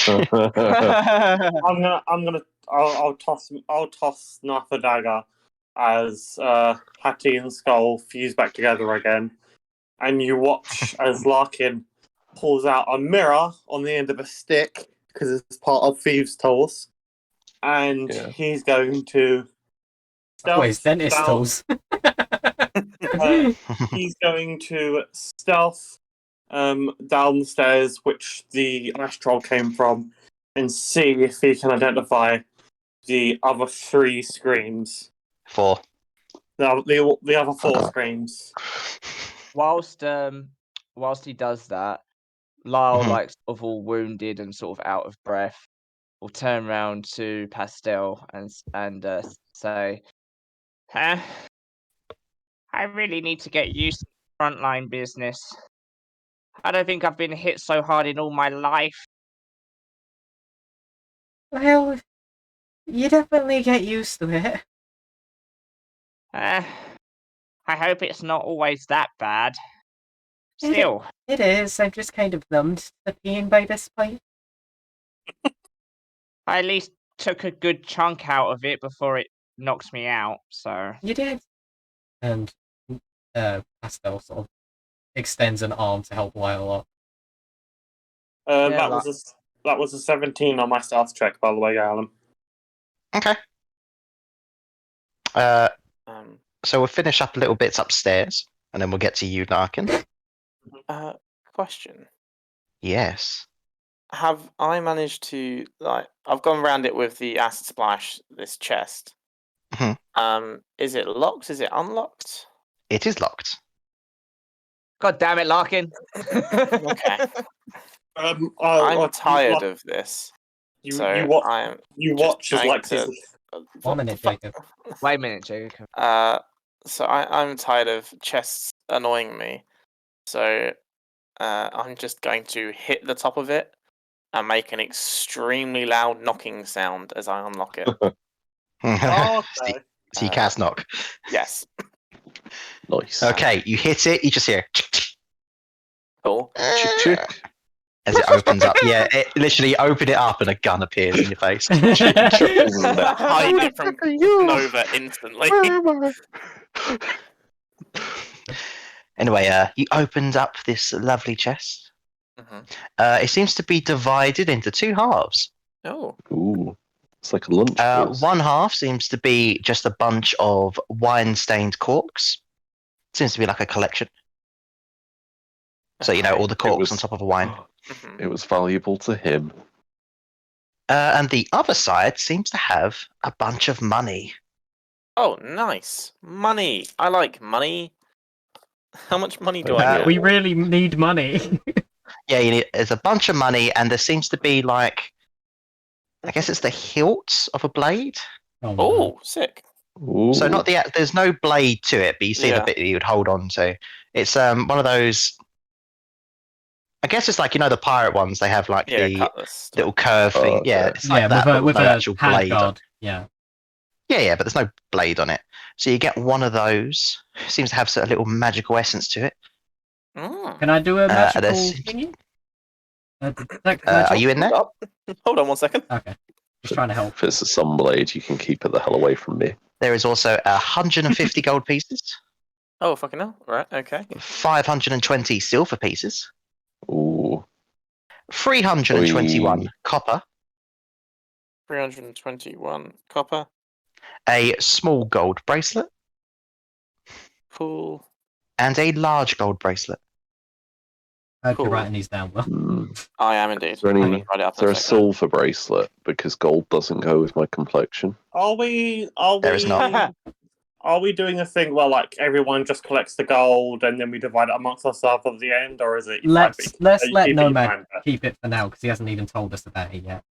I'll toss Nath a dagger as Hattie and Skull fuse back together again, and you watch as Larkin pulls out a mirror on the end of a stick because it's part of Thieves' Tools, and Yeah. he's going to. Wait, dentist down- tools. He's going to stealth down the stairs which the ice troll came from and see if he can identify the other 3 screams. 4. The other 4 screams. whilst he does that, Lyle, Mhm. like sort of all wounded and sort of out of breath, will turn round to Pastel and say, I really need to get used to frontline business. I don't think I've been hit so hard in all my life. Well, you definitely get used to it. I hope it's not always that bad. Still, It is. I'm just kind of numbed to peeing by this point. I at least took a good chunk out of it before it knocked me out, so... You did. And Pastel sort of extends an arm to help Lyle up. Yeah, That was a 17 on my stealth check, by the way, Alan. Okay. So we'll finish up a little bits upstairs, and then we'll get to you, Larkin. Question. Yes. Have I managed to I've gone around it with the acid splash, this chest. Mhm. Is it locked? Is it unlocked? It is locked. God damn it, Larkin! Okay. I'm I'm tired of this. You, so you watch. I'm You just watch as going like to- this. 1 minute, Jacob. Wait a minute, Jacob. So I'm tired of chests annoying me. So I'm just going to hit the top of it and make an extremely loud knocking sound as I unlock it. Okay. So you cast knock. Yes. Nice. Okay, you hit it, you just hear Cool. Chick, chick. as it opens up. Yeah, it literally open it up and a gun appears in your face. Hide it from Nova instantly. Anyway, you opened up this lovely chest. It seems to be divided into 2 halves. Oh. Ooh. It's like a lunch quiz. One half seems to be just a bunch of wine-stained corks. Seems to be like a collection. So, all the corks on top of a wine. It was valuable to him. And the other side seems to have a bunch of money. Oh, nice. Money. I like money. How much money do I get? We really need money. Yeah, there's a bunch of money, and there seems to be like, I guess it's the hilt of a blade. Oh, sick. Ooh. So not there's no blade to it, but you see the Yeah. bit that you would hold on to. It's one of those. I guess it's like the pirate ones. They have like the cutlass. little curve Oh, thing. okay. Yeah, it's like yeah, that, but with no a actual blade. handguard. Yeah. Yeah, but there's no blade on it. So you get one of those. It seems to have sort of little magical essence to it. Can I do a magical there's- thingy? Are you in there? Hold on 1 second. Okay. Just trying to help. If it's a sunblade, you can keep it the hell away from me. There is also 150 gold pieces, Oh, fucking hell. Right, okay. 520 silver pieces, Ooh. 321 Oi. copper, 321 copper. a small gold bracelet, Cool. and a large gold bracelet. I hope Cool. you're writing these down well. I am indeed. Is there, I'm any, gonna write it up is there in a a second. silver bracelet? Because gold doesn't go with my complexion. Are we There is not. are we doing a thing where like everyone just collects the gold and then we divide it amongst ourselves at the end, or is it Let's are you let keeping your Nomad mind there? keep it for now because he hasn't even told us about it yet.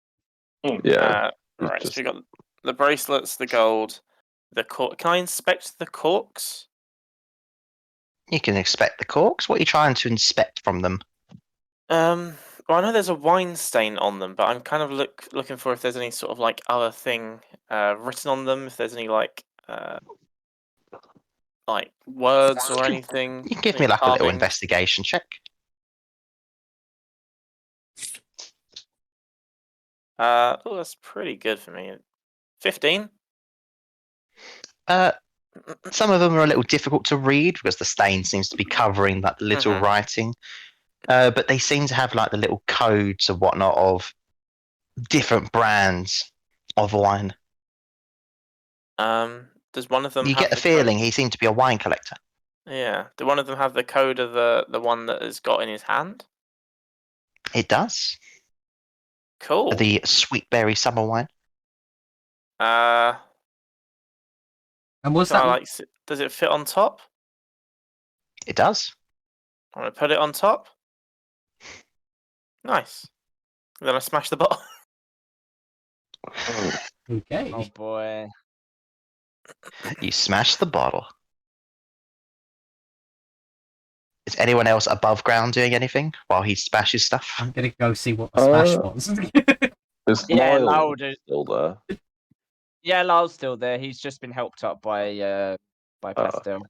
Yeah. Right, just- so we got the bracelets, the gold, the cork. Can I inspect the corks? You can inspect the corks. What are you trying to inspect from them? Well, I know there's a wine stain on them, but I'm kind of looking for if there's any sort of like other thing written on them. If there's any like words or anything. You can give any me like a little carvings. investigation check. Oh, that's pretty good for me. 15. Some of them are a little difficult to read because the stain seems to be covering that little Mhm. writing. But they seem to have like the little codes and whatnot of different brands of wine. Does one of them You have get the the feeling he seemed to be a wine collector. Yeah. Do one of them have the code of the one that has got in his hand? It does. Cool. The sweet berry summer wine. Uh, And was can I, that like, does it fit on top? It does. I'm gonna put it on top. Nice. Then I smash the bottle. Oh, okay? Oh boy. You smash the bottle. Is anyone else above ground doing anything while he smashes stuff? I'm gonna go see what the smash was. is Yeah, Lyle Lyle did. still there? Yeah, Lyle's still there. He's just been helped up by Pastel.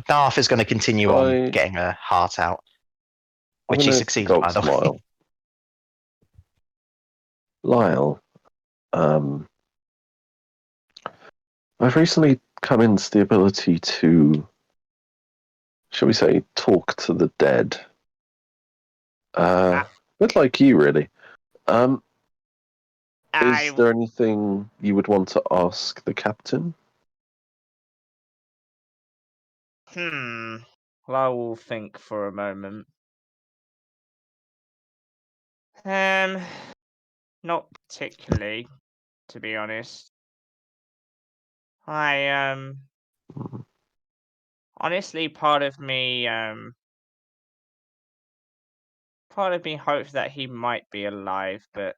Darth is going to continue on Right. getting a heart out, I'm which he gonna succeeded go by up the to way. Lyle. Lyle, I've recently come into the ability to, shall we say, talk to the dead. A bit like you, really. Is there anything you would want to ask the captain? Lyle will think for a moment. Not particularly, to be honest. Honestly, part of me hopes that he might be alive, but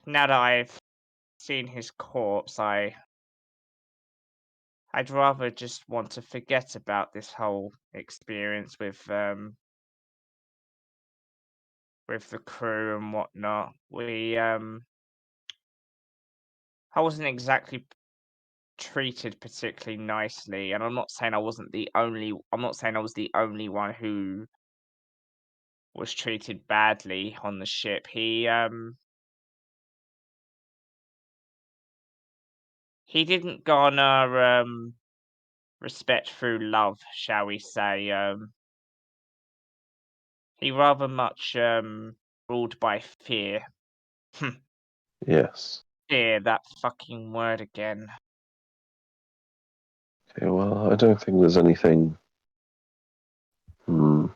now that I've seen his corpse, I'd rather just want to forget about this whole experience with the crew and whatnot. I wasn't exactly treated particularly nicely, and I'm not saying I was the only one who was treated badly on the ship. He didn't garner respect through love, shall we say. He rather much ruled by fear. Yes. Fear, that fucking word again. Okay, well, I don't think there's anything. I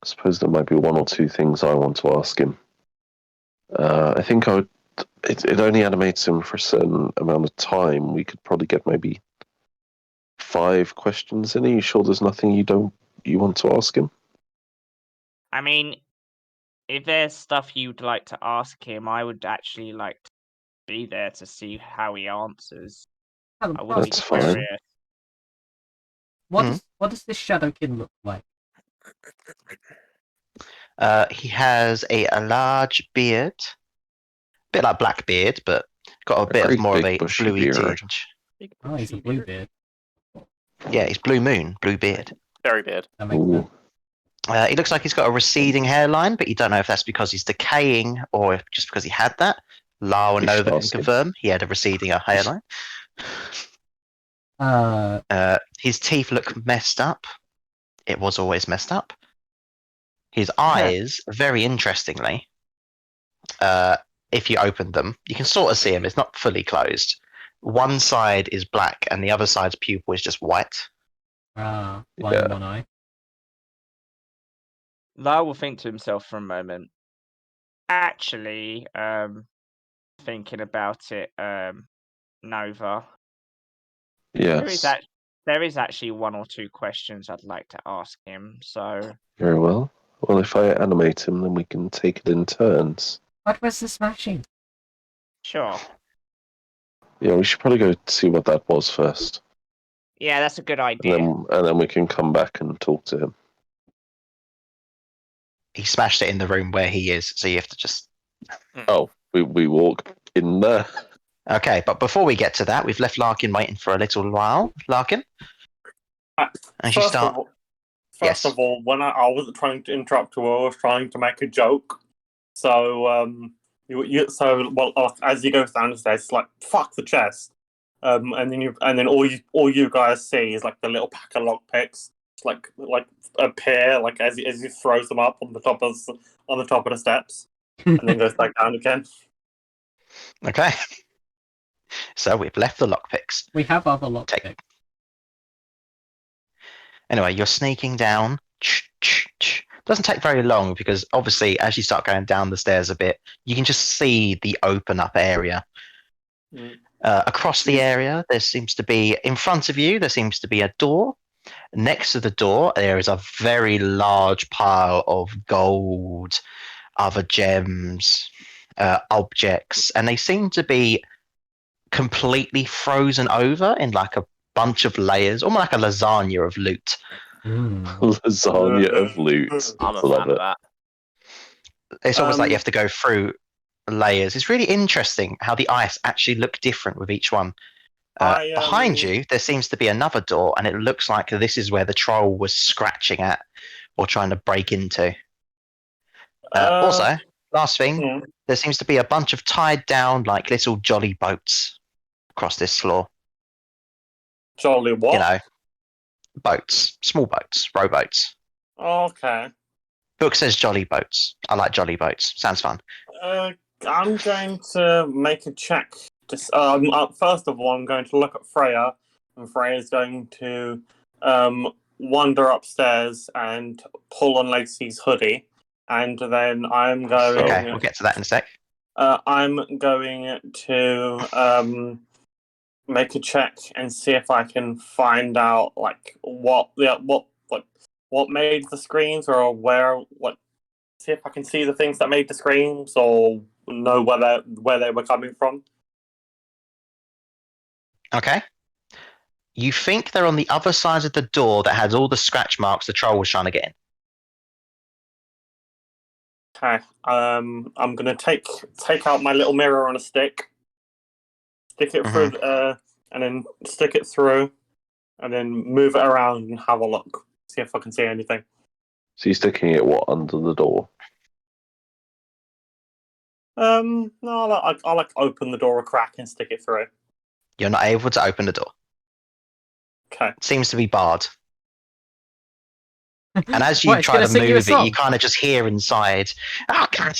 suppose there might be one or two things I want to ask him. I think I would. It only animates him for a certain amount of time. We could probably get maybe 5 questions in. Are you sure there's nothing you want to ask him? I mean, if there's stuff you'd like to ask him, I would actually like to be there to see how he answers. I would be That's fine. curious. What does this Shadowkin look like? He has a large beard, a bit like Blackbeard, but got a bit great of more of big a bushy bluey beard. tinge. Oh, he's a bluebeard. Yeah, he's blue moon, blue beard. Very beard. That makes sense. Ooh. He looks like he's got a receding hairline, but you don't know if that's because he's decaying or just because he had that. Lyle and We should Nova can ask him. confirm he had a receding hairline. His teeth look messed up. It was always messed up. His eyes, very interestingly, if you open them, you can sort of see him. It's not fully closed. One side is black, and the other side's pupil is just white. Blind Yeah. in one eye. Lyle will think to himself for a moment. Actually, thinking about it, Nova, Yes. there is actually one or two questions I'd like to ask him. So Very well. Well, if I animate him, then we can take it in turns. What was the smashing? sure. Yeah, we should probably go see what that was first, Yeah, that's a good and idea. then we can come back and talk to him. He smashed it in the room where he is, so you have to just. Oh, we walk in there. Okay, but before we get to that, we've left Larkin waiting for a little while. Larkin, as you start. First of all, when I wasn't trying to interrupt you, I was trying to make a joke. So as you go down the stairs, it's like fuck the chest, and then all you guys see is like the little pack of lockpicks, like appear like as he throws them up on the top of the steps, and then goes back down again. Okay. So we've left the lockpicks. We have other lockpicks. Anyway, you're sneaking down. Doesn't take very long because obviously, as you start going down the stairs a bit, you can just see the open up area. Across the area, there seems to be, in front of you, there seems to be a door. Next to the door, there is a very large pile of gold, other gems, objects, and they seem to be completely frozen over in like a bunch of layers, almost like a lasagna of loot. Lasagna of loot. I'm a Love fan it. of that. It's almost like you have to go through layers. It's really interesting how the ice actually look different with each one. Behind you, there seems to be another door, and it looks like this is where the troll was scratching at or trying to break into. Also, last thing, there seems to be a bunch of tied down like little jolly boats across this floor. Jolly what? You know, boats, small boats, rowboats. Okay. Book says jolly boats. I like jolly boats. Sounds fun. I'm going to make a check. Just first of all, I'm going to look at Freya, and Freya's going to wander upstairs and pull on Lacey's hoodie, and then I'm going. Okay, we'll get to that in a sec. I'm going to make a check and see if I can find out like what made the screams, or see if I can see the things that made the screams, or know where they were coming from. Okay. You think they're on the other side of the door that has all the scratch marks the troll was trying to get in. Okay. I'm gonna take out my little mirror on a stick, stick it through, and then stick it through, and then move it around and have a look, see if I can see anything. So you're sticking it under the door? No, I'll like open the door a crack and stick it through. You're not able to open the door. Okay. It seems to be barred. And as you What, it's try gonna to sing you a move it, you song? kind of just hear inside. Oh, God.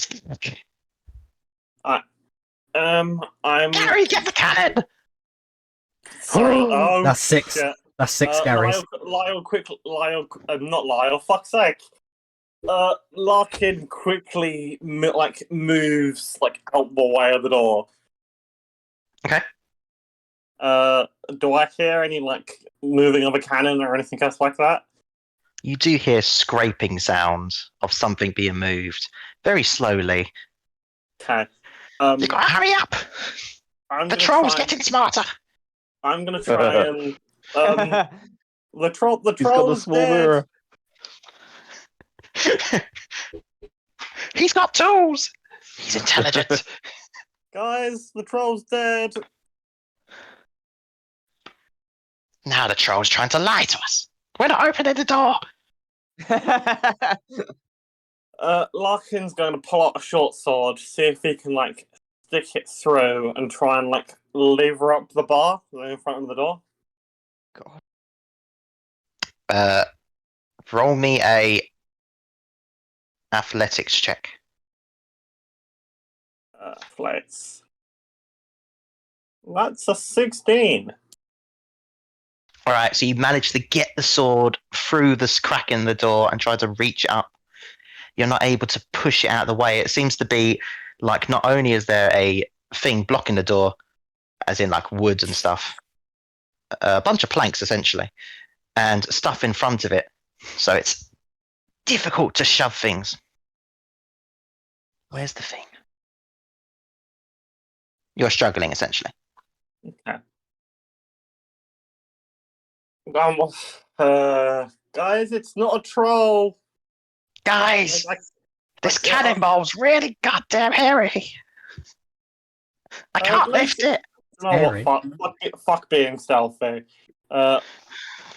I'm Gary, get the cannon! sorry. Oh, That's six. shit. That's six Garys. Lyle, not Lyle. Fuck's sake. Larkin quickly moves out the way of the door. Okay. Do I hear any moving of a cannon or anything else like that? You do hear scraping sounds of something being moved very slowly. Okay. You gotta hurry up! The troll's getting smarter! I'm gonna try and the troll's He's got the small dead. mirror. He's got tools! He's intelligent. Guys, the troll's dead. Now the troll's trying to lie to us. We're not opening the door. Larkin's going to pull out a short sword, see if he can stick it through and try and lever up the bar in front of the door. Roll me a athletics check. Flex. That's a 16. All right, so you manage to get the sword through this crack in the door and try to reach it up. You're not able to push it out of the way. It seems to be like not only is there a thing blocking the door, as in like wood and stuff, a bunch of planks essentially, and stuff in front of it. So it's difficult to shove things. Where's the thing? You're struggling essentially. Okay. Guys, it's not a troll. Guys, Like, this cannonball's really goddamn hairy. I can't lift it. You know what? Fuck being stealthy.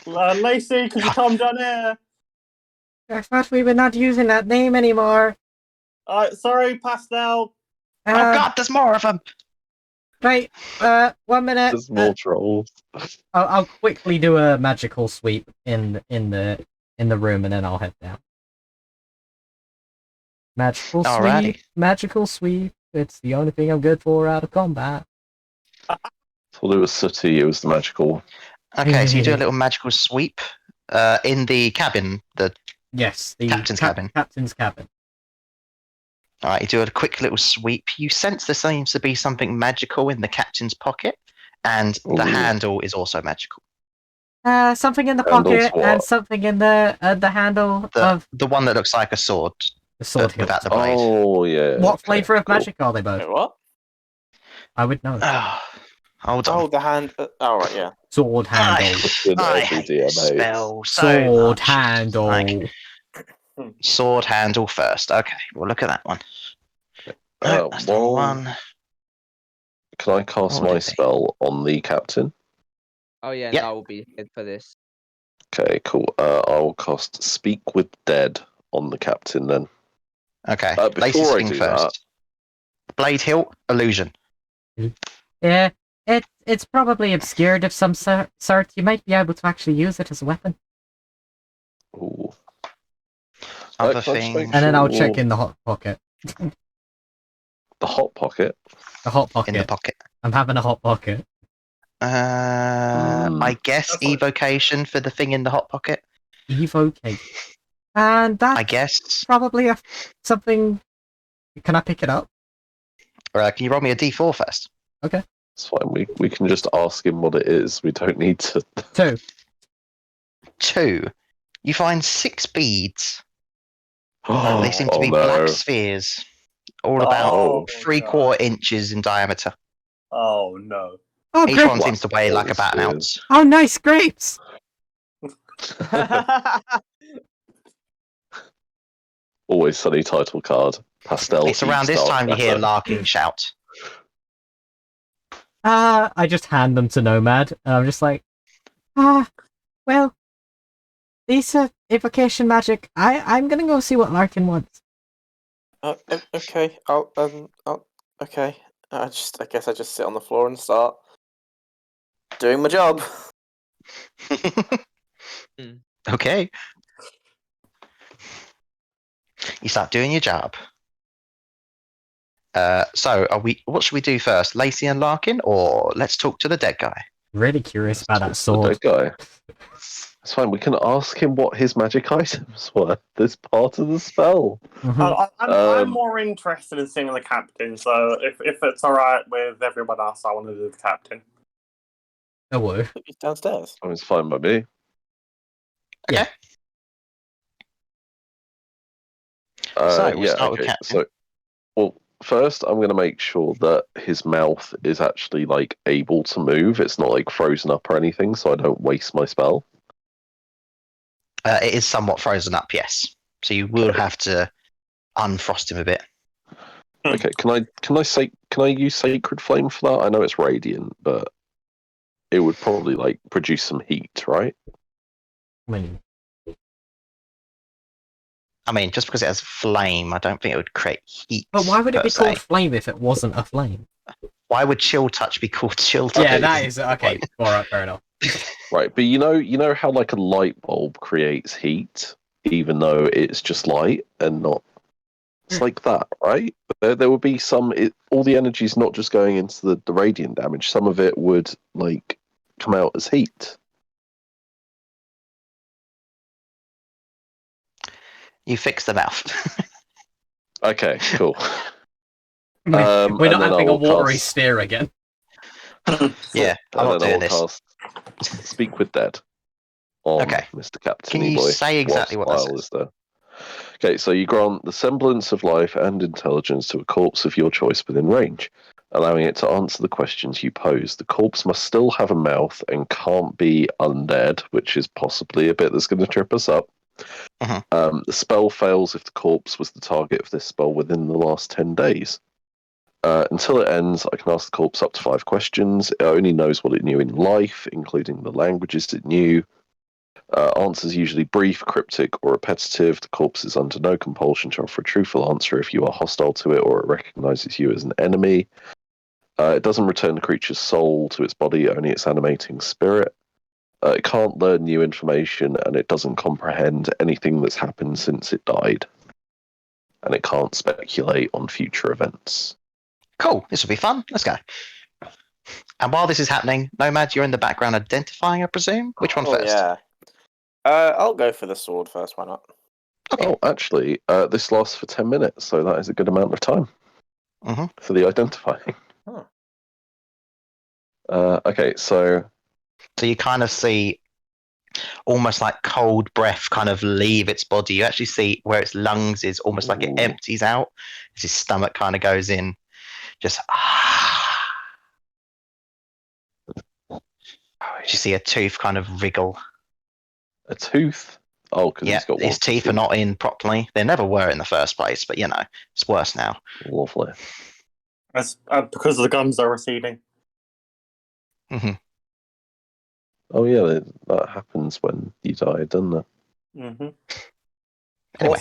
Lacey, could you come down here? I thought we were not using that name anymore. Sorry, Pastel. Oh god, there's more of them. Right, 1 minute. There's more trolls. I'll quickly do a magical sweep in the room, and then I'll head down. Magical sweep. Alrighty. Magical sweep. It's the only thing I'm good for out of combat. I thought it was Sooty, it was the magical. Okay, so you do a little magical sweep in the cabin, the captain's cabin. Captain's cabin. All right, you do a quick little sweep. You sense there seems to be something magical in the captain's pocket, and the handle is also magical. Something in the Handle's pocket what? and something in the handle of The one that looks like a sword, the sword hilt. without the blade. Oh, yeah. What okay, flavor of cool. magic are they both? Wait, what? I would know. Hold on. Oh, the hand. Oh, right, yeah. Sword handle. Fucking I every hate DM this hates. spell so Sword much. handle. Like, sword handle first. Okay, we'll look at that one. No, that's the well, one. Can I cast What would my it be? spell on the captain? Oh yeah, Yep. I will be here for this. Okay, cool. I will cast Speak with Dead on the captain then. Okay, Before Lacey's I thing do first. Blade hilt, illusion. Yeah, it's probably obscured of some sort. You might be able to actually use it as a weapon. Ooh. Other can I just make things. And then I'll sure- check in the hot pocket. The hot pocket. The hot pocket. In the pocket. I'm having a hot pocket. I guess That's fine. evocation for the thing in the hot pocket. Evocate. And that's I guess. probably something. Can I pick it up? Can you roll me a d4 first? It's fine. We can just ask him what it is. We don't need to. 2. 2. You find 6 beads. Oh, They seem to be no. black spheres, all about Oh, 3/4 inches in diameter. Oh no. Oh, Each great! one seems to weigh like about an ounce. Oh, nice grapes! Always sunny title card. Pastel. It's around this Star time you hear Trapper. Larkin shout. I just hand them to Nomad, and I'm just like, well, these are evocation magic. I'm gonna go see what Larkin wants. Okay. Okay. I guess I just sit on the floor and start doing my job. Okay. You start doing your job. So what should we do first? Lacey and Larkin, or let's talk to the dead guy? Really curious about that The sword. dead guy. It's fine. We can ask him what his magic items were. This part of the spell. Mhm. I'm more interested in seeing the captain, so if it's alright with everyone else, I want to do the captain. Oh, whoa. He's downstairs. Oh, it's fine by me. Okay. So we'll start with okay. captain. So, well, first I'm going to make sure that his mouth is actually like able to move. It's not like frozen up or anything, so I don't waste my spell. It is somewhat frozen up, yes. So you will have to unfrost him a bit. Okay, can I use Sacred Flame for that? I know it's radiant, but it would probably like produce some heat, right? I mean, just because it has flame, I don't think it would create heat. But why would it per be se. called flame if it wasn't a flame? Why would chill touch be called chill touch? Yeah, that is okay. Alright, fair enough. Right, but you know how like a light bulb creates heat, even though it's just light and not. It's like that, right? There would be some. All the energy is not just going into the radiant damage. Some of it would like come out as heat. You fix the mouth. Okay, cool. We're and not then I having a will watery cast- sphere again. Yeah, I'm not and then I doing will this. cast Speak with Dead on Okay. Mr. Captain Can you Boy. say exactly what that Lyle says? is there. Okay, so you grant the semblance of life and intelligence to a corpse of your choice within range, allowing it to answer the questions you pose. The corpse must still have a mouth and can't be undead, which is possibly a bit that's going to trip us up. Mhm. The spell fails if the corpse was the target of this spell within the last 10 days. Until it ends, I can ask the corpse up to 5 questions. It only knows what it knew in life, including the languages it knew. Answers usually brief, cryptic, or repetitive. The corpse is under no compulsion to offer a truthful answer if you are hostile to it or it recognizes you as an enemy. It doesn't return the creature's soul to its body, only its animating spirit. It can't learn new information, and it doesn't comprehend anything that's happened since it died. And it can't speculate on future events. Cool. This will be fun. Let's go. And while this is happening, Nomad, you're in the background identifying, I presume? Which one first? Yeah. I'll go for the sword first. Why not? Okay. Oh, actually, this lasts for 10 minutes, so that is a good amount of time for the identifying. Hmm. Okay, so So you kind of see almost like cold breath kind of leave its body. You actually see where its lungs is almost like it Ooh. empties out as his stomach kind of goes in. Just you see a tooth kind of wriggle. a tooth. Oh, because Yeah, he's got his one. teeth are not in properly. They never were in the first place, but you know, it's worse now. Lovely. That's because the gums are receding. hmm Oh yeah, that happens when you die, doesn't it? Mm-hmm. Anyway.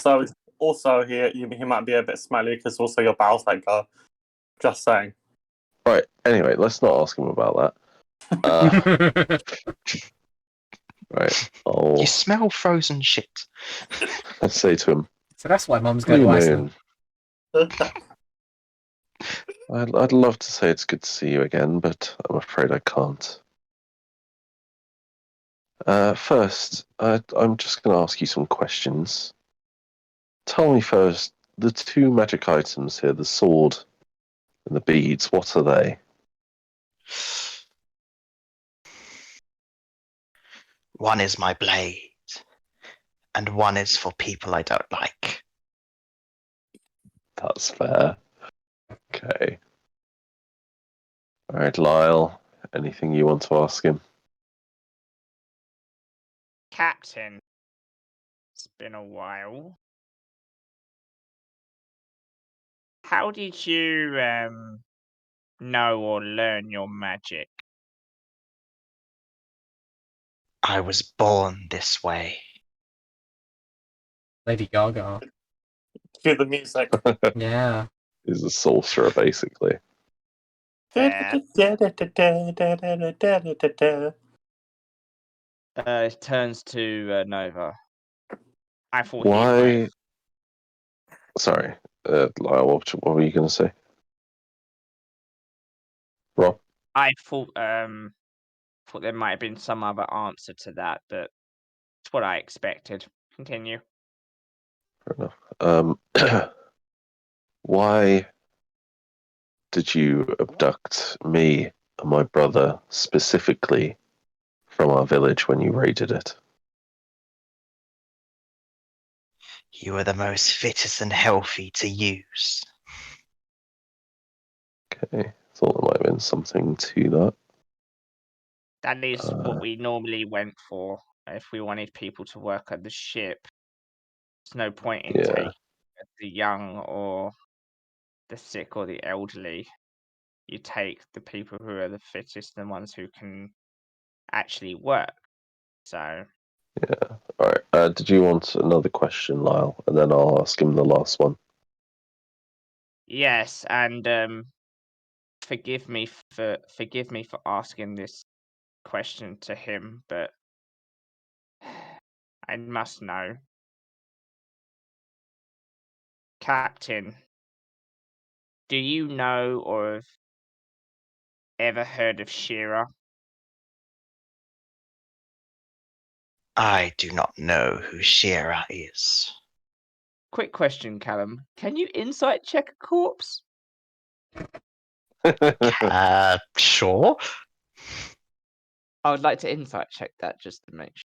Also, he might be a bit smelly because also your bowels like go. Just saying. Right. Anyway, let's not ask him about that. Right. You I'll smell frozen shit. say to him, So that's why mums go Blue to Iceland. Moon. I'd love to say it's good to see you again, but I'm afraid I can't. First, I'm just going to ask you some questions. Tell me first, the 2 magic items here, the sword and the beads, what are they? One is my blade, and one is for people I don't like. That's fair. Okay. All right, Lyle, anything you want to ask him? Captain, it's been a while. How did you know or learn your magic? I was born this way. Lady Gaga. Cue the music. Yeah. He's a sorcerer, basically. Fair. It turns to Nova. I thought he might. Why? Sorry, Lyle, what were you going to say? Rob? I thought there might have been some other answer to that, but it's what I expected. Continue. Fair enough. Why did you abduct me and my brother specifically from our village when you raided it? You are the most fittest and healthy to use. Okay, thought there might have been something to that. That is what we normally went for if we wanted people to work at the ship. There's no point in Yeah. taking the young or the sick or the elderly. You take the people who are the fittest and the ones who can actually work. So Yeah. All right. Did you want another question, Lyle? And then I'll ask him the last one. yes, and forgive me for asking this question to him, but I must know. Captain, do you know or have ever heard of Shira? I do not know who Shira is. Quick question, Callum. Can you insight check a corpse? Sure. I would like to insight check that just to make sure.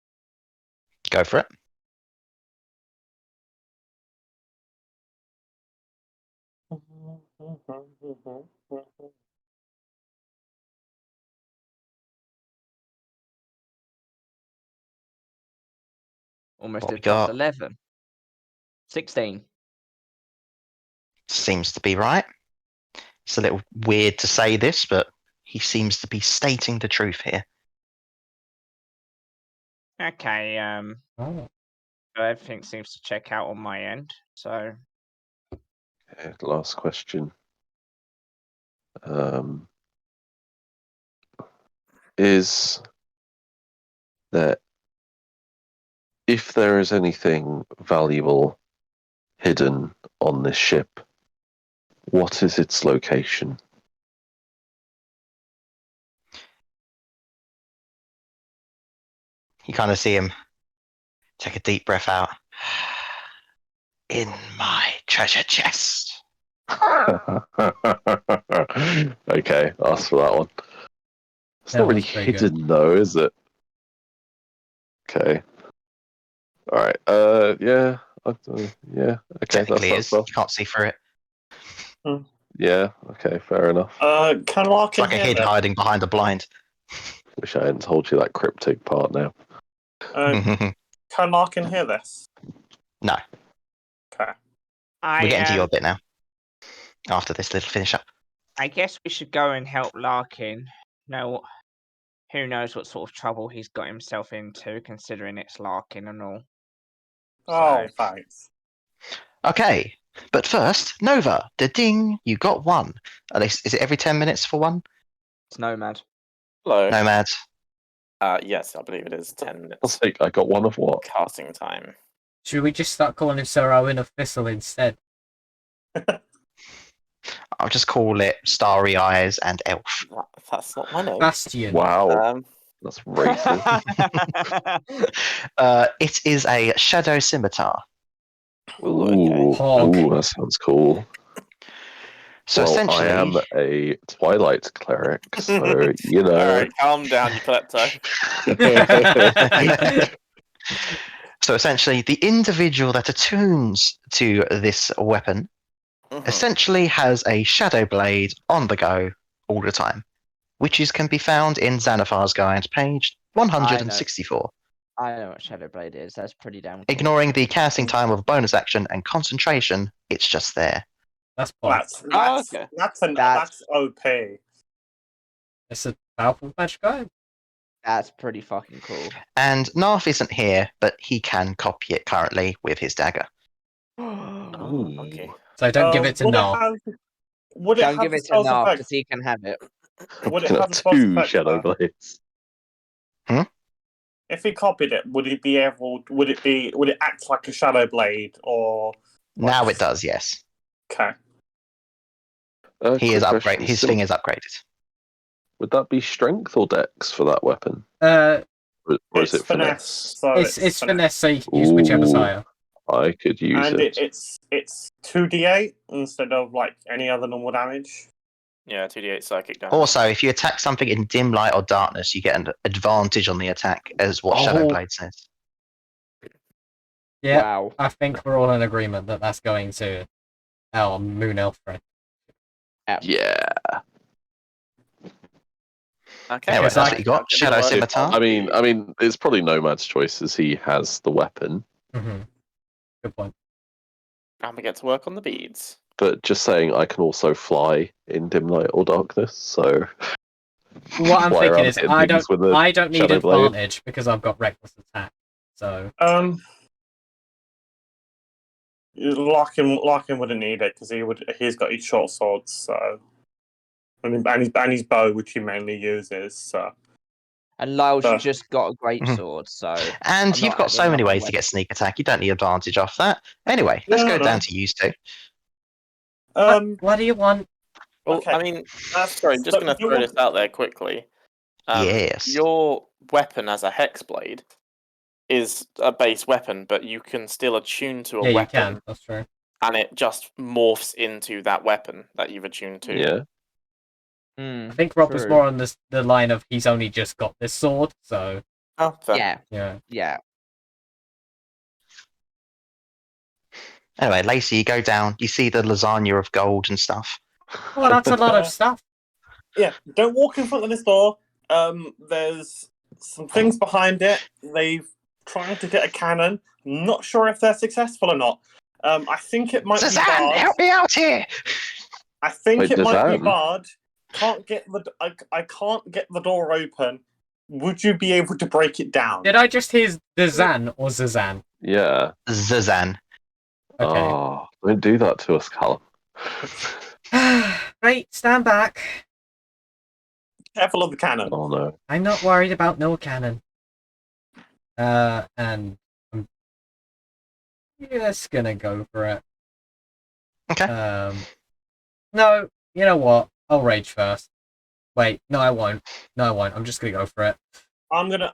Go for it. Almost What did we plus got? 11. 16. Seems to be right. It's a little weird to say this, but he seems to be stating the truth here. Okay, Oh. everything seems to check out on my end, so Okay, last question. Is that if there is anything valuable hidden on this ship, what is its location? You kind of see him take a deep breath out. In my treasure chest. Okay, ask for that one. It's That not really was pretty good. hidden though, is it? Okay. All right. Yeah. Yeah. Okay. Technically, That's you can't see through it. Yeah. Okay. Fair enough. Can It's Larkin like a hear head this? hiding behind a blind. Wish I hadn't told you that cryptic part now. Can Larkin hear this? No, Okay. we're getting to I your bit now. After this little finish up. I guess we should go and help Larkin. No, who knows what sort of trouble he's got himself into, considering it's Larkin and all. Oh, So- thanks. Okay, but first, Nova, the ding, you got one. At least, is it every 10 minutes for one? It's Nomad. Hello. Nomad. Yes, I believe it is 10 I'll minutes say I got one of what? casting time. Should we just start calling him Sir Owen of Thistle instead? I'll just call it Starry Eyes and Elf. That's not my name. Bastion. Wow. That's racist. It is a shadow scimitar. Ooh, okay. Hog. That sounds cool. So well, essentially, I am a Twilight cleric, so you know. All right, calm down, you klepto. so essentially, the individual that attunes to this weapon essentially has a shadow blade on the go all the time, which can be found in Xanathar's Guide, page 164. I know what Shadowblade is. That's pretty damn cool. Ignoring the casting time of bonus action and concentration, it's just there. That's fun. okay. That's OP. It's a powerful magic guy. That's pretty fucking cool. And Narf isn't here, but he can copy it currently with his dagger. Oh, okay. So don't give it to Nar. Would it Don't have give the it to spell's Narf effect? because he can have it. Would it Can have have the spell's two effect? shadow blades. If he copied it, would it be able? Would it act like a shadow blade or? Now it does, yes. Okay. He is Quick upgraded. question, His thing is upgraded. Would that be strength or dex for that weapon? Uh, Or is it finesse? So it's finesse, so you can use whichever's Ooh. higher. I could use and it. it's 2d8 instead of like any other normal damage. Yeah, 2d8 psychic damage. Also, if you attack something in dim light or darkness, you get an advantage on the attack, as what Oh. Shadowblade says. Yeah, Wow. I think we're all in agreement that that's going to our Moon Elf friend. Yeah. Okay, Anyway, Because that's what you got. Good Shadow work. Scimitar. I mean, it's probably Nomad's choice as he has the weapon. Mm-hmm. Good point. And we get to work on the beads. But just saying, I can also fly in dim light or darkness. So What I'm fly thinking around is hitting I things with a don't need shadow blade. advantage because I've got reckless attack. So Larkin wouldn't need it because he's got his short swords, so and his bow, which he mainly uses. So And Lyle's Sure. just got a great Mhm. sword, so And I'm you've not got so having many my ways to way. get sneak attack. You don't need advantage off that. Anyway, let's No, go no. down to you two. What do you want? Well, Okay. I mean, sorry, just So going to you throw want- this out there quickly. Yes. Your weapon as a hex blade is a base weapon, but you can still attune to a Yeah, you weapon, can. That's true. and it just morphs into that weapon that you've attuned to. Yeah. I think Rob was true. more on the line of he's only just got this sword, so Oh, fair. Yeah, yeah. yeah. Anyway, Lacey, you go down. You see the lasagna of gold and stuff. Well, that's a lot of stuff. Yeah, don't walk in front of this door. There's some things behind it. They've tried to get a cannon. I'm not sure if they're successful or not. I think it might be Suzanne, barred. help me out here! I think Wait, it might be Suzanne? barred. I can't get the door open. Would you be able to break it down? Did I just hear Zazan or Zazan? Yeah. Zazan. Okay. Oh, don't do that to us, Callum. Right, stand back. Careful of the cannon. Oh no. I'm not worried about no cannon. And I'm just gonna go for it. Okay. No, you know what? I'll rage first. Wait, no, I won't. No, I won't. I'm just gonna go for it. I'm gonna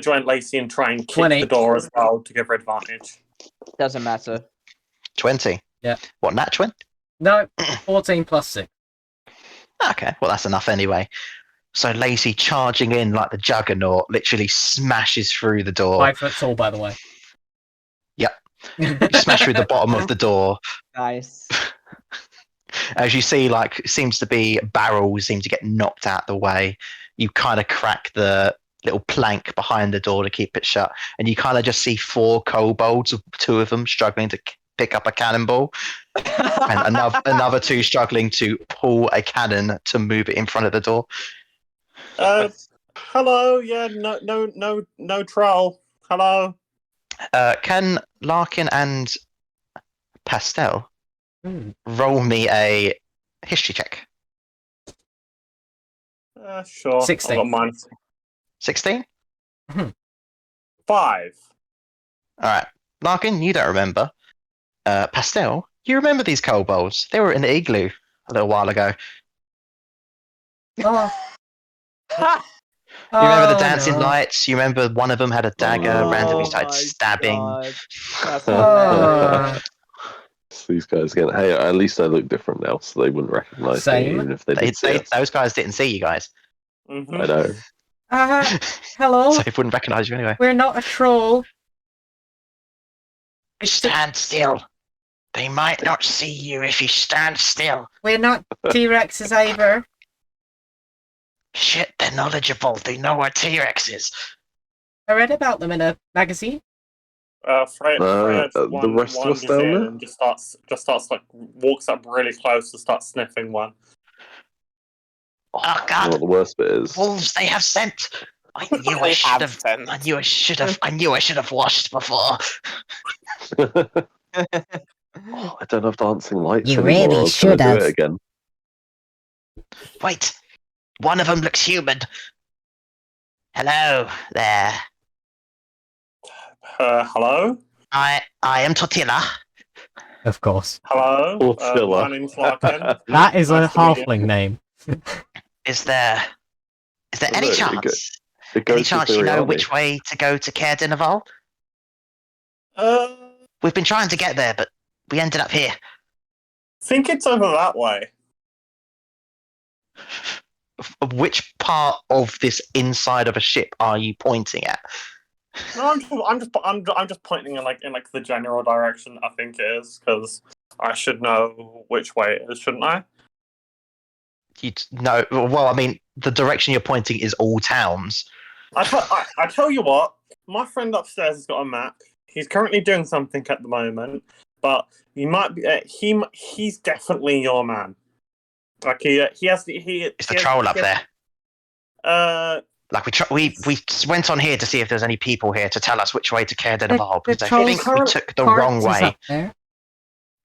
join Lacey and try and kick 20. the door as well to give her advantage. Doesn't matter. 20. Yeah. What, nat 20? No, 14 plus 6. Okay, well, that's enough anyway. So Lacey charging in like the juggernaut literally smashes through the door. 5 foot tall, by the way. Yep. You smash through the bottom of the door. Nice. As you see, like, it seems to be barrels seem to get knocked out the way. You kind of crack the little plank behind the door to keep it shut, and you kind of just see 4 kobolds, 2 of them struggling to pick up a cannonball, and another 2 struggling to pull a cannon to move it in front of the door. Hello, yeah, no troll. Hello. Can Larkin and Pastel Hmm. roll me a history check? Sure. 16. I've got mine. 16? 5. All right. Larkin, you don't remember. Pastel, you remember these kobolds? They were in the igloo a little while ago. Oh. You remember the Oh, dancing no. lights? You remember one of them had a dagger, randomly started my stabbing. God. That's Oh. These guys again. Hey, at least I look different now, so they wouldn't recognise me, Same. even if they did see us. Those guys didn't see you guys. Mm-hmm. I know. Hello? So they wouldn't recognise you anyway. We're not a troll. Stand still. They might not see you if you stand still. We're not T-Rexes either. Shit, they're knowledgeable. They know what T-Rex is. I read about them in a magazine. Fred, the rest of us wanders down in there? and just starts like walks up really close and starts sniffing one. Oh You know God, what the worst bit is? wolves! They have scent. I knew I They should have have. scent. I knew I should have. I knew I should have washed before. Oh, I don't have dancing lights You anymore. really I was gonna should do have. it again. Wait, one of them looks human. Hello there. Hello? I am Tortilla. Of course. Hello? Tortilla. My name's Larkin. That is a Nice to meet you. halfling name. Is there any No, it chance? It Any goes chance with you the know army. which way to go to Caer Dinaval? We've been trying to get there, but we ended up here. Think it's over that way. Which part of this inside of a ship are you pointing at? No, I'm just pointing in the general direction I think it is, because I should know which way it is, shouldn't I? No, well, I mean, the direction you're pointing is all towns. I tell you what, my friend upstairs has got a map. He's currently doing something at the moment, but he might be. He's definitely your man. Like he has the Is the troll up there? Like we went on here to see if there's any people here to tell us which way to Caer Dinaval, because I troll's think we took the Hearts wrong is way. up there.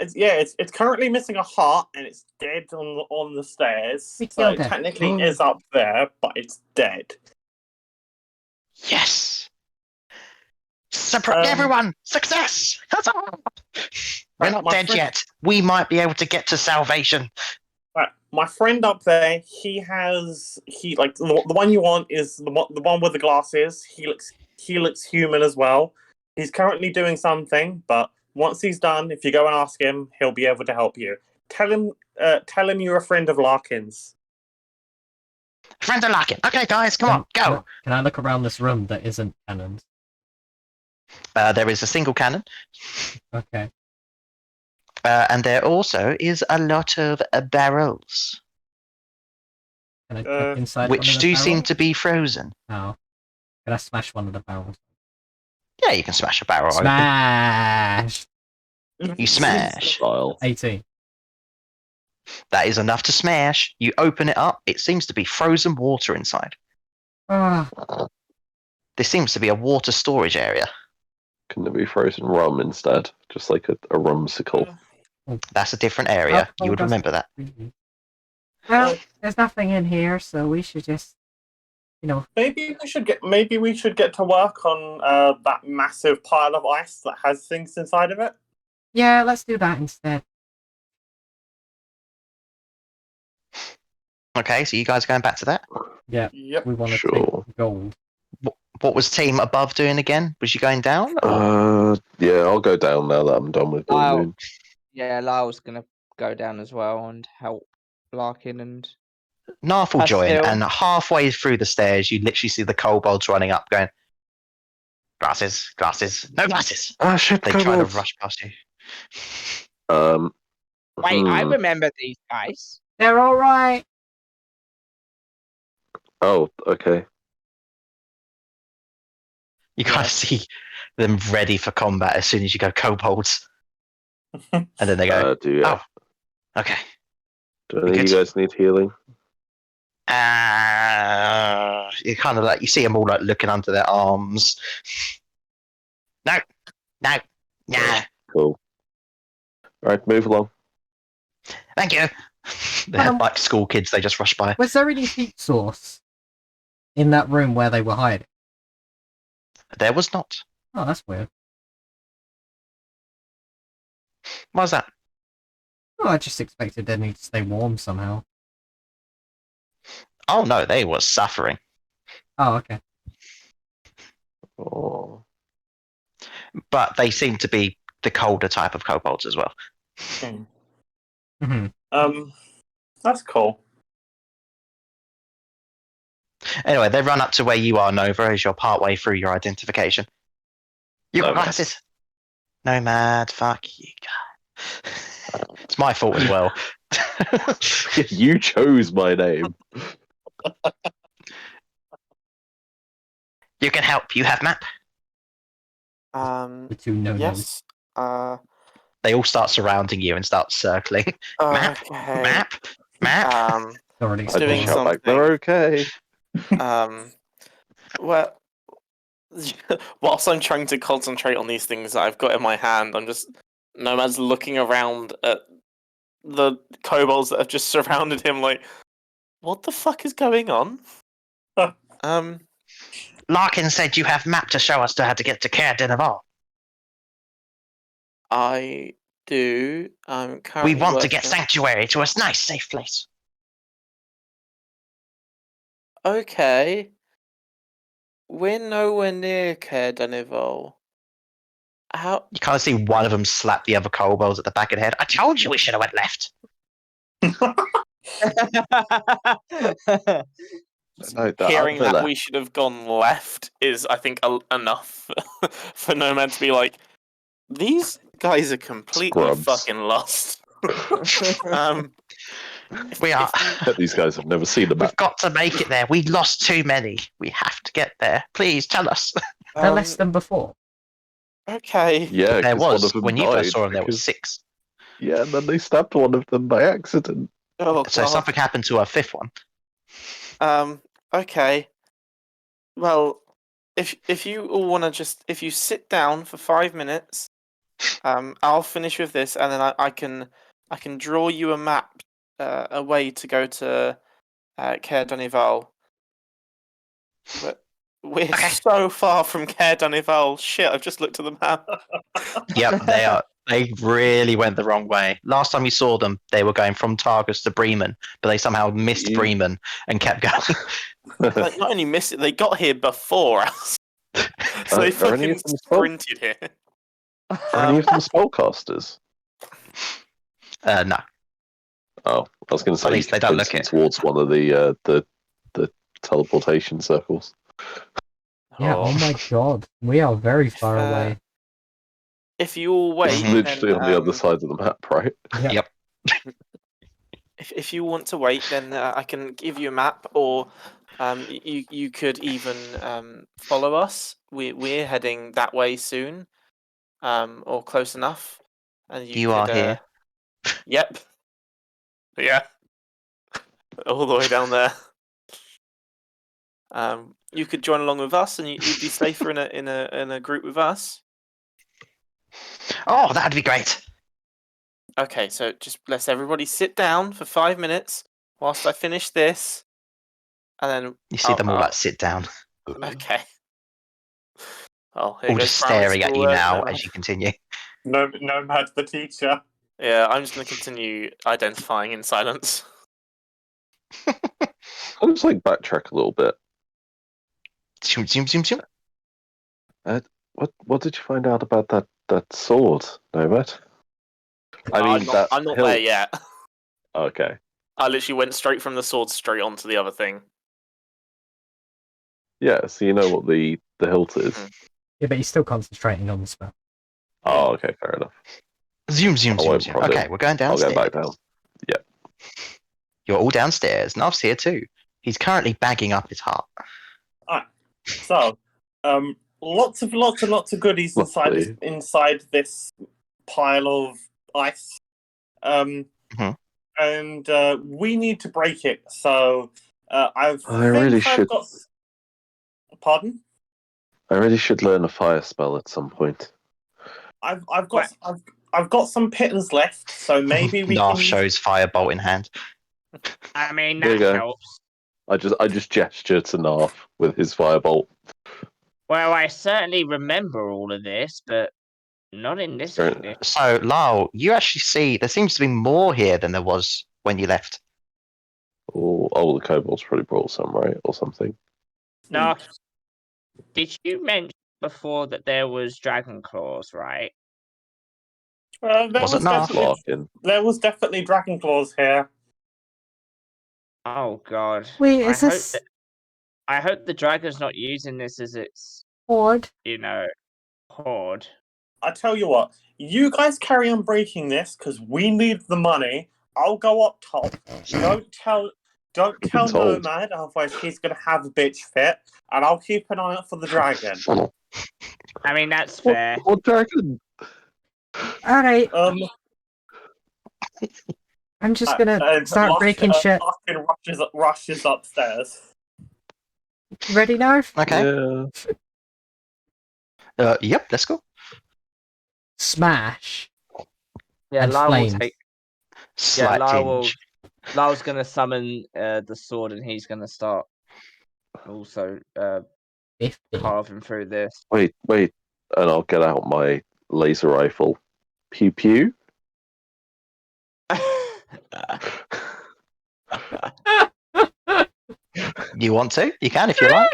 it's currently missing a heart and it's dead on the stairs. We So killed it. technically it is up there, but it's dead. Yes! Um, Everyone! Success! Huzzah! We're right, not my dead friend- yet. We might be able to get to salvation. Right, my friend up there, he like the one you want is the one with the glasses. He looks human as well. He's currently doing something, but once he's done, if you go and ask him, he'll be able to help you. Tell him you're a friend of Larkin's. Friends are locking. Okay, guys, come on, go. Can I look around this room that isn't cannons? There is a single cannon, Okay. and there also is a lot of barrels, Can I check inside which one of the do barrels? seem to be frozen. Oh. Can I smash one of the barrels? Yeah, you can smash a barrel open. Smash! You smash. Lyle. 18. That is enough to smash. You open it up. It seems to be frozen water inside. Ah, This seems to be a water storage area. Couldn't it be frozen rum instead? Just like a rumsicle. That's a different area. Oh, You would that's- remember that. well, there's nothing in here, so we should just, Maybe we should get to work on that massive pile of ice that has things inside of it. yeah, let's do that instead. Okay, so you guys going back to that? Yeah, Yep. we want to Sure. take gold. What was team above doing again? Was you going down? Or? Yeah, I'll go down now that I'm done with the Lyle. moon. Yeah, Lyle's gonna go down as well and help Larkin and Narf will join, Pastel. and halfway through the stairs, you literally see the kobolds running up, going, "Glasses, glasses, no glasses." Ah, shit, They try to kobolds. rush past you. wait, I hmm. remember these guys. They're all right. Oh, okay. You kind of see them ready for combat as soon as you go kobolds, and then they go, Do you, "Oh, okay." do any of you good. guys need healing? You kind of like you see them all like looking under their arms. No, no, no. Cool. Right, move along. Thank you. They're like school kids. They just rush by. Was there any heat source in that room where they were hiding? There was not. Oh, that's weird. What was that? Oh, I just expected they need to stay warm somehow. Oh no, they were suffering. Oh, okay. Oh. But they seem to be the colder type of kobolds as well. hmm That's cool. Anyway, they run up to where you are, Nova, as you're partway through your identification. You got Nomad. glasses? Nomad, fuck you guys. It's my fault as well. You chose my name. You can help. You have map. The two no Yes. They all start surrounding you and start circling. Map, Okay. map, map. Already I Doing just shout back, something. they're okay. Well, whilst I'm trying to concentrate on these things that I've got in my hand, I'm just Nomad's looking around at the kobolds that have just surrounded him, like, what the fuck is going on? Larkin said you have map to show us how to get to Caer Dineval. I do. I'm We currently want to get working- sanctuary to a nice, safe place. Okay. We're nowhere near Caer Dineval. How? You kind of see one of them slap the other kobolds at the back of the head. I told you we should have went left. No, Hearing that villa. we should have gone left is, I think, enough for Nomad to be like, these guys are completely Scrubs. fucking lost. We are. These guys have never seen a We've map. got to make it there. We lost too many. We have to get there. Please tell us. They're less than before. Okay. Yeah, There 'cause one was of them when you first died saw them. There was because- 6. Yeah, and then they stabbed one of them by accident. Oh, So God. something happened to our 5th one. Okay. Well, if you all want to if you sit down for 5 minutes, I'll finish with this, and then I can draw you a map, a way to go to Caer Dunival. But we're Okay. so far from Caer Dunival. Shit, I've just looked at the map. Yep, they are. They really went the wrong way. Last time we saw them, they were going from Targus to Bremen, but they somehow missed Bremen and kept going. Like, not only missed it, they got here before us. So they Are any fucking of them sprinted here. Are any of them spellcasters? No. Oh, I was going to say At least they don't look pointing it. towards one of the teleportation circles. Yeah, oh my god. We are very far away. If you all wait, It's Mhm. literally then, on the other side of the map, right? Yep. if you want to wait, then I can give you a map, or you could even follow us. We're heading that way soon, or close enough, and you You could. are here. Yep. Yeah. All the way down there. You could join along with us, and you'd be safer in a group with us. Oh, that'd be great. Okay, so just let's everybody sit down for 5 minutes whilst I finish this, and then You see them all like sit down, Okay. Oh, here all goes just primary staring at school, you now Nomad. as you continue. Nomad the teacher. Yeah, I'm just going to continue identifying in silence. I'll just like backtrack a little bit. Zoom, zoom, zoom, zoom. What did you find out about that sword, Nomad? I mean, I'm not there yet. Okay. I literally went straight from the sword straight onto the other thing. Yeah, so you know what the hilt is. Yeah, but you're still concentrating on the spell. Oh, okay, fair enough. Zoom, zoom, I zoom, won't zoom. prod Okay, him. we're going I'll downstairs. go back down. You're all downstairs. Nav's here too. He's currently bagging up his heart. So, lots and lots of goodies Lovely. inside this pile of ice. And we need to break it. So, I really think I've should- got. Pardon? I really should learn a fire spell at some point. I've got some pittance left, so maybe we Nav can. shows firebolt in hand. I mean, There you that go. helps. I just gesture to Narf with his firebolt. Well, I certainly remember all of this, but not in this Right. condition. So, Lyle, you actually see there seems to be more here than there was when you left. Oh, the kobolds probably brought some, right? Or something. Now, did you mention before that there was dragon claws, right? Was it Narf? Larkin. There was definitely dragon claws here. Oh god. Wait, is this I hope the dragon's not using this as its, horde? hoard. I tell you what, you guys carry on breaking this because we need the money. I'll go up top. Don't tell told. Nomad, otherwise he's gonna have a bitch fit, and I'll keep an eye out for the dragon. I mean, that's fair. What dragon? Alright, Um, I'm just gonna start breaking shit. Larkin rushes upstairs. Ready now? Okay. Yeah. Yep, let's go. Smash. Yeah, And Lyle will flames. take. Slight tinge. Lyle's gonna summon the sword, and he's gonna start also 50. carving through this. Wait, and I'll get out my laser rifle. Pew pew. You want to? You can if you like.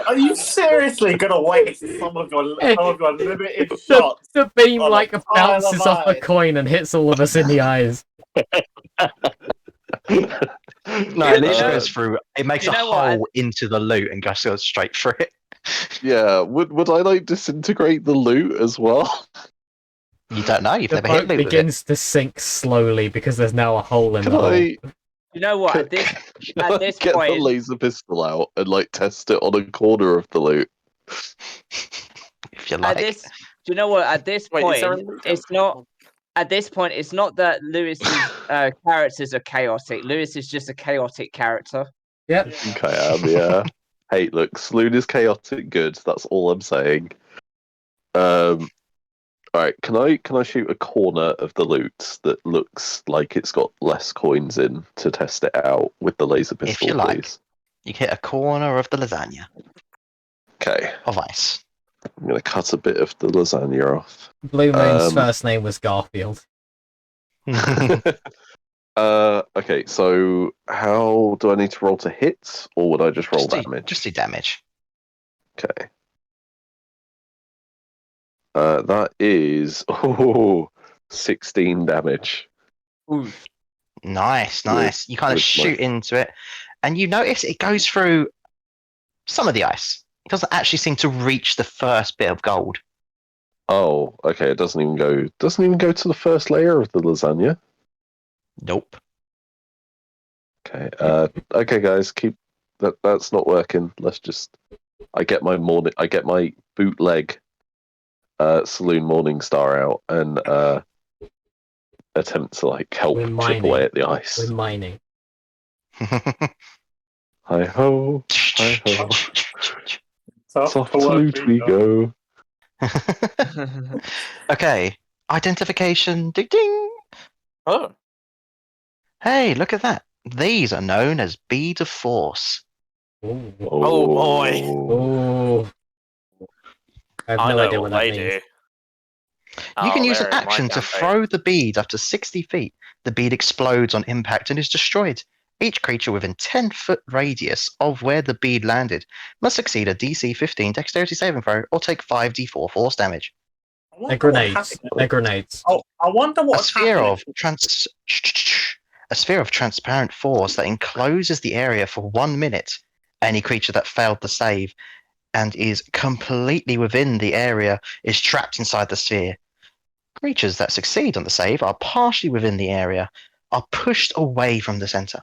Are you seriously gonna waste some of your limited The, shots? the beam on a like pile of bounces off a ice? coin and hits all of us in the eyes. No, it literally goes through. It makes you a know what? hole into the loot and goes straight through it. Yeah, would I like disintegrate the loot as well? You don't know. You've The never hit boat loot with it. begins to sink slowly because there's now a hole in Can the hole. I You know what? At this can I this get point- the laser pistol out and like test it on a corner of the loot? If you like. do you know what? At this Wait, is there point, a it's not. At this point, it's not that Lewis's characters are chaotic. Lewis is just a chaotic character. Yep. Okay, yeah. Hey, look, Sloon is chaotic good. That's all I'm saying. Alright, can I shoot a corner of the loot that looks like it's got less coins in to test it out with the laser pistol, you like. please? You hit a corner of the lasagna Okay. of ice. I'm gonna cut a bit of the lasagna off. Blue Moon's first name was Garfield. Okay, so how do I need to roll to hit, or would I just roll damage? Just do damage. Okay. That is 16 damage. Oof. Nice. You kind of with shoot into it, and you notice it goes through some of the ice. It doesn't actually seem to reach the first bit of gold. Oh, okay. It doesn't even go to the first layer of the lasagna. Nope. Okay. Okay, guys, keep that. That's not working. Let's just. I get my bootleg saloon morning star out and attempt to like help We're chip mining. away at the ice. We're mining. Hi ho, hi ho. Soft to work salute we go. Okay. Identification. Ding ding. Oh, Hey, look at that. These are known as beads of force. Ooh. Oh, boy. Ooh. I have I no know idea what what that they means. do. You can Oh, use an they're in my action to campaign. throw the bead up to 60 feet. The bead explodes on impact and is destroyed. Each creature within 10-foot radius of where the bead landed must succeed a DC 15 dexterity saving throw or take 5d4 force damage. They're grenades. They're grenades. Oh, I wonder A what's sphere happening. of transparent force that encloses the area for 1 minute. Any creature that failed the save and is completely within the area is trapped inside the sphere. Creatures that succeed on the save are partially within the area, are pushed away from the center.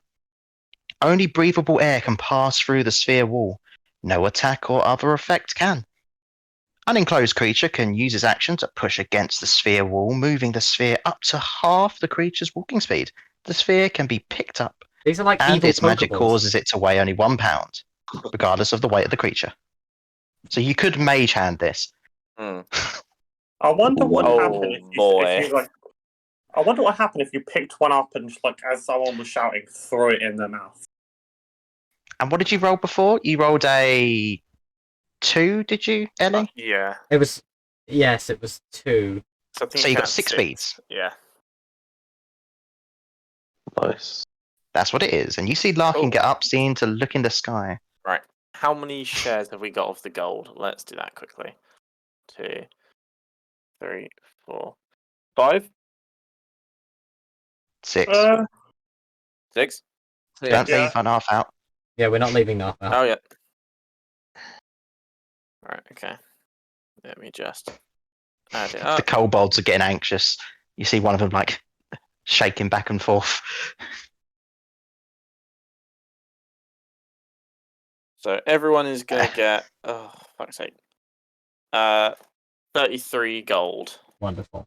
Only breathable air can pass through the sphere wall. No attack or other effect can. An enclosed creature can use its action to push against the sphere wall, moving the sphere up to half the creature's walking speed. The sphere can be picked up, These are like and evil its magic Pokeballs. causes it to weigh only 1 pound, regardless of the weight of the creature. So you could mage hand this. Hmm. I wonder what Oh, happened if boy. you like. I wonder what happened if you picked one up and just like as someone was shouting, throw it in their mouth. And what did you roll before? You rolled a 2, did you, Ellie? Yeah. It was. Yes, it was 2. So, I think So you got had 6 speeds. Yeah. Nice. That's what it is. And you see Larkin Cool. get up, seeing to look in the sky. Right. How many shares have we got of the gold? Let's do that quickly. 2, 3, 4, 5, 6. 6. Don't Yeah. leave an half out. Yeah, we're not leaving Narf out. Oh, yeah. Right, okay. Let me just add it The up. kobolds are getting anxious. You see one of them like shaking back and forth. So everyone is going to get, oh, fuck's sake, 33 gold. Wonderful.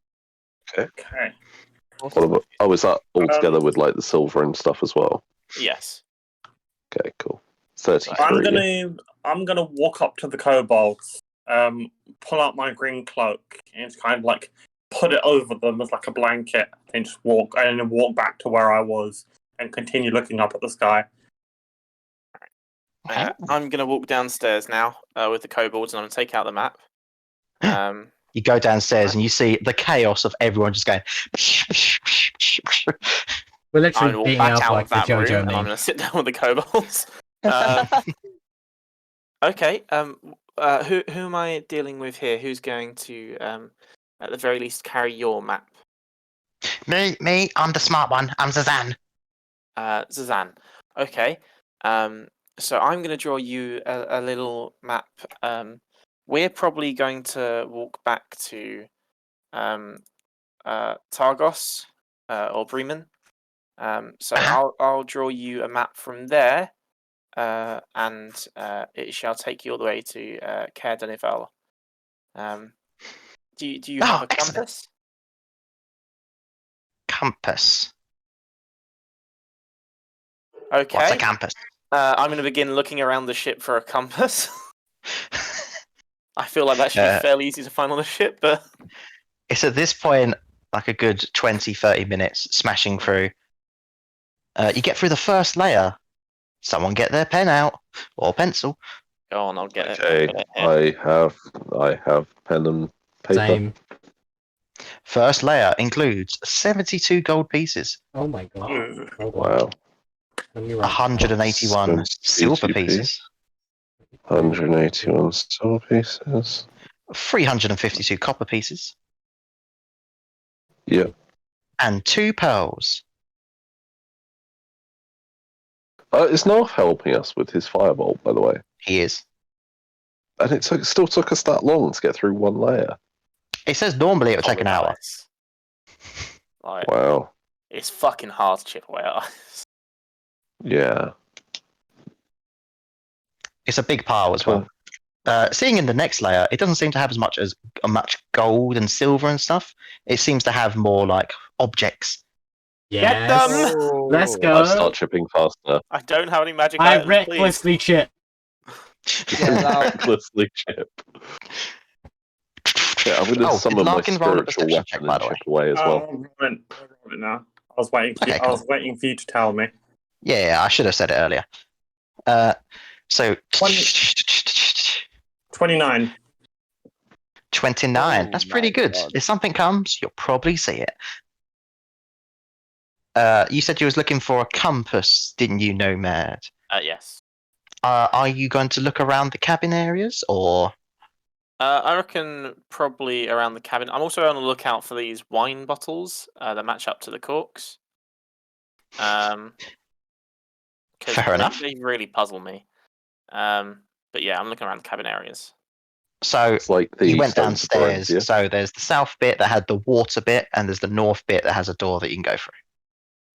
Okay. What about, is that all together with like the silver and stuff as well? Yes. Okay, cool. 33. I'm gonna walk up to the kobolds, pull out my green cloak, and just kind of like put it over them as like a blanket, and just walk back to where I was and continue looking up at the sky. I'm going to walk downstairs now with the kobolds, and I'm going to take out the map. You go downstairs and you see the chaos of everyone just going. We're I'm literally going to walk beating back up out like of the that room, JoJo and I'm meme. going to sit down with the kobolds. Okay. Who am I dealing with here? Who's going to, at the very least, carry your map? Me, I'm the smart one. I'm Zazan. Zazan. Okay. So I'm going to draw you a little map. We're probably going to walk back to Targos or Bremen. So I'll draw you a map from there, and it shall take you all the way to Caer Denivel. Do you have a excellent. compass? Compass. Okay. What's a compass? I'm going to begin looking around the ship for a compass. I feel like that should be fairly easy to find on the ship, but It's at this point like a good 20, 30 minutes smashing through. You get through the first layer. Someone get their pen out or pencil. Go on, I'll get it. Okay, I have pen and paper. Same. First layer includes 72 gold pieces, Oh my god. Ooh. Hold on. Wow. Let me write that. 181 silver 72p. pieces, 181 silver pieces. 352 copper pieces, Yeah. and 2 pearls. Is Narf helping us with his firebolt, by the way? He is. And it still took us that long to get through one layer. It says normally it would take an hour. Nice. Like, Wow. it's fucking hard to chip away at ice. Yeah. It's a big pile as well. Seeing in the next layer, it doesn't seem to have as much gold and silver and stuff. It seems to have more like objects. Yes. them! Let's I go. start chipping faster. I don't have any magic I items, recklessly chip. Yeah, now- Recklessly chip. Yeah, I'm going to Oh, summon did my Larkin roll a spiritual perception check, weapon by and the way? chip away as well. I'll roll it now. I was waiting. For Okay, I was waiting for you to tell me. Yeah, I should have said it earlier. So 29. 29. Oh That's pretty my good. God. If something comes, you'll probably see it. You said you was looking for a compass, didn't you, Nomad? Yes. Are you going to look around the cabin areas, or? I reckon probably around the cabin. I'm also on the lookout for these wine bottles that match up to the corks. 'Cause Fair enough. They really puzzle me. But yeah, I'm looking around the cabin areas. So It's like the you went Stones of downstairs. Barentia. So there's the south bit that had the water bit, and there's the north bit that has a door that you can go through.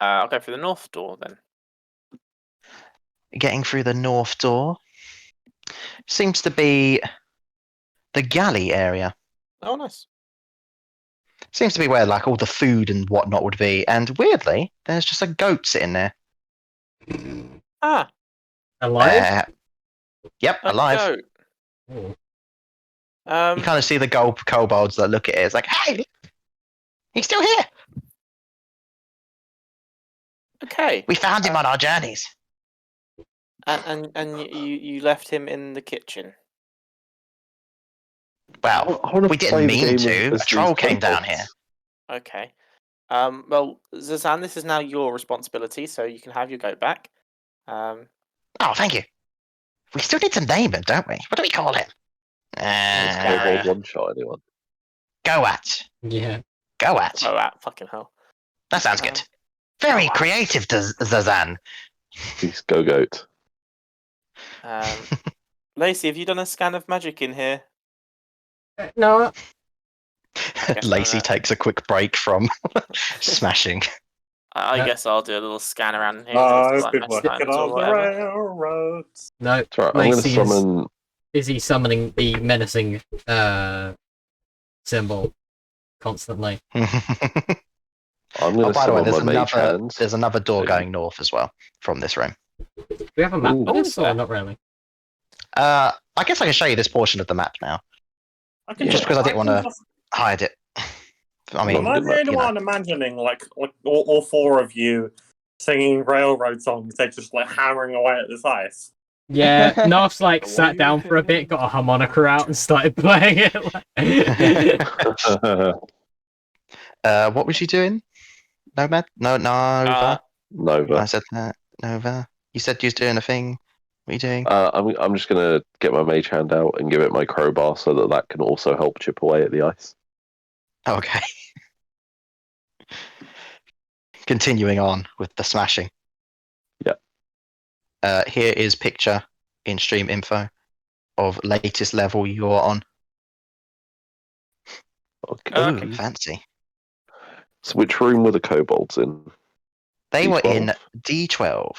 I'll go through the north door then. Getting through the north door seems to be the galley area. Oh, nice. Seems to be where like all the food and whatnot would be, and weirdly, there's just a goat sitting there. Ah, Alive? Yep, a alive. goat. Oh. You kind of see the kobolds that look at it. It's like, hey, he's still here. Okay. We found him on our journeys. And you left him in the kitchen. Well, I wanna we play didn't the mean game to. as A troll these came down kobolds. here. Okay. Well, Zazan, this is now your responsibility, so you can have your goat back. Oh, thank you. We still need to name him, don't we? What do we call him? Is Kobold one shot anyone? Go at. Yeah. Go at. Oh, ah, fucking hell. That sounds good. Very Go at. creative, Zazan. Please go goat. Lacey, have you done a scan of magic in here? No. guess Lacey not. takes a quick break from smashing. I Yeah. guess I'll do a little scan around in here. Oh, Just like good magic working items or on the whatever. railroads. No. That's right. I'm going to Lacey is summon. busy summoning the menacing symbol constantly. I'm going Oh, to by the way, summon my mage hand. there's another door and- going north as well from this room. Do we have a map Ooh. for Oh, this, or fair. not really? I guess I can show you this portion of the map now, I can just because I didn't want to just- hide it. I mean, Am I the only you know. one imagining like all four of you singing railroad songs? They're just like hammering away at this ice. Yeah, Narf's like What sat you down for a bit, got a harmonica out, and started playing it. What was you doing? Nomad? No, Nova. I Nova. said that. Nova. You said you was doing a thing. What are you doing? I'm just going to get my mage hand out and give it my crowbar so that can also help chip away at the ice. Okay. Continuing on with the smashing. Yeah. Here is picture in stream info of latest level you're on. Okay. Ooh, fancy. So which room were the kobolds in? They were in D12? D12.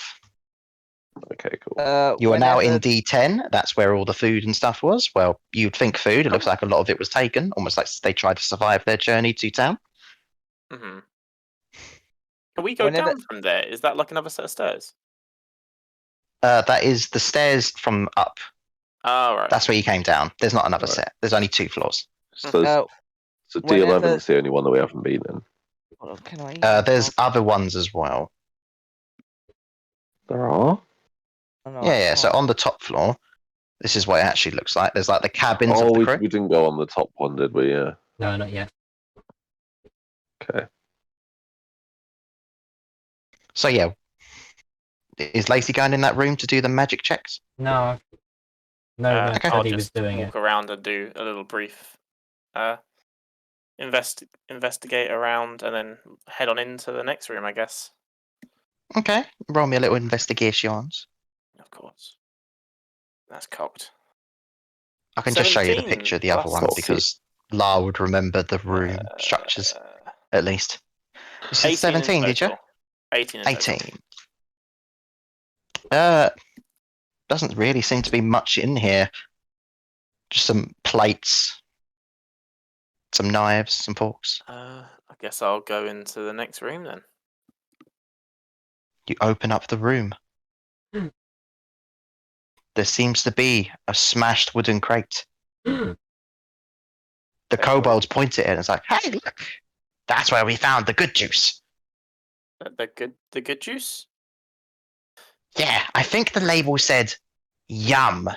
Okay, cool. You are now in whenever- D10. That's where all the food and stuff was. Well, you'd think food. It looks like a lot of it was taken, almost like they tried to survive their journey to town. Mm-hmm. Can we go Whenever- down from there? Is that like another set of stairs? That is the stairs from up. Oh, right. That's where you came down. There's not another Right. set. There's only 2 floors. So there's So Whenever- D11's the only one that we haven't been in. Hold on, can I? even There's find- other ones as well. There are? Oh, no, I Yeah. So can't. on the top floor, this is what it actually looks like. There's like the cabins Oh, of the we crew. didn't go on the top one, did we? Yeah. No, not yet. Okay. So yeah, is Lacey going in that room to do the magic checks? No. No, no, okay. said I'll he was just doing walk it. around and do a little brief investigate around and then head on into the next room, I guess. Okay. Roll me a little investigations. Of course. That's cocked. I can just show you the 17 picture of the other plus- one because Lyle would remember the room structures at least. You said 17, did you? total. 18 in total. 18. Doesn't really seem to be much in here. Just some plates, some knives, some forks. I guess I'll go into the next room then. You open up the room. There seems to be a smashed wooden crate. The kobolds point at it and it's like, hey, look, that's where we found the good juice. The good juice? Yeah, I think the label said yum.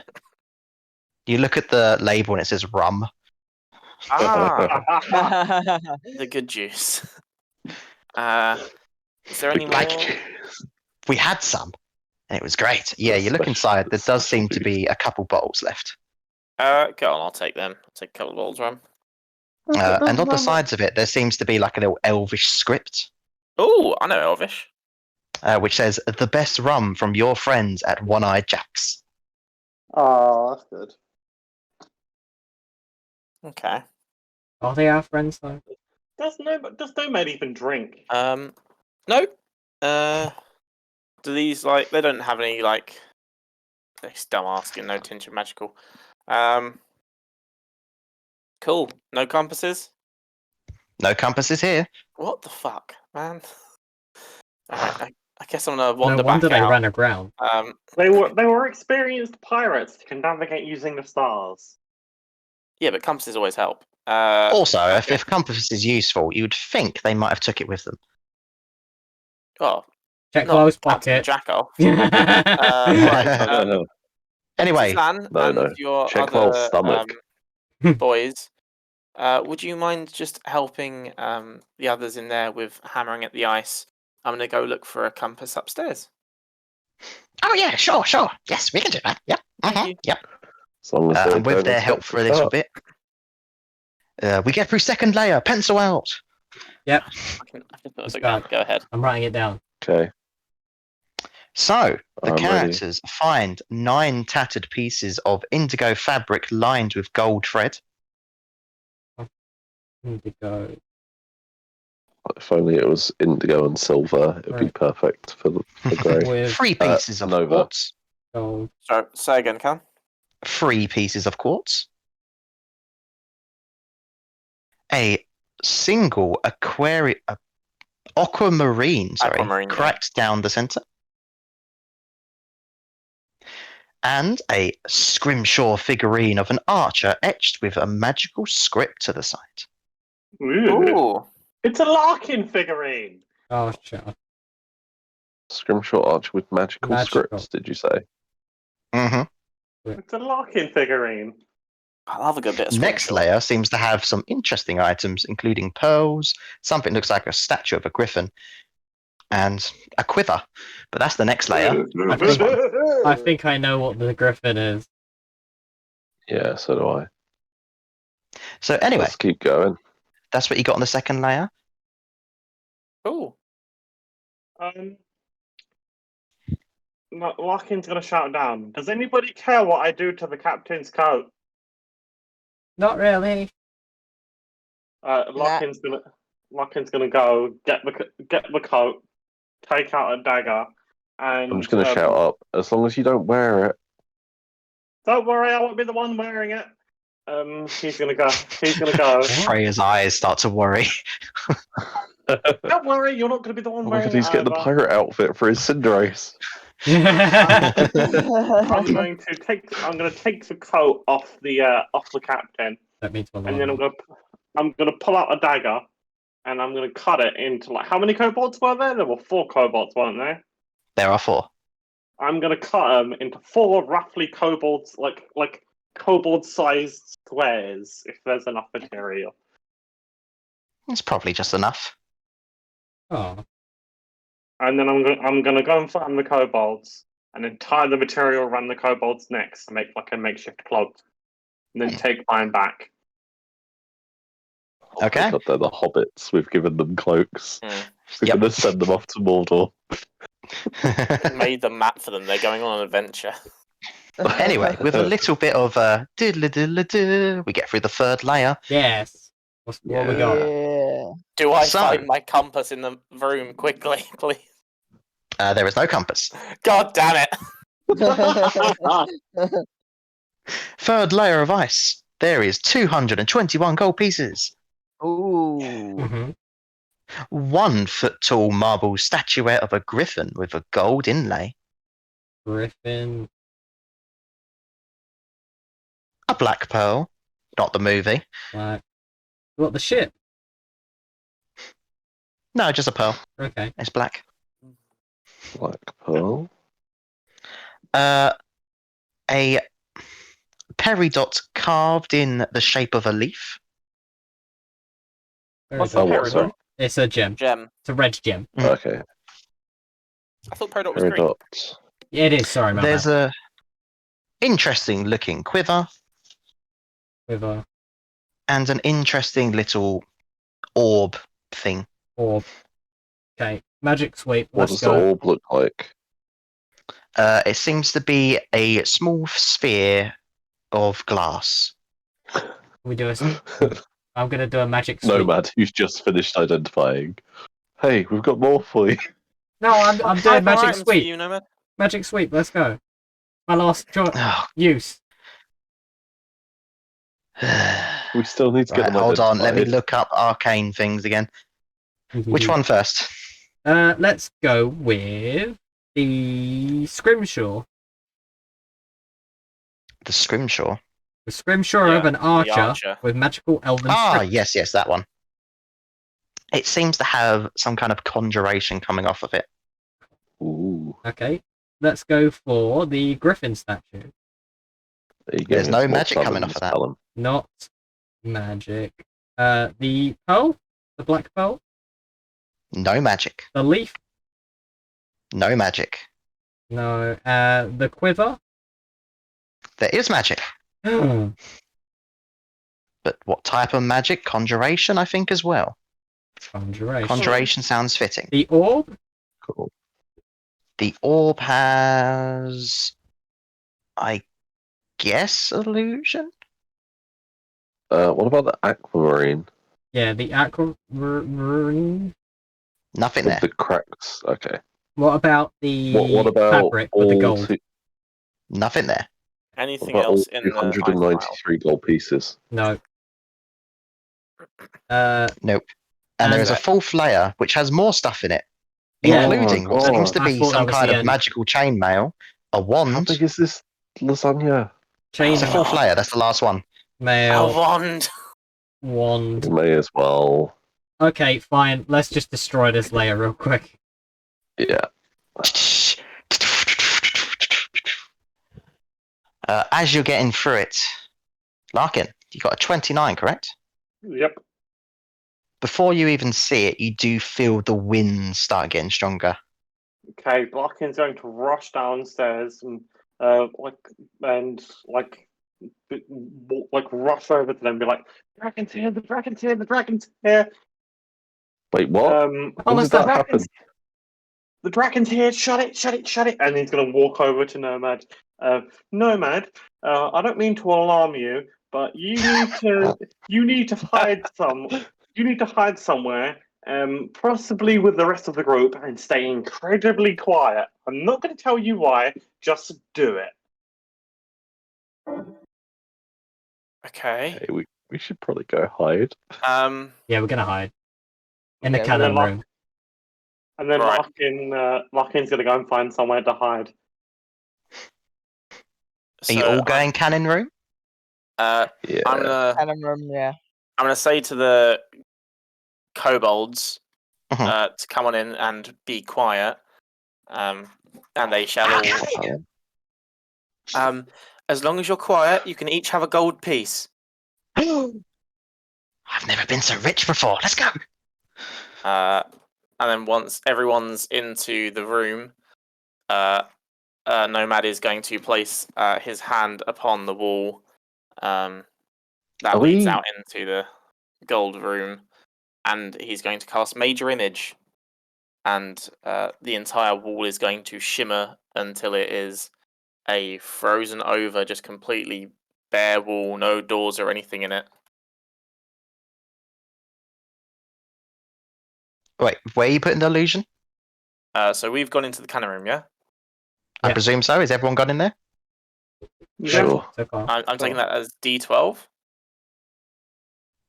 You look at the label and it says rum. Ah, the good juice. Is there any more? Like, we had some and it was great. Yeah, That's you look special- inside, there that's does special seem to be a couple bottles left. Go on, I'll take them. I'll take a couple of bottles rum. And on the sides of it, there seems to be like a little elvish script, Oh, I know Elvish. which says, the best rum from your friends at One-Eyed Jack's. Oh, that's good. Okay. Are they our friends though? Does no man even drink? No. Do these they don't have any It's dumb asking. No tinge of magical. Cool. No compasses. No compasses here. What the fuck, man? Alright, I guess I'm gonna wander No wonder back they out. ran aground. They were experienced pirates who can navigate using the stars. Yeah, but compasses always help. Also, okay. if compass is useful, you'd think they might have took it with them. Oh, Check not close Captain pocket. Jacko. No. Anyway, Suzanne No, and no. your Check Val's other stomach. boys, would you mind just helping the others in there with hammering at the ice? I'm gonna go look for a compass upstairs. oh yeah, sure. Yes, we can do that. Yep. Thank you. Yep. As long as they And with don't their expect help to for a little cut. bit, we get through second layer. Pencil out. Yep, I can put Let's the gun. go. Go ahead. I'm writing it down. Okay. So the I'm ready. characters find 9 tattered pieces of indigo fabric lined with gold thread. Indigo. If only it was indigo and silver, it'd be Right. perfect for the grey. With 3 pieces of Nova. quartz. gold. So say again, Cal. 3 pieces of quartz. A single aquamarine, Aquamarine, yeah. cracked down the center. And a scrimshaw figurine of an archer etched with a magical script to the side. Ooh. It's a Larkin figurine. Oh, shut up. Scrimshaw archer with magical Magical. scripts, did you say? Mm-hmm. It's a Larkin figurine. I love a good bit of Next scrimshaw. layer seems to have some interesting items, including pearls, something looks like a statue of a griffin, and a quiver. But that's the next layer. This one. I think I know what the griffin is. Yeah, so do I. So anyway, Let's keep going. that's what you got on the second layer. Ooh. Larkin's gonna shout down. Does anybody care what I do to the captain's coat? Not really. Larkin's gonna go get the coat, take out a dagger, and I'm just going to shout up. As long as you don't wear it. Don't worry, I won't be the one wearing it. He's gonna go. Freya's eyes start to worry. Don't worry, you're not gonna be the one Oh my wearing god, he's it. getting the either. pirate outfit for his Cinderace. I'm going to take the coat off the captain, That means and then I'm I'm gonna pull out a dagger, and I'm gonna cut it into how many kobolds were there? There were 4 kobolds, weren't there? There are 4. I'm gonna cut them into 4 roughly kobolds, like kobold-sized squares, if there's enough material. It's probably just enough. Oh, And then I'm gonna go and find the kobolds, and then tie the material around the kobolds' necks to make a makeshift cloak, and then take mine back. Oh Okay. my God, they're the hobbits. We've given them cloaks. Mm. We're Yep. going to send them off to Mordor. Made the map for them. They're going on an adventure. Anyway, with a little bit of diddle-diddle-diddle, we get through the 3rd layer. yes. What we got? Yeah. Do I So- find my compass in the room quickly, please? There is no compass. God damn it! 3rd layer of ice. There is 221 gold pieces. Ooh. Mm-hmm. 1 foot tall marble statuette of a griffin with a gold inlay. Griffin. A black pearl. Not the movie. Like, what, the ship? No, just a pearl. Okay. It's black. Black pearl. A peridot carved in the shape of a leaf. What's Oh, the what, sorry? It's a gem. Gem. It's a red gem. Okay. I thought Peridot was green. Peridot. Yeah, it is. Sorry, my There's bad. a interesting looking quiver With a and an interesting little orb thing. orb. Okay, magic sweep. What Let's does the go. orb look like? It seems to be a small sphere of glass. We do a. I'm gonna do a magic sweep. Nomad, who's just finished identifying. Hey, we've got more for you. No, I'm doing magic items for sweep. you, Nomad. Magic sweep. Let's go. My last Oh, use. We still need to get right, them hold on, let me identified. look up arcane things again. Which one first? Let's go with the Scrimshaw. The Scrimshaw. The Scrimshaw Yeah, of an the archer, archer. with magical elven script. Yes, that one. It seems to have some kind of conjuration coming off of it. Ooh. Okay, let's go for the Griffin statue. There's no magic coming off of that. Not magic. The pearl? The black pearl? No magic. The leaf? No magic. No. The quiver? There is magic. But what type of magic? Conjuration, I think, as well. Conjuration. Conjuration sounds fitting. The orb? Cool. The orb has, I guess, illusion? What about the aquamarine? Yeah, the aquamarine. Nothing With there. the cracks. Okay. What about the What about fabric with the gold? Nothing there. What Anything about all else in the ice 293 gold pieces? No. Nope. And there is a And- 4th layer which has more stuff in it, Yeah. including what Oh, seems to I be thought that some was kind the of end. magical chainmail, a How wand. big is this lasagna? Chain It's a 4th layer. That's the last one. A mail wand. wand. May as well. Okay, fine. Let's just destroy this layer real quick. Yeah. As you're getting through it, Larkin, you got a 29, correct? Yep. Before you even see it, you do feel the wind start getting stronger. Okay, Larkin's going to rush downstairs and rush over to them and be like, "Dragon's here! The dragon's here! The dragon's here!" Wait, what? Um, When Almost did that there. happen? The dragon's here! Shut it! Shut it! Shut it! And he's going to walk over to Nomad. Nomad, I don't mean to alarm you, but you need to hide somewhere. Possibly with the rest of the group, and stay incredibly quiet. I'm not going to tell you why. Just do it. Okay. Hey, we should probably go hide. Yeah, we're gonna hide in the Okay, cannon well, room. And then Right. Larkin's going to go and find somewhere to hide. Are you all going cannon room? I'm Yeah. gonna Cannon room, yeah. I'm going to say to the kobolds Mhm. to come on in and be quiet, and they shall all. As long as you're quiet, you can each have a gold piece. I've never been so rich before. Let's go. And then once everyone's into the room, Nomad is going to place his hand upon the wall that Are leads we- out into the gold room, and he's going to cast Major Image, and the entire wall is going to shimmer until it is a frozen over, just completely bare wall, no doors or anything in it. Wait, where are you putting the illusion? So we've gone into the cannon room, yeah? I Yeah. presume so. Is everyone gone in there? Sure. So far. I'm taking that as D12.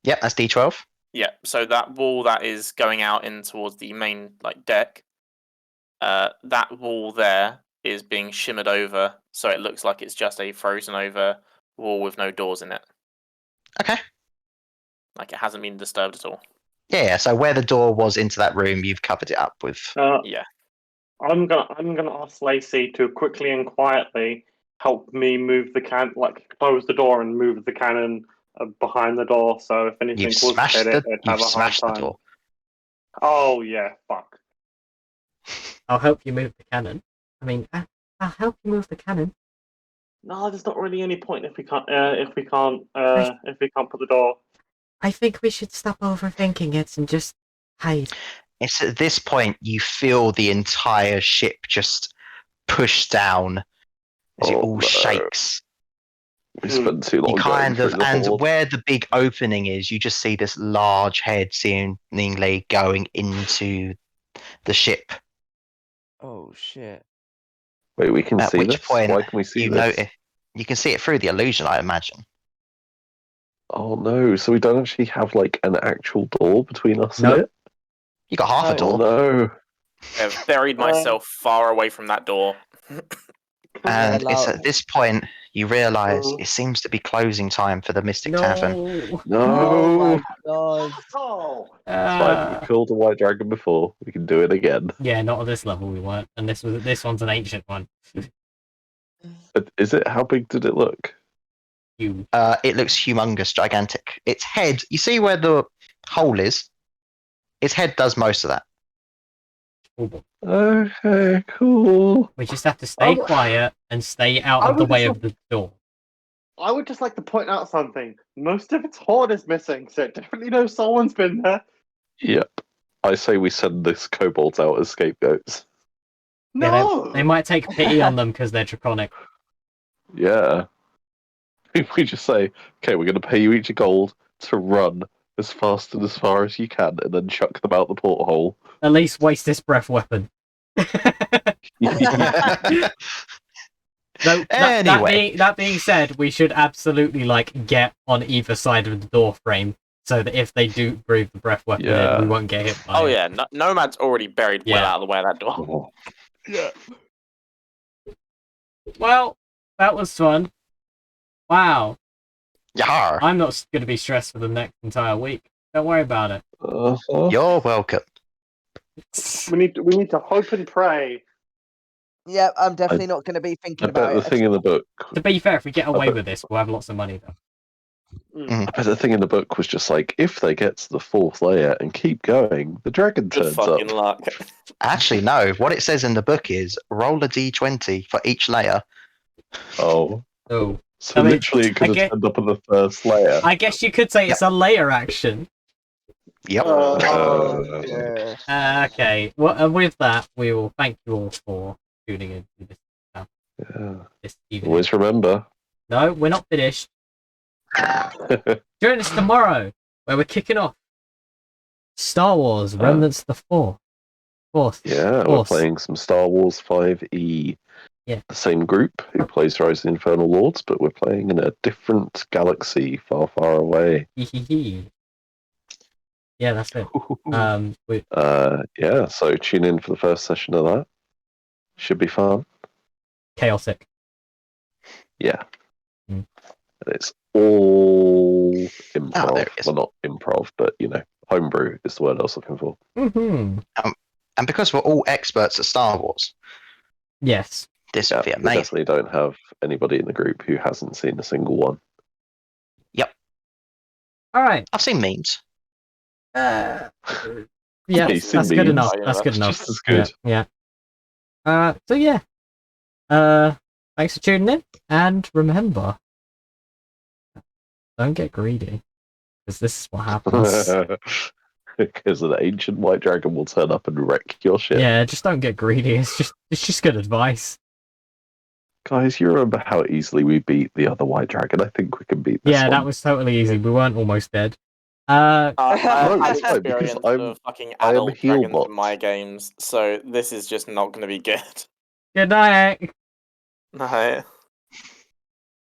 Yep, that's D12. Yeah, so that wall that is going out in towards the main deck, that wall there is being shimmered over, so it looks like it's just a frozen over wall with no doors in it. Okay. Like it hasn't been disturbed at all. Yeah, so where the door was into that room, you've covered it up with. Yeah. I'm gonna ask Lacey to quickly and quietly help me move the close the door and move the cannon behind the door. So if anything You've was to smashed hit the. it, it'd You've have a hard smashed the time. door. Oh yeah, fuck. I'll help you move the cannon. I mean, I'll help you move the cannon. No, there's not really any point if we can't put the door. I think we should stop overthinking it and just hide. It's at this point you feel the entire ship just push down as it Oh, all no. shakes. We spent too long You kind going of, through the and horde. where the big opening is, you just see this large head seemingly going into the ship. Oh shit. Wait, we can At see which this? point Why can we see you this? notice you can see it through the illusion, I imagine. Oh no, so we don't actually have like an actual door between us Nope. and it? You got half a Oh door, no. I've buried myself far away from that door. and it's Lyle- at this point you realise Oh. it seems to be closing time for the Mystic Tavern. No. Oh No. my god. Oh, It's fine. We killed a white dragon before. We can do it again. Yeah, not at this level we weren't, and this one's an ancient one. Is it? How big did it look? You. It looks humongous, gigantic. Its head, you see where the hole is? Its head does most of that. Okay, cool. We just have to stay Oh. quiet and stay out I of the would way just- of the door. I would just like to point out something. Most of its horde is missing, so it definitely knows someone's been there. Yep. I say we send this kobolds out as scapegoats. Yeah, No, they might take pity on them because they're draconic. Yeah. We just say, okay, we're going to pay you each a gold to run as fast and as far as you can, and then chuck them out the porthole. At least waste this breath weapon. Though, Anyway. that being said, we should absolutely get on either side of the door frame so that if they do breathe the breath weapon Yeah. in, we won't get hit by Oh it. yeah, Nomad's already buried well Yeah. out of the way of that door. Oh, yeah. Well, that was fun. Wow. Yar. I'm not going to be stressed for the next entire week. Don't worry about it. You're welcome. We need to hope and pray. Yeah, I'm definitely not going to be thinking I bet about the it. thing in the book. To be fair, if we get away bet- with this, we'll have lots of money, though. I bet the thing in the book was just like, if they get to the fourth layer and keep going, the dragon Good turns fucking up. luck. Actually, no. What it says in the book is roll a d20 for each layer. Oh. Oh. So I mean, literally it could I have get- turned up in the first layer. I guess you could say it's a layer action. Yep. Yeah. Okay. Well, and with that, we will thank you all for tuning in to this, Yeah. this evening. Always remember. No, we're not finished. Join us tomorrow, where we're kicking off Star Wars Remnants of the Fourth. Yeah, we're Force. playing some Star Wars 5e. Yeah. The same group who plays Rise of the Infernal Lords, but we're playing in a different galaxy far, far away. Yeah, that's it. Yeah, so tune in for the first session of that. Should be fun. Chaotic. Yeah. Mm. And it's all improv. there it is. Well, not improv, but homebrew is the word I was looking for. Mm-hmm. And because we're all experts at Star Wars, Yes. this Yeah, would be we amazing. definitely don't have anybody in the group who hasn't seen a single one. All right. I've seen memes. Yeah, You've seen that's good memes. enough. Oh, yeah, That's good that's enough. just as good. Yeah. So yeah. Thanks for tuning in, and remember, don't get greedy, because this is what happens. Because an ancient white dragon will turn up and wreck your ship. Yeah, just don't get greedy. It's just good advice. Guys, you remember how easily we beat the other white dragon? I think we can beat this Yeah, one. that was totally easy. We weren't almost dead. I've No, had it's fine, because experience of fucking I am adult heal dragons bot. in my games, so this is just not going to be good. Good night. No.